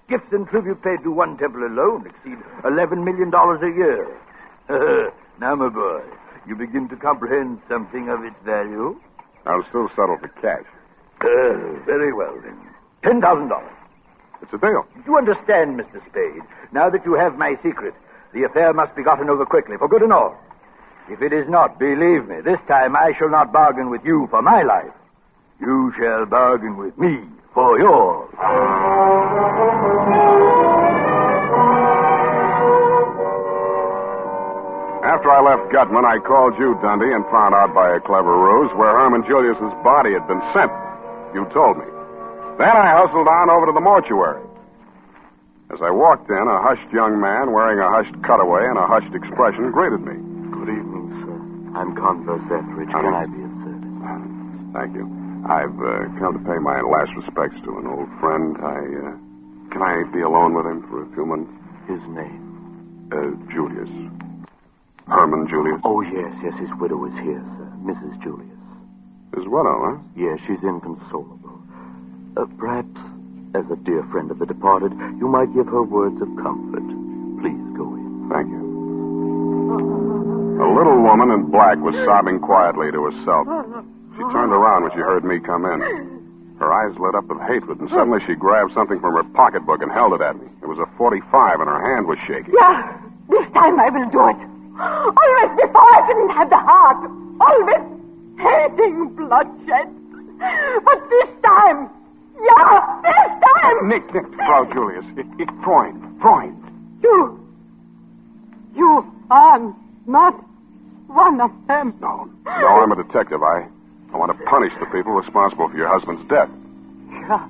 Gifts and tribute paid to one temple alone exceed $11 million a year. Now, my boy, you begin to comprehend something of its value? I'll still settle for cash. Very well, then. $10,000. It's a deal. You understand, Mr. Spade. Now that you have my secret, the affair must be gotten over quickly, for good and all. If it is not, believe me, this time I shall not bargain with you for my life. You shall bargain with me for yours. After I left Gutman, I called you, Dundee, and found out by a clever ruse where Herman Julius's body had been sent. You told me. Then I hustled on over to the mortuary. As I walked in, a hushed young man wearing a hushed cutaway and a hushed expression greeted me. Good evening, sir. I'm Converse Etheridge. Can I be of service? Thank you. I've come to pay my last respects to an old friend. Can I be alone with him for a few minutes? His name? Julius. Herman Julius? Oh, yes. His widow is here, sir. Mrs. Julius. His widow, huh? Yes, she's inconsolable. Perhaps, as a dear friend of the departed, you might give her words of comfort. Please go in. Thank you. A little woman in black was sobbing quietly to herself. She turned around when she heard me come in. Her eyes lit up with hatred, and suddenly she grabbed something from her pocketbook and held it at me. It was a .45, and her hand was shaking. Yeah, this time I will do it. Always before I didn't have the heart. Always hating bloodshed. But this time, yeah, this time. Nick, Frau Julius. It's Freund. You are not one of them. No, I'm a detective. I want to punish the people responsible for your husband's death. Yeah,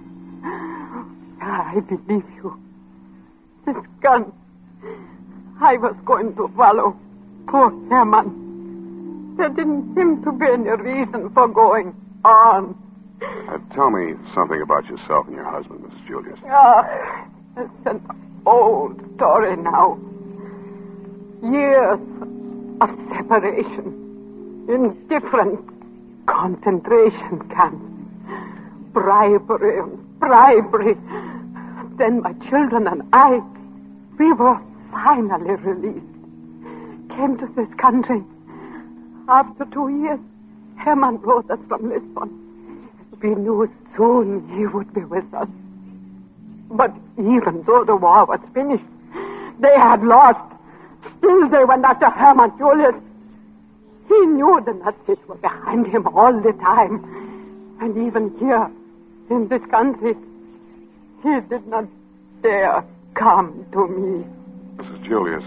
I believe you. This gun, I was going to follow poor Herman. There didn't seem to be any reason for going on. Tell me something about yourself and your husband, Mrs. Julius. It's an old story now. Years of separation in different concentration camps. Bribery. Then my children and I, we were finally released. Came to this country. After 2 years, Herman wrote us from Lisbon. We knew soon he would be with us. But even though the war was finished, they had lost. Still they went after Herman Julius. He knew the Nazis were behind him all the time. And even here, in this country, he did not dare come to me. Mrs. Julius,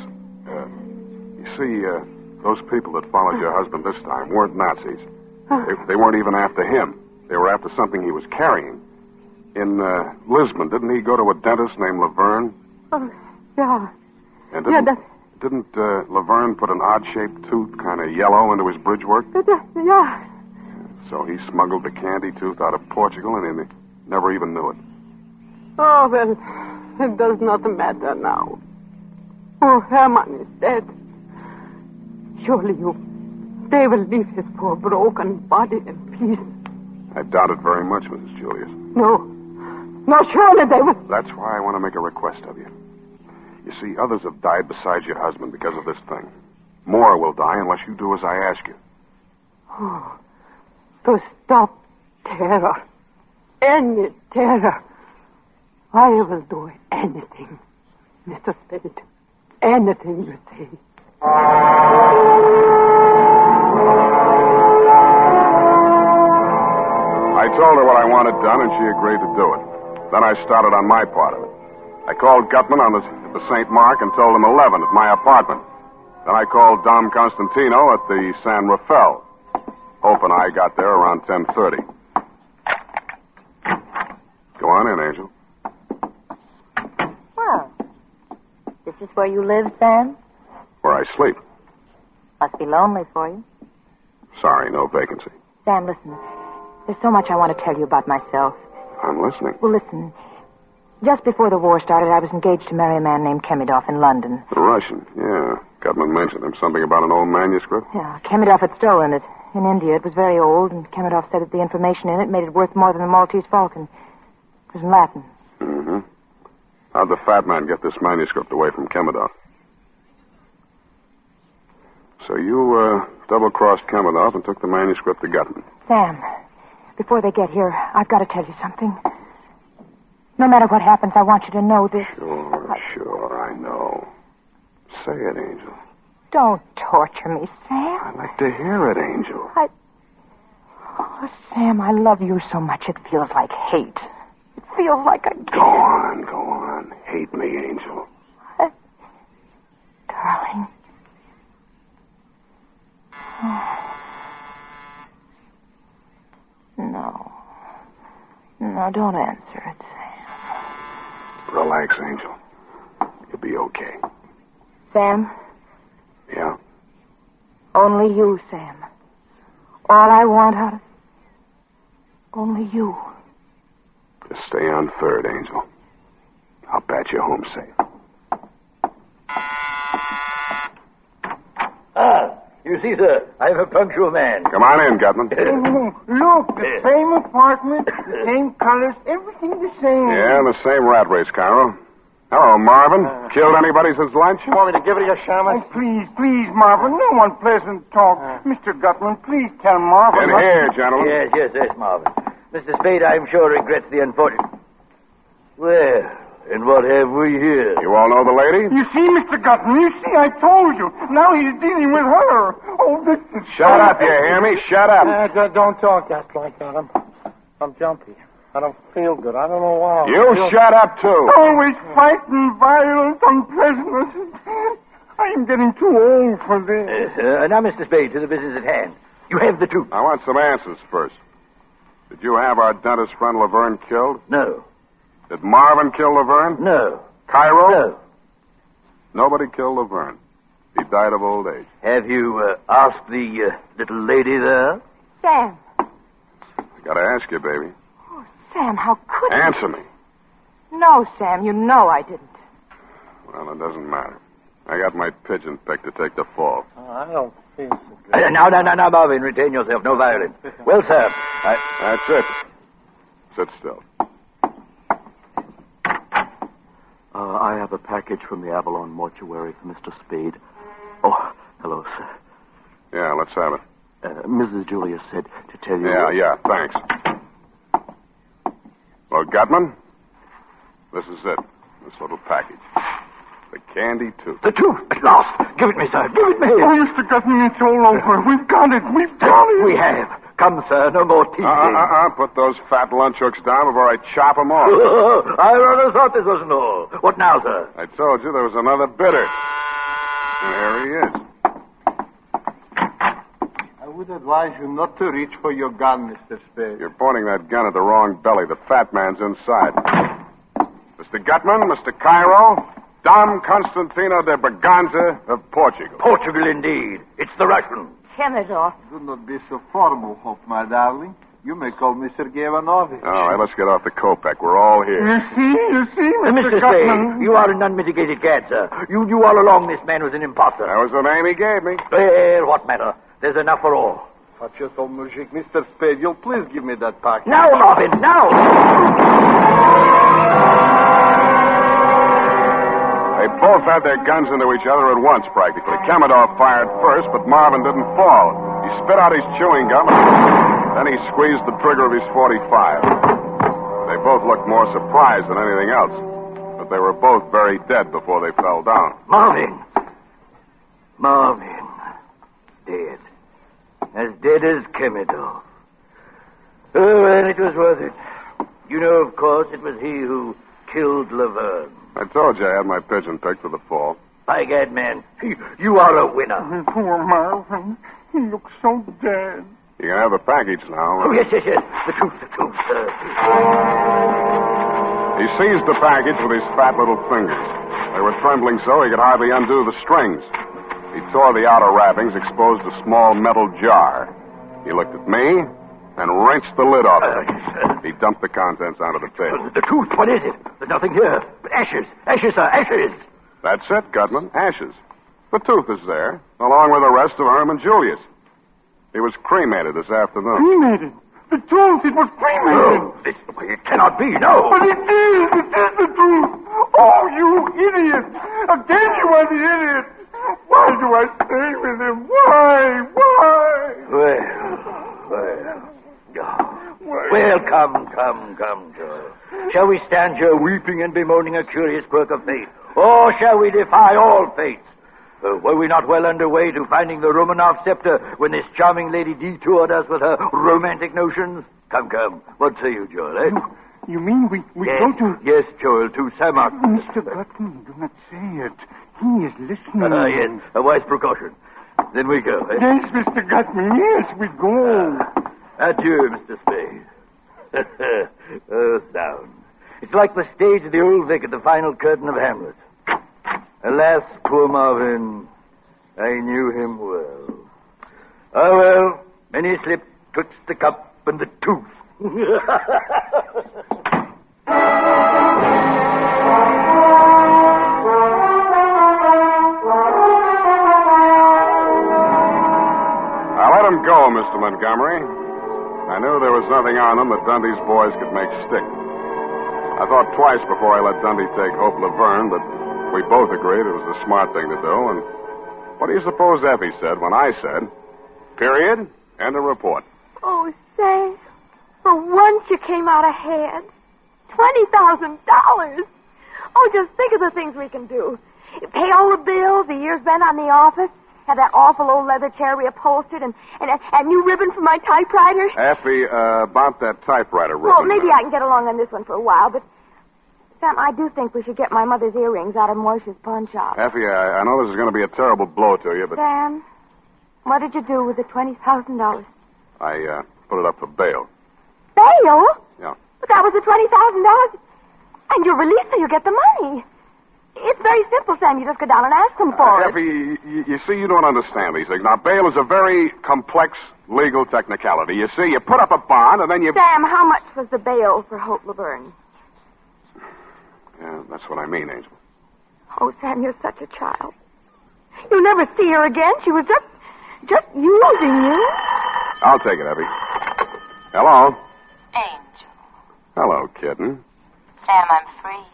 you see, those people that followed your husband this time weren't Nazis. They weren't even after him. They were after something he was carrying. In Lisbon, didn't he go to a dentist named Laverne? Oh, yeah. And didn't Laverne put an odd-shaped tooth, kind of yellow, into his bridge work? Yeah. So he smuggled the Khandi tooth out of Portugal, and he never even knew it. Oh, well, it does not matter now. Oh, Herman is dead. Surely they will leave his poor broken body in peace. I doubt it very much, Mrs. Julius. No, surely they will. That's why I want to make a request of you. You see, others have died besides your husband because of this thing. More will die unless you do as I ask you. Oh, to stop terror. Any terror. I will do anything, Mr. Spade. Anything you say. I told her what I wanted done, and she agreed to do it. Then I started on my part of it. I called Gutman at the St. Mark and told him 11 at my apartment. Then I called Dom Constantino at the San Rafael. Hope and I got there around 10:30. Go on in, Angel. Well, this where you live, Sam? Where I sleep. Must be lonely for you. Sorry, no vacancy. Sam, listen. There's so much I want to tell you about myself. I'm listening. Well, listen. Just before the war started, I was engaged to marry a man named Kemidov in London. The Russian, yeah. Gutman mentioned him. Something about an old manuscript? Yeah, Kemidov had stolen it. In India, it was very old, and Kemidov said that the information in it made it worth more than the Maltese Falcon. It was in Latin. Mm-hmm. How'd the fat man get this manuscript away from Kemidov? So you, double-crossed Kemidov and took the manuscript to Gutman. Sam, before they get here, I've got to tell you something. No matter what happens, I want you to know this. Sure, I know. Say it, Angel. Don't torture me, Sam. I'd like to hear it, Angel. Oh, Sam, I love you so much it feels like hate. It feels like I can't. Go on. Hate me, Angel. Darling. No, don't answer it, Sam. Relax, Angel. You'll be okay. Sam? Yeah? Only you, Sam. All I want out of... Only you. Just stay on third, Angel. I'll bat you home safe. You see, sir, I'm a punctual man. Come on in, Gutman. Look, the same apartment, the same colors, everything the same. Yeah, the same rat race, Cairo. Hello, Marvin. Killed anybody since lunch? You want me to give it a shaman? Please, Marvin, no unpleasant talk. Mr. Gutman, please tell Marvin. In here, gentlemen. Yes, Marvin. Mr. Spade, I'm sure, regrets the unfortunate... Well, and what have we here? You all know the lady? You see, Mr. Gutman, I told you. Now he's dealing with her. Oh, this is... Shut up, you hear me? Shut up. Don't talk just like that. I'm jumpy. I don't feel good. I don't know why. You shut up, too. Always fighting, violence, unpleasantness. I'm getting too old for this. Now, Mr. Spade, to the business at hand. You have the truth. I want some answers first. Did you have our dentist friend Laverne killed? No. Did Marvin kill Laverne? No. Cairo? No. Nobody killed Laverne. He died of old age. Have you asked the little lady there? Sam. I gotta ask you, baby. Oh, Sam, how could you? Answer me. No, Sam, you know I didn't. Well, it doesn't matter. I got my pigeon picked to take the fall. I don't feel so good. Now, Marvin, retain yourself. No violence. Well, sir, That's it. Sit still. I have a package from the Avalon mortuary for Mr. Spade. Oh, hello, sir. Yeah, let's have it. Mrs. Julia said to tell you... Yeah, thanks. Well, Gutman, this is it. This little package. The candy tooth. The tooth, at last. Give it me, sir. Give it me. Oh, Mr. Gutman, it's all over. We've got it. We have. Come, sir, no more teasing. Put those fat lunch hooks down before I chop them off. I rather thought this wasn't all. What now, sir? I told you there was another bidder. And here he is. I would advise you not to reach for your gun, Mr. Spade. You're pointing that gun at the wrong belly. The fat man's inside. Mr. Gutman, Mr. Cairo, Dom Constantino de Braganza of Portugal. Portugal, indeed. It's the Russian. Kemidov. Do not be so formal, Hope, my darling. You may call me Sergei Ivanovich. All right, let's get off the Kopeck. We're all here. You see, Mr. Spade, you are an unmitigated cad, sir. You all along this man was an imposter. That was the name he gave me. Well, what matter? There's enough for all. Pacheto Mujik, Mr. Spade, you'll please give me that package. Now, Marvin, now! They both had their guns into each other at once, practically. Kemidov fired first, but Marvin didn't fall. He spit out his chewing gum, then he squeezed the trigger of his .45. They both looked more surprised than anything else, but they were both very dead before they fell down. Marvin! Dead. As dead as Kemidov. Oh, well, it was worth it. You know, of course, it was he who killed Laverne. I told you I had my pigeon picked for the fall. By gad, man, you are a winner. Poor Marvin. He looks so dead. You can have the package now. Oh, yes. The truth, sir. He seized the package with his fat little fingers. They were trembling so he could hardly undo the strings. He tore the outer wrappings, exposed a small metal jar. He looked at me and wrenched the lid off it. He dumped the contents onto the table. The tooth, what is it? There's nothing here. Ashes. Ashes, sir, ashes. That's it, Gutman. Ashes. The tooth is there, along with the rest of Herman Julius. He was cremated this afternoon. Cremated? The tooth, it was cremated. No, it cannot be, no. But it is. It is the truth. Oh, you idiot. Again you are the idiot. Why do I stay with him? Why? Well, come, Joe. Shall we stand here weeping and bemoaning a curious quirk of fate? Or shall we defy all fates? Were we not well underway to finding the Romanov scepter when this charming lady detoured us with her romantic notions? Come. What say you, Joel, eh? You mean we go to... Yes, Joel, to Samak. Mr. Gutman, do not say it. He is listening. Yes, a wise precaution. Then we go, eh? Yes, Mr. Gutman, yes, we go. Adieu, Mr. Spade. Oh, sound. It's like the stage of the old Vic at the final curtain of Hamlet. Alas, poor Marvin, I knew him well. Oh, well, many a slip twixt the cup and the tooth. Now, let him go, Mr. Montgomery. I knew there was nothing on him that Dundee's boys could make stick. I thought twice before I let Dundee take Hope Laverne, but we both agreed it was the smart thing to do. And what do you suppose Effie said when I said, period, end of report? Oh, say, for once you came out ahead. $20,000. Oh, just think of the things we can do. Pay all the bills, the year's spent on the office, have that awful old leather chair reupholstered, and a new ribbon for my typewriter. Effie, about that typewriter ribbon. Well, maybe I can get along on this one for a while, but, Sam, I do think we should get my mother's earrings out of Moishe's pawn shop. Effie, I know this is going to be a terrible blow to you, but... Sam, what did you do with the $20,000? I put it up for bail. Bail? Yeah. But that was the $20,000. And you're released so you get the money. It's very simple, Sam. You just go down and ask them for it. Effie, you see, you don't understand these things. Now, bail is a very complex legal technicality. You see, you put up a bond, and then you... Sam, how much was the bail for Hope Laverne? Yeah, that's what I mean, Angel. Oh, Sam, you're such a child. You'll never see her again. She was just using you. I'll take it, Effie. Hello? Angel. Hello, kitten. Sam, I'm free.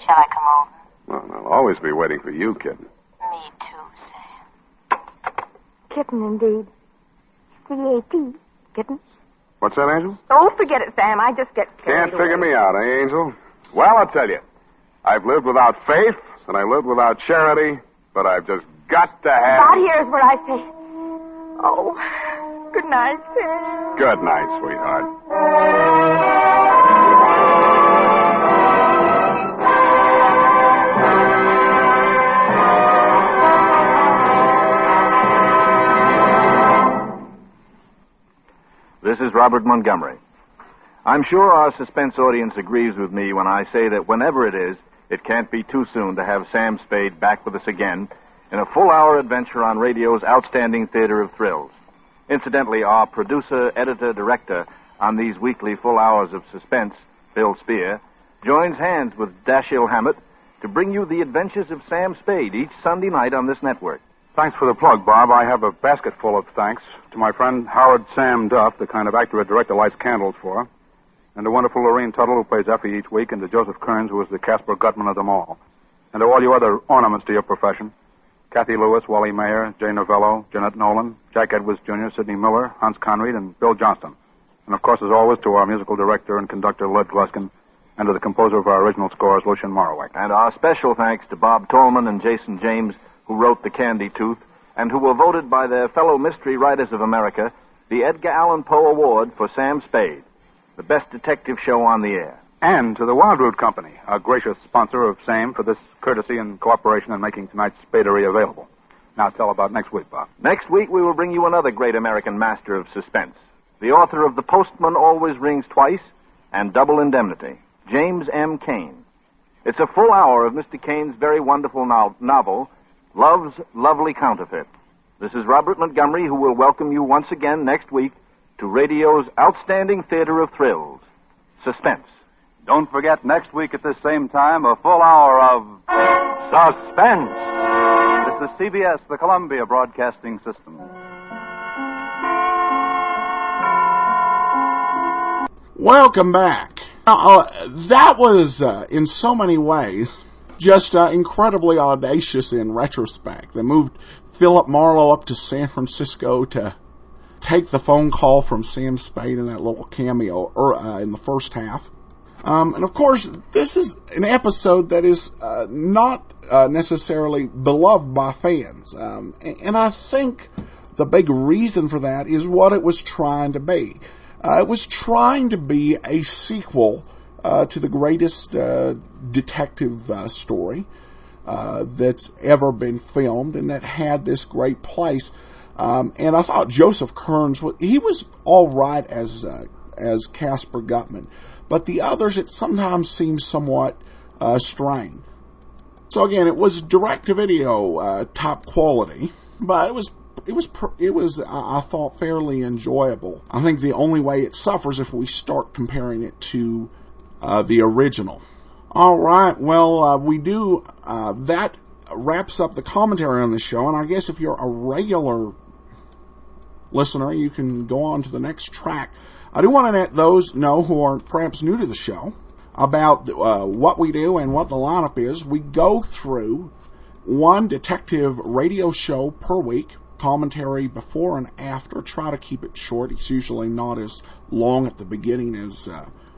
Shall I come over? Well, I'll always be waiting for you, kitten. Me too, Sam. Kitten, indeed. C-A-T. Kitten. What's that, Angel? Oh, forget it, Sam. I just get Can't carried figure away. me out, eh, Angel? Well, I'll tell you. I've lived without faith, and I lived without charity, but I've just got to have... About here is where I say, oh, good night, Sam. Good night, sweetheart. This is Robert Montgomery. I'm sure our suspense audience agrees with me when I say that whenever it is, it can't be too soon to have Sam Spade back with us again in a full-hour adventure on radio's outstanding theater of thrills. Incidentally, our producer, editor, director on these weekly full hours of suspense, Bill Spear, joins hands with Dashiell Hammett to bring you the adventures of Sam Spade each Sunday night on this network. Thanks for the plug, Bob. I have a basket full of thanks to my friend Howard Sam Duff, the kind of actor a director lights candles for, and to wonderful Lorene Tuttle, who plays Effie each week, and to Joseph Kearns, who is the Casper Gutman of them all, and to all you other ornaments to your profession, Kathy Lewis, Wally Mayer, Jay Novello, Jeanette Nolan, Jack Edwards Jr., Sidney Miller, Hans Conried, and Bill Johnston. And, of course, as always, to our musical director and conductor, Lud Gluskin, and to the composer of our original scores, Lucien Moraweck. And our special thanks to Bob Tolman and Jason James, who wrote The Candy Tooth, and who were voted by their fellow mystery writers of America the Edgar Allan Poe Award for Sam Spade, the best detective show on the air. And to the Wildroot Company, our gracious sponsor of SAME, for this courtesy and cooperation in making tonight's Spadery available. Now tell about next week, Bob. Next week, we will bring you another great American master of suspense, the author of The Postman Always Rings Twice and Double Indemnity, James M. Cain. It's a full hour of Mr. Kane's very wonderful novel, Love's Lovely Counterfeit. This is Robert Montgomery, who will welcome you once again next week to radio's outstanding theater of thrills, Suspense. Don't forget, next week at this same time, a full hour of Suspense. This is CBS, the Columbia Broadcasting System. Welcome back. That was, in so many ways, just incredibly audacious in retrospect. They moved Philip Marlowe up to San Francisco to take the phone call from Sam Spade in that little cameo in the first half. And of course, this is an episode that is not necessarily beloved by fans. And I think the big reason for that is what it was trying to be. It was trying to be a sequel to the greatest detective story that's ever been filmed, and that had this great place. And I thought Joseph Kearns, he was all right as Caspar Gutman, but the others, it sometimes seemed somewhat strained. So again, it was direct-to-video top quality, but it was I thought fairly enjoyable. I think the only way it suffers if we start comparing it to the original. All right, well, we do that wraps up the commentary on the show, and I guess if you're a regular listener, you can go on to the next track. I do want to let those know who are perhaps new to the show about what we do and what the lineup is. We go through one detective radio show per week, commentary before and after. Try to keep it short. It's usually not as long at the beginning as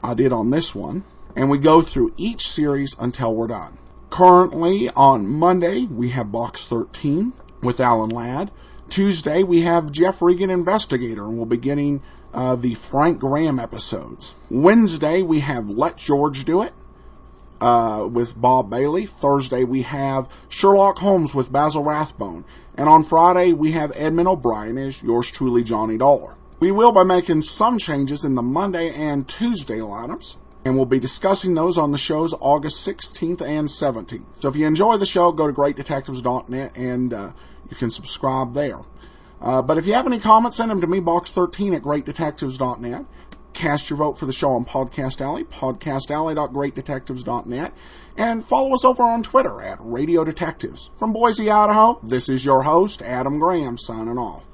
I did on this one. And we go through each series until we're done. Currently, on Monday, we have Box 13 with Alan Ladd. Tuesday, we have Jeff Regan, Investigator, and we'll be getting the Frank Graham episodes. Wednesday, we have Let George Do It with Bob Bailey. Thursday, we have Sherlock Holmes with Basil Rathbone. And on Friday, we have Edmund O'Brien as yours truly, Johnny Dollar. We will be making some changes in the Monday and Tuesday lineups, and we'll be discussing those on the shows August 16th and 17th. So if you enjoy the show, go to greatdetectives.net and you can subscribe there. But if you have any comments, send them to me, box13 at greatdetectives.net. Cast your vote for the show on Podcast Alley, podcastalley.greatdetectives.net. And follow us over on Twitter at Radio Detectives. From Boise, Idaho, this is your host, Adam Graham, signing off.